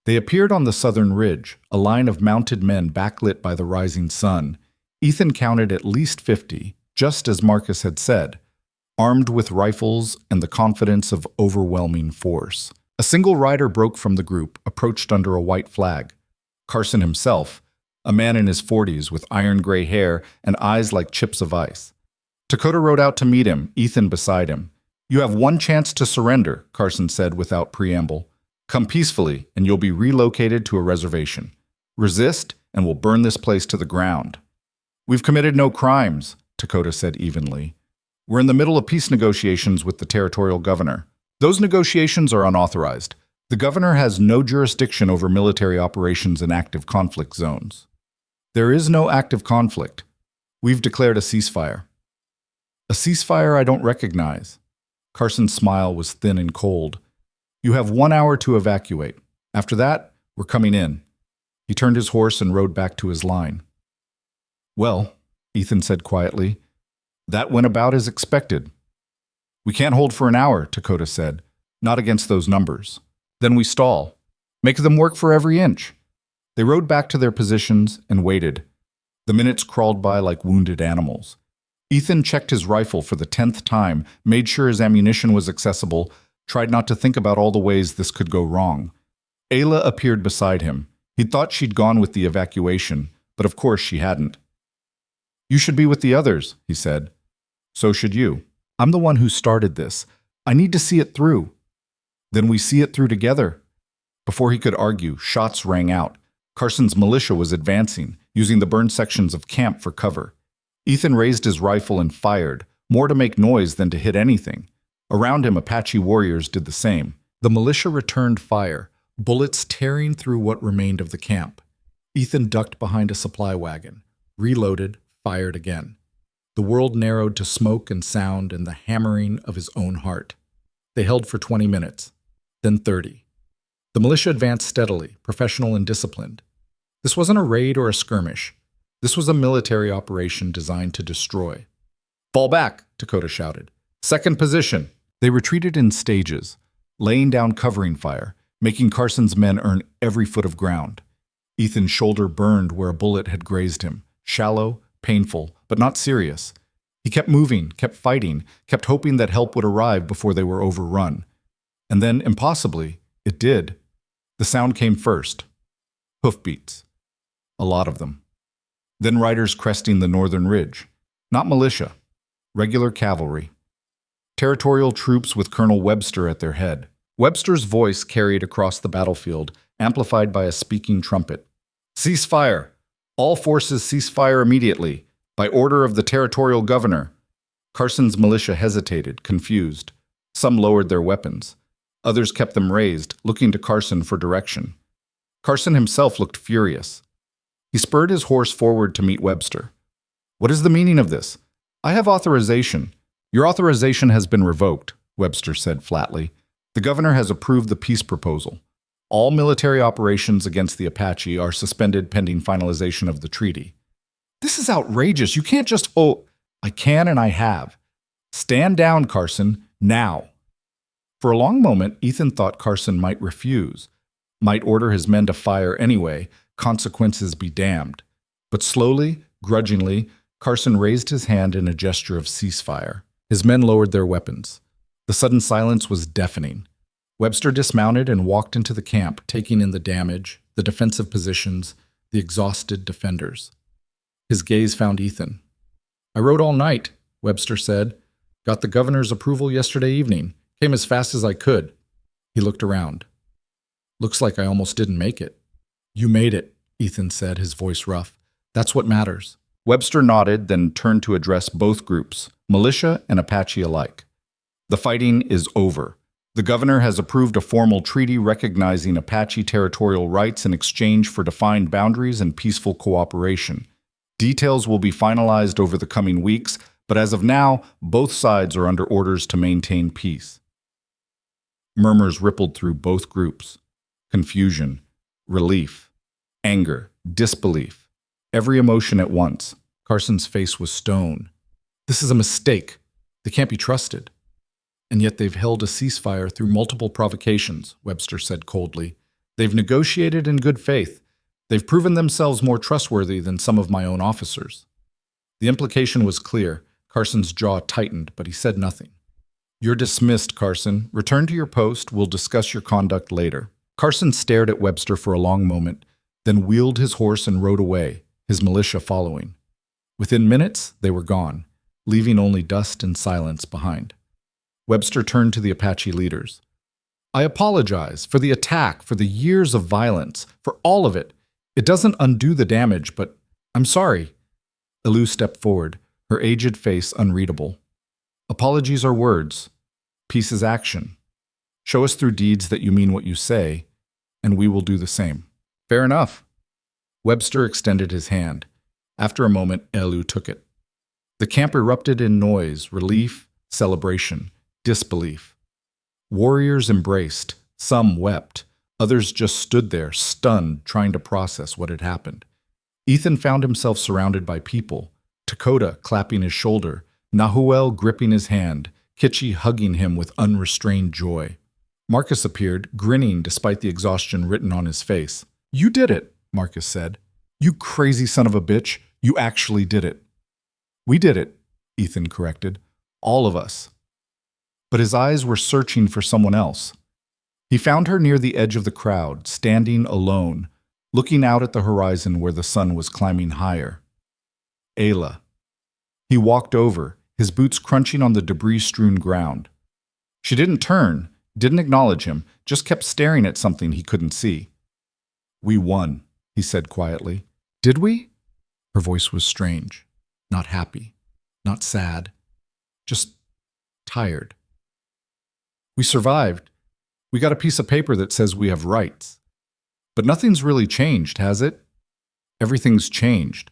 Speaker 1: They appeared on the southern ridge, a line of mounted men backlit by the rising sun. Ethan counted at least 50, just as Marcus had said, armed with rifles and the confidence of overwhelming force. A single rider broke from the group, approached under a white flag. Carson himself, a man in his 40s with iron-gray hair and eyes like chips of ice. Dakota rode out to meet him, Ethan beside him. "You have one chance to surrender," Carson said without preamble. "Come peacefully, and you'll be relocated to a reservation. Resist, and we'll burn this place to the ground." "We've committed no crimes," Dakota said evenly. "We're in the middle of peace negotiations with the territorial governor. Those negotiations are unauthorized. The governor has no jurisdiction over military operations in active conflict zones." "There is no active conflict. We've declared a ceasefire." "A ceasefire I don't recognize." Carson's smile was thin and cold. "You have 1 hour to evacuate. After that, we're coming in." He turned his horse and rode back to his line. "Well," Ethan said quietly, "that went about as expected." "We can't hold for an hour," Dakota said. "Not against those numbers. Then we stall. Make them work for every inch." They rode back to their positions and waited. The minutes crawled by like wounded animals. Ethan checked his rifle for the 10th time, made sure his ammunition was accessible, tried not to think about all the ways this could go wrong. Ayla appeared beside him. He'd thought she'd gone with the evacuation, but of course she hadn't. "You should be with the others," he said. "So should you. I'm the one who started this. I need to see it through." "Then we see it through together." Before he could argue, shots rang out. Carson's militia was advancing, using the burned sections of camp for cover. Ethan raised his rifle and fired, more to make noise than to hit anything. Around him, Apache warriors did the same. The militia returned fire, bullets tearing through what remained of the camp. Ethan ducked behind a supply wagon, reloaded, fired again. The world narrowed to smoke and sound and the hammering of his own heart. They held for 20 minutes, then 30. The militia advanced steadily, professional and disciplined. This wasn't a raid or a skirmish. This was a military operation designed to destroy. "Fall back," Dakota shouted. "Second position." They retreated in stages, laying down covering fire, making Carson's men earn every foot of ground. Ethan's shoulder burned where a bullet had grazed him, shallow, painful, but not serious. He kept moving, kept fighting, kept hoping that help would arrive before they were overrun. And then, impossibly, it did. The sound came first. Hoofbeats. A lot of them. Then riders cresting the northern ridge. Not militia. Regular cavalry. Territorial troops with Colonel Webster at their head. Webster's voice carried across the battlefield, amplified by a speaking trumpet. "Ceasefire! All forces cease fire immediately, by order of the territorial governor." Carson's militia hesitated, confused. Some lowered their weapons. Others kept them raised, looking to Carson for direction. Carson himself looked furious. He spurred his horse forward to meet Webster. "What is the meaning of this?" "I have authorization." "Your authorization has been revoked," Webster said flatly. "The governor has approved the peace proposal. All military operations against the Apache are suspended pending finalization of the treaty." "This is outrageous. You can't just—" "Oh, I can and I have. Stand down, Carson, now." For a long moment, Ethan thought Carson might refuse, might order his men to fire anyway, consequences be damned. But slowly, grudgingly, Carson raised his hand in a gesture of ceasefire. His men lowered their weapons. The sudden silence was deafening. Webster dismounted and walked into the camp, taking in the damage, the defensive positions, the exhausted defenders. His gaze found Ethan. "I rode all night," Webster said. "Got the governor's approval yesterday evening. Came as fast as I could." He looked around. "Looks like I almost didn't make it." "You made it," Ethan said, his voice rough. "That's what matters." Webster nodded, then turned to address both groups, militia and Apache alike. "The fighting is over. The governor has approved a formal treaty recognizing Apache territorial rights in exchange for defined boundaries and peaceful cooperation. Details will be finalized over the coming weeks, but as of now, both sides are under orders to maintain peace. Murmurs rippled through both groups. Confusion, relief, anger, disbelief. Every emotion at once. Carson's face was stone. This is a mistake. They can't be trusted. And yet they've held a ceasefire through multiple provocations, Webster said coldly. They've negotiated in good faith. They've proven themselves more trustworthy than some of my own officers. The implication was clear. Carson's jaw tightened, but he said nothing. You're dismissed, Carson. Return to your post. We'll discuss your conduct later. Carson stared at Webster for a long moment, then wheeled his horse and rode away, his militia following. Within minutes, they were gone, leaving only dust and silence behind. Webster turned to the Apache leaders. I apologize for the attack, for the years of violence, for all of it. It doesn't undo the damage, but I'm sorry. Elu stepped forward, her aged face unreadable. Apologies are words. Peace is action. Show us through deeds that you mean what you say, and we will do the same. Fair enough. Webster extended his hand. After a moment, Elu took it. The camp erupted in noise, relief, celebration, disbelief. Warriors embraced. Some wept. Others just stood there, stunned, trying to process what had happened. Ethan found himself surrounded by people. Dakota clapping his shoulder, Nahuel gripping his hand, Kitchi hugging him with unrestrained joy. Marcus appeared, grinning despite the exhaustion written on his face. You did it, Marcus said. You crazy son of a bitch, you actually did it. We did it, Ethan corrected. All of us. But his eyes were searching for someone else. He found her near the edge of the crowd, standing alone, looking out at the horizon where the sun was climbing higher. Ayla. He walked over, his boots crunching on the debris-strewn ground. She didn't turn, didn't acknowledge him, just kept staring at something he couldn't see. We won, he said quietly. Did we? Her voice was strange, not happy, not sad, just tired. We survived. We got a piece of paper that says we have rights. But nothing's really changed, has it? Everything's changed.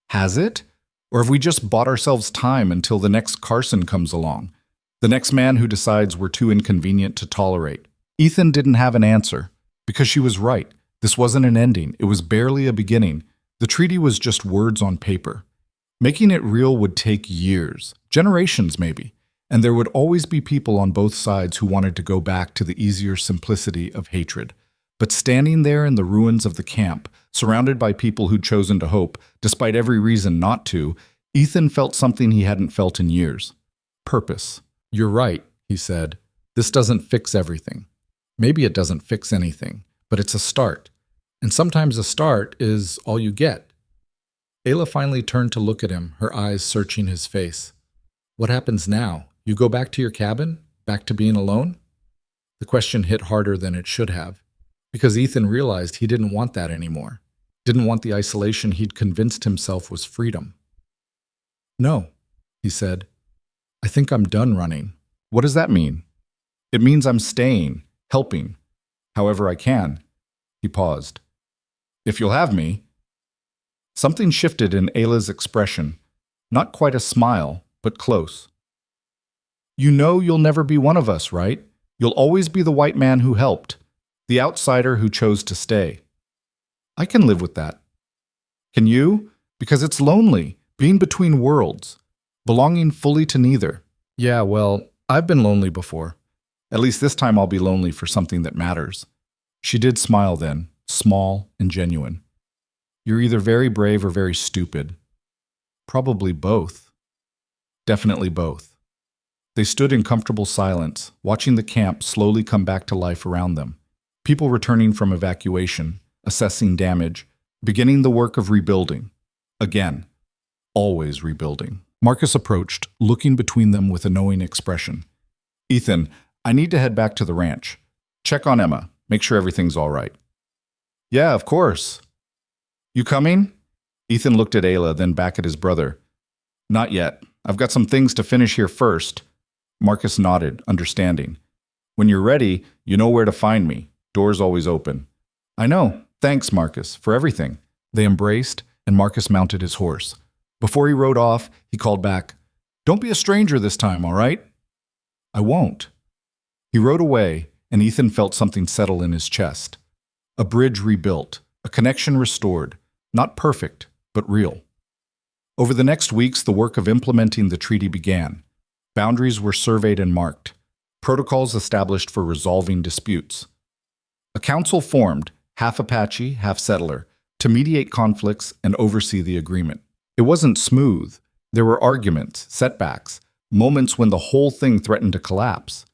Speaker 1: Has it? Or have we just bought ourselves time until the next Carson comes along? The next man who decides we're too inconvenient to tolerate? Ethan didn't have an answer, because she was right. This wasn't an ending. It was barely a beginning. The treaty was just words on paper. Making it real would take years, generations maybe. And there would always be people on both sides who wanted to go back to the easier simplicity of hatred. But standing there in the ruins of the camp, surrounded by people who'd chosen to hope, despite every reason not to, Ethan felt something he hadn't felt in years. Purpose. You're right, he said. This doesn't fix everything. Maybe it doesn't fix anything, but it's a start. And sometimes a start is all you get. Ayla finally turned to look at him, her eyes searching his face. What happens now? You go back to your cabin? Back to being alone? The question hit harder than it should have, because Ethan realized he didn't want that anymore. Didn't want the isolation he'd convinced himself was freedom. No, he said. I think I'm done running. What does that mean? It means I'm staying, helping, however I can. He paused. If you'll have me. Something shifted in Ayla's expression. Not quite a smile, but close. You know you'll never be one of us, right? You'll always be the white man who helped, the outsider who chose to stay. I can live with that. Can you? Because it's lonely, being between worlds, belonging fully to neither. Yeah, well, I've been lonely before. At least this time I'll be lonely for something that matters. She did smile then, small and genuine. You're either very brave or very stupid. Probably both. Definitely both. They stood in comfortable silence, watching the camp slowly come back to life around them. People returning from evacuation, assessing damage, beginning the work of rebuilding. Again, always rebuilding. Marcus approached, looking between them with a knowing expression. Ethan, I need to head back to the ranch. Check on Emma, make sure everything's all right. Yeah, of course. You coming? Ethan looked at Ayla, then back at his brother. Not yet. I've got some things to finish here first. Marcus nodded, understanding. When you're ready, you know where to find me. Door's always open." "I know. Thanks, Marcus, for everything." They embraced, and Marcus mounted his horse. Before he rode off, he called back, "Don't be a stranger this time, all right?" "I won't." He rode away, and Ethan felt something settle in his chest. A bridge rebuilt, a connection restored, not perfect, but real. Over the next weeks, the work of implementing the treaty began. Boundaries were surveyed and marked, protocols established for resolving disputes. A council formed, half Apache, half settler, to mediate conflicts and oversee the agreement. It wasn't smooth. There were arguments, setbacks, moments when the whole thing threatened to collapse.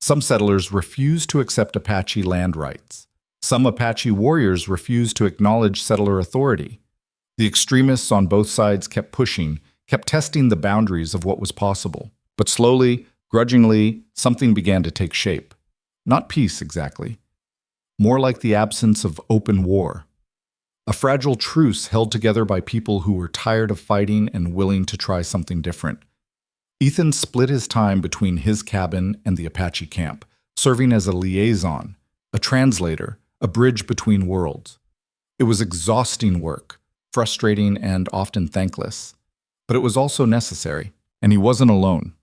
Speaker 1: Some settlers refused to accept Apache land rights. Some Apache warriors refused to acknowledge settler authority. The extremists on both sides kept pushing, kept testing the boundaries of what was possible. But slowly, grudgingly, something began to take shape. Not peace, exactly. More like the absence of open war. A fragile truce held together by people who were tired of fighting and willing to try something different. Ethan split his time between his cabin and the Apache camp, serving as a liaison, a translator, a bridge between worlds. It was exhausting work, frustrating and often thankless. But it was also necessary, and he wasn't alone.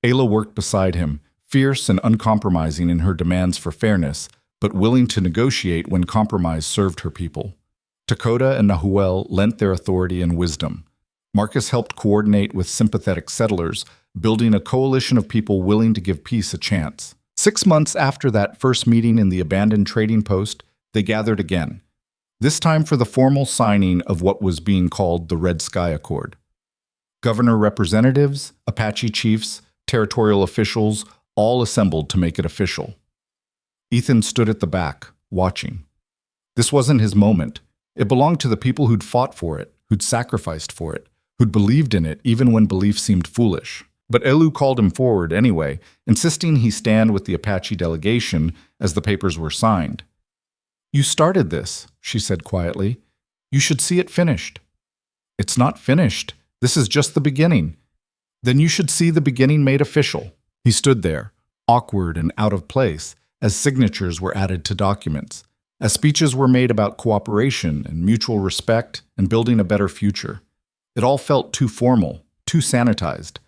Speaker 1: Ayla worked beside him, fierce and uncompromising in her demands for fairness, but willing to negotiate when compromise served her people. Dakota and Nahuel lent their authority and wisdom. Marcus helped coordinate with sympathetic settlers, building a coalition of people willing to give peace a chance. 6 months after that first meeting in the abandoned trading post, they gathered again, this time for the formal signing of what was being called the Red Sky Accord. Governor representatives, Apache chiefs, territorial officials, all assembled to make it official. Ethan stood at the back, watching. This wasn't his moment. It belonged to the people who'd fought for it, who'd sacrificed for it, who'd believed in it even when belief seemed foolish. But Elu called him forward anyway, insisting he stand with the Apache delegation as the papers were signed. "You started this," she said quietly. "You should see it finished." "It's not finished. This is just the beginning." "Then you should see the beginning made official." He stood there, awkward and out of place, as signatures were added to documents, as speeches were made about cooperation and mutual respect and building a better future. It all felt too formal, too sanitized.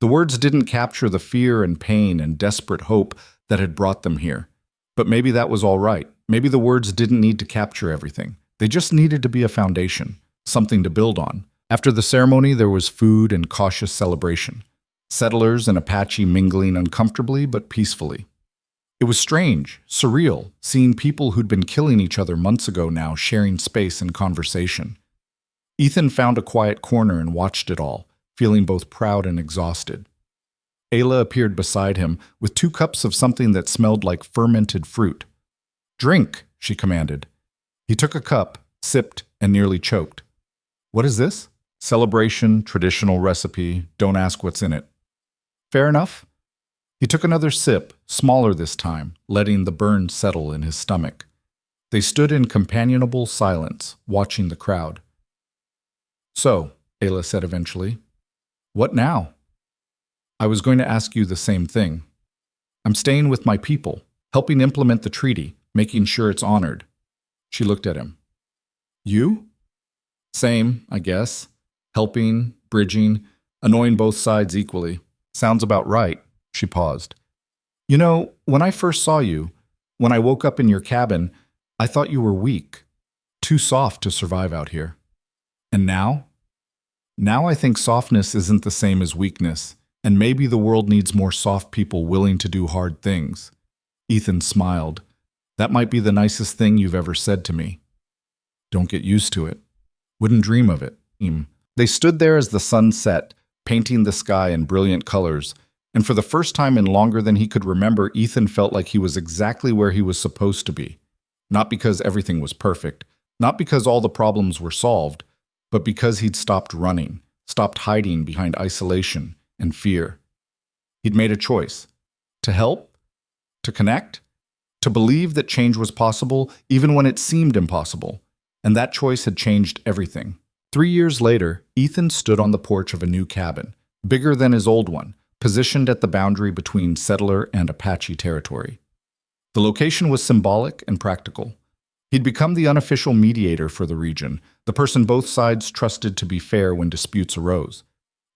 Speaker 1: The words didn't capture the fear and pain and desperate hope that had brought them here. But maybe that was all right. Maybe the words didn't need to capture everything. They just needed to be a foundation, something to build on. After the ceremony, there was food and cautious celebration. Settlers and Apache mingling uncomfortably but peacefully. It was strange, surreal, seeing people who'd been killing each other months ago now sharing space and conversation. Ethan found a quiet corner and watched it all, feeling both proud and exhausted. Ayla appeared beside him with 2 cups of something that smelled like fermented fruit. "Drink," she commanded. He took a cup, sipped, and nearly choked. "What is this?" "Celebration, traditional recipe, don't ask what's in it." "Fair enough." He took another sip, smaller this time, letting the burn settle in his stomach. They stood in companionable silence, watching the crowd. "So," Ayla said eventually, "what now?" "I was going to ask you the same thing. I'm staying with my people, helping implement the treaty, making sure it's honored." She looked at him. "You?" "Same, I guess. Helping, bridging, annoying both sides equally. Sounds about right." She paused. "You know, when I first saw you, when I woke up in your cabin, I thought you were weak, too soft to survive out here. And now? Now I think softness isn't the same as weakness, and maybe the world needs more soft people willing to do hard things." Ethan smiled. "That might be the nicest thing you've ever said to me." "Don't get used to it. Wouldn't dream of it." They stood there as the sun set, painting the sky in brilliant colors, and for the first time in longer than he could remember, Ethan felt like he was exactly where he was supposed to be. Not because everything was perfect, not because all the problems were solved, but because he'd stopped running, stopped hiding behind isolation and fear. He'd made a choice. To help, to connect, to believe that change was possible even when it seemed impossible. And that choice had changed everything. 3 years later, Ethan stood on the porch of a new cabin, bigger than his old one, positioned at the boundary between settler and Apache territory. The location was symbolic and practical. He'd become the unofficial mediator for the region, the person both sides trusted to be fair when disputes arose.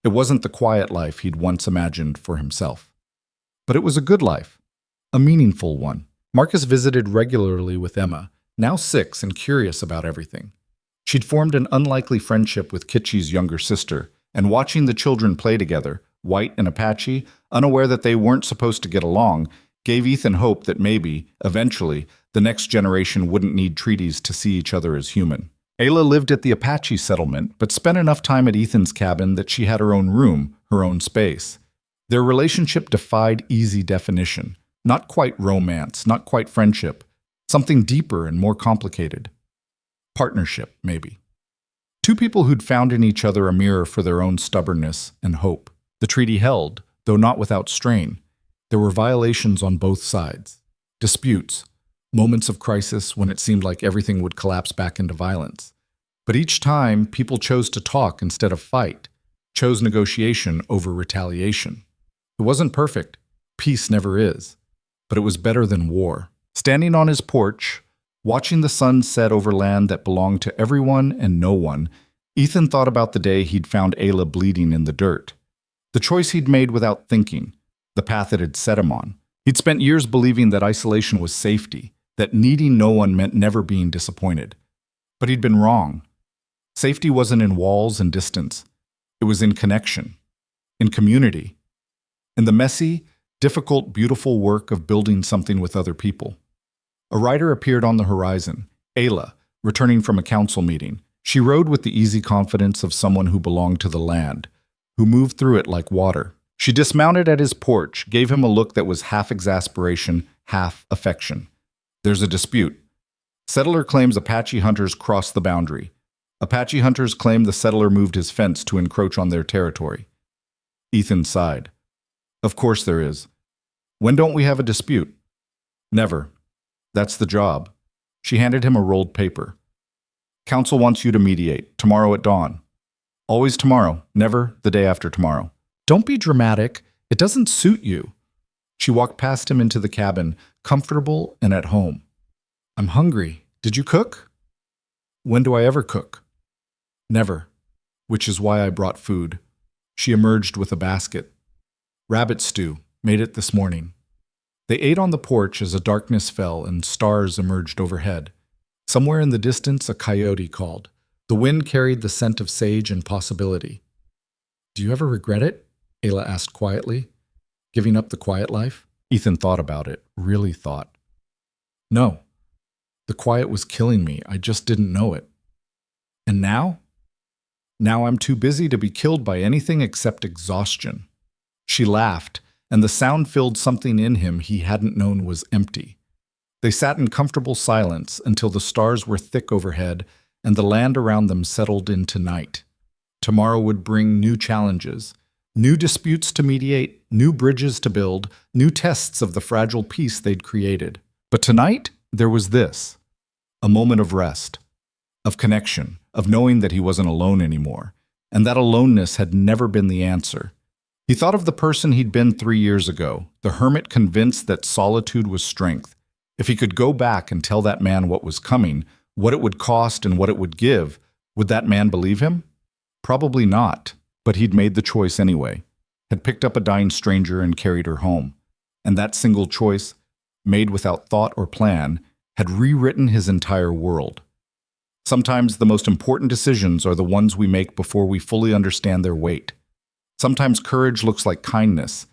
Speaker 1: It wasn't the quiet life he'd once imagined for himself. But it was a good life, a meaningful one. Marcus visited regularly with Emma, now 6 and curious about everything. She'd formed an unlikely friendship with Kitschy's younger sister, and watching the children play together, White and Apache, unaware that they weren't supposed to get along, gave Ethan hope that maybe, eventually, the next generation wouldn't need treaties to see each other as human. Ayla lived at the Apache settlement, but spent enough time at Ethan's cabin that she had her own room, her own space. Their relationship defied easy definition. Not quite romance, not quite friendship. Something deeper and more complicated. Partnership, maybe. Two people who'd found in each other a mirror for their own stubbornness and hope. The treaty held, though not without strain. There were violations on both sides. Disputes. Moments of crisis when it seemed like everything would collapse back into violence. But each time, people chose to talk instead of fight, chose negotiation over retaliation. It wasn't perfect. Peace never is. But it was better than war. Standing on his porch, watching the sun set over land that belonged to everyone and no one, Ethan thought about the day he'd found Ayla bleeding in the dirt. The choice he'd made without thinking, the path it had set him on. He'd spent years believing that isolation was safety, that needing no one meant never being disappointed. But he'd been wrong. Safety wasn't in walls and distance. It was in connection, in community, in the messy, difficult, beautiful work of building something with other people. A rider appeared on the horizon, Ayla, returning from a council meeting. She rode with the easy confidence of someone who belonged to the land, who moved through it like water. She dismounted at his porch, gave him a look that was half exasperation, half affection. There's a dispute. Settler claims Apache hunters crossed the boundary. Apache hunters claim the settler moved his fence to encroach on their territory. Ethan sighed. Of course there is. When don't we have a dispute? Never. That's the job. She handed him a rolled paper. Council wants you to mediate, tomorrow at dawn. Always tomorrow, never the day after tomorrow. Don't be dramatic. It doesn't suit you. She walked past him into the cabin, comfortable and at home. I'm hungry. Did you cook? When do I ever cook? Never, which is why I brought food. She emerged with a basket. Rabbit stew, made it this morning. They ate on the porch as a darkness fell and stars emerged overhead. Somewhere in the distance, a coyote called. The wind carried the scent of sage and possibility. Do you ever regret it? Ayla asked quietly. Giving up the quiet life? Ethan thought about it, really thought. No. The quiet was killing me. I just didn't know it. And now? Now I'm too busy to be killed by anything except exhaustion. She laughed, and the sound filled something in him he hadn't known was empty. They sat in comfortable silence until the stars were thick overhead and the land around them settled into night. Tomorrow would bring new challenges, new disputes to mediate, new bridges to build, new tests of the fragile peace they'd created. But tonight, there was this, a moment of rest, of connection, of knowing that he wasn't alone anymore, and that aloneness had never been the answer. He thought of the person he'd been 3 years ago, the hermit convinced that solitude was strength. If he could go back and tell that man what was coming, what it would cost and what it would give, would that man believe him? Probably not, but he'd made the choice anyway, had picked up a dying stranger and carried her home. And that single choice, made without thought or plan, had rewritten his entire world. Sometimes the most important decisions are the ones we make before we fully understand their weight. Sometimes courage looks like kindness.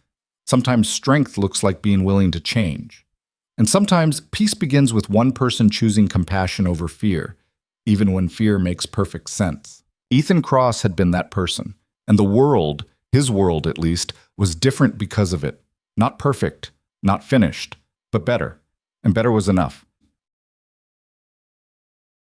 Speaker 1: Sometimes strength looks like being willing to change. And sometimes peace begins with one person choosing compassion over fear, even when fear makes perfect sense. Ethan Cross had been that person, and the world, his world at least, was different because of it. Not perfect, not finished, but better. And better was enough.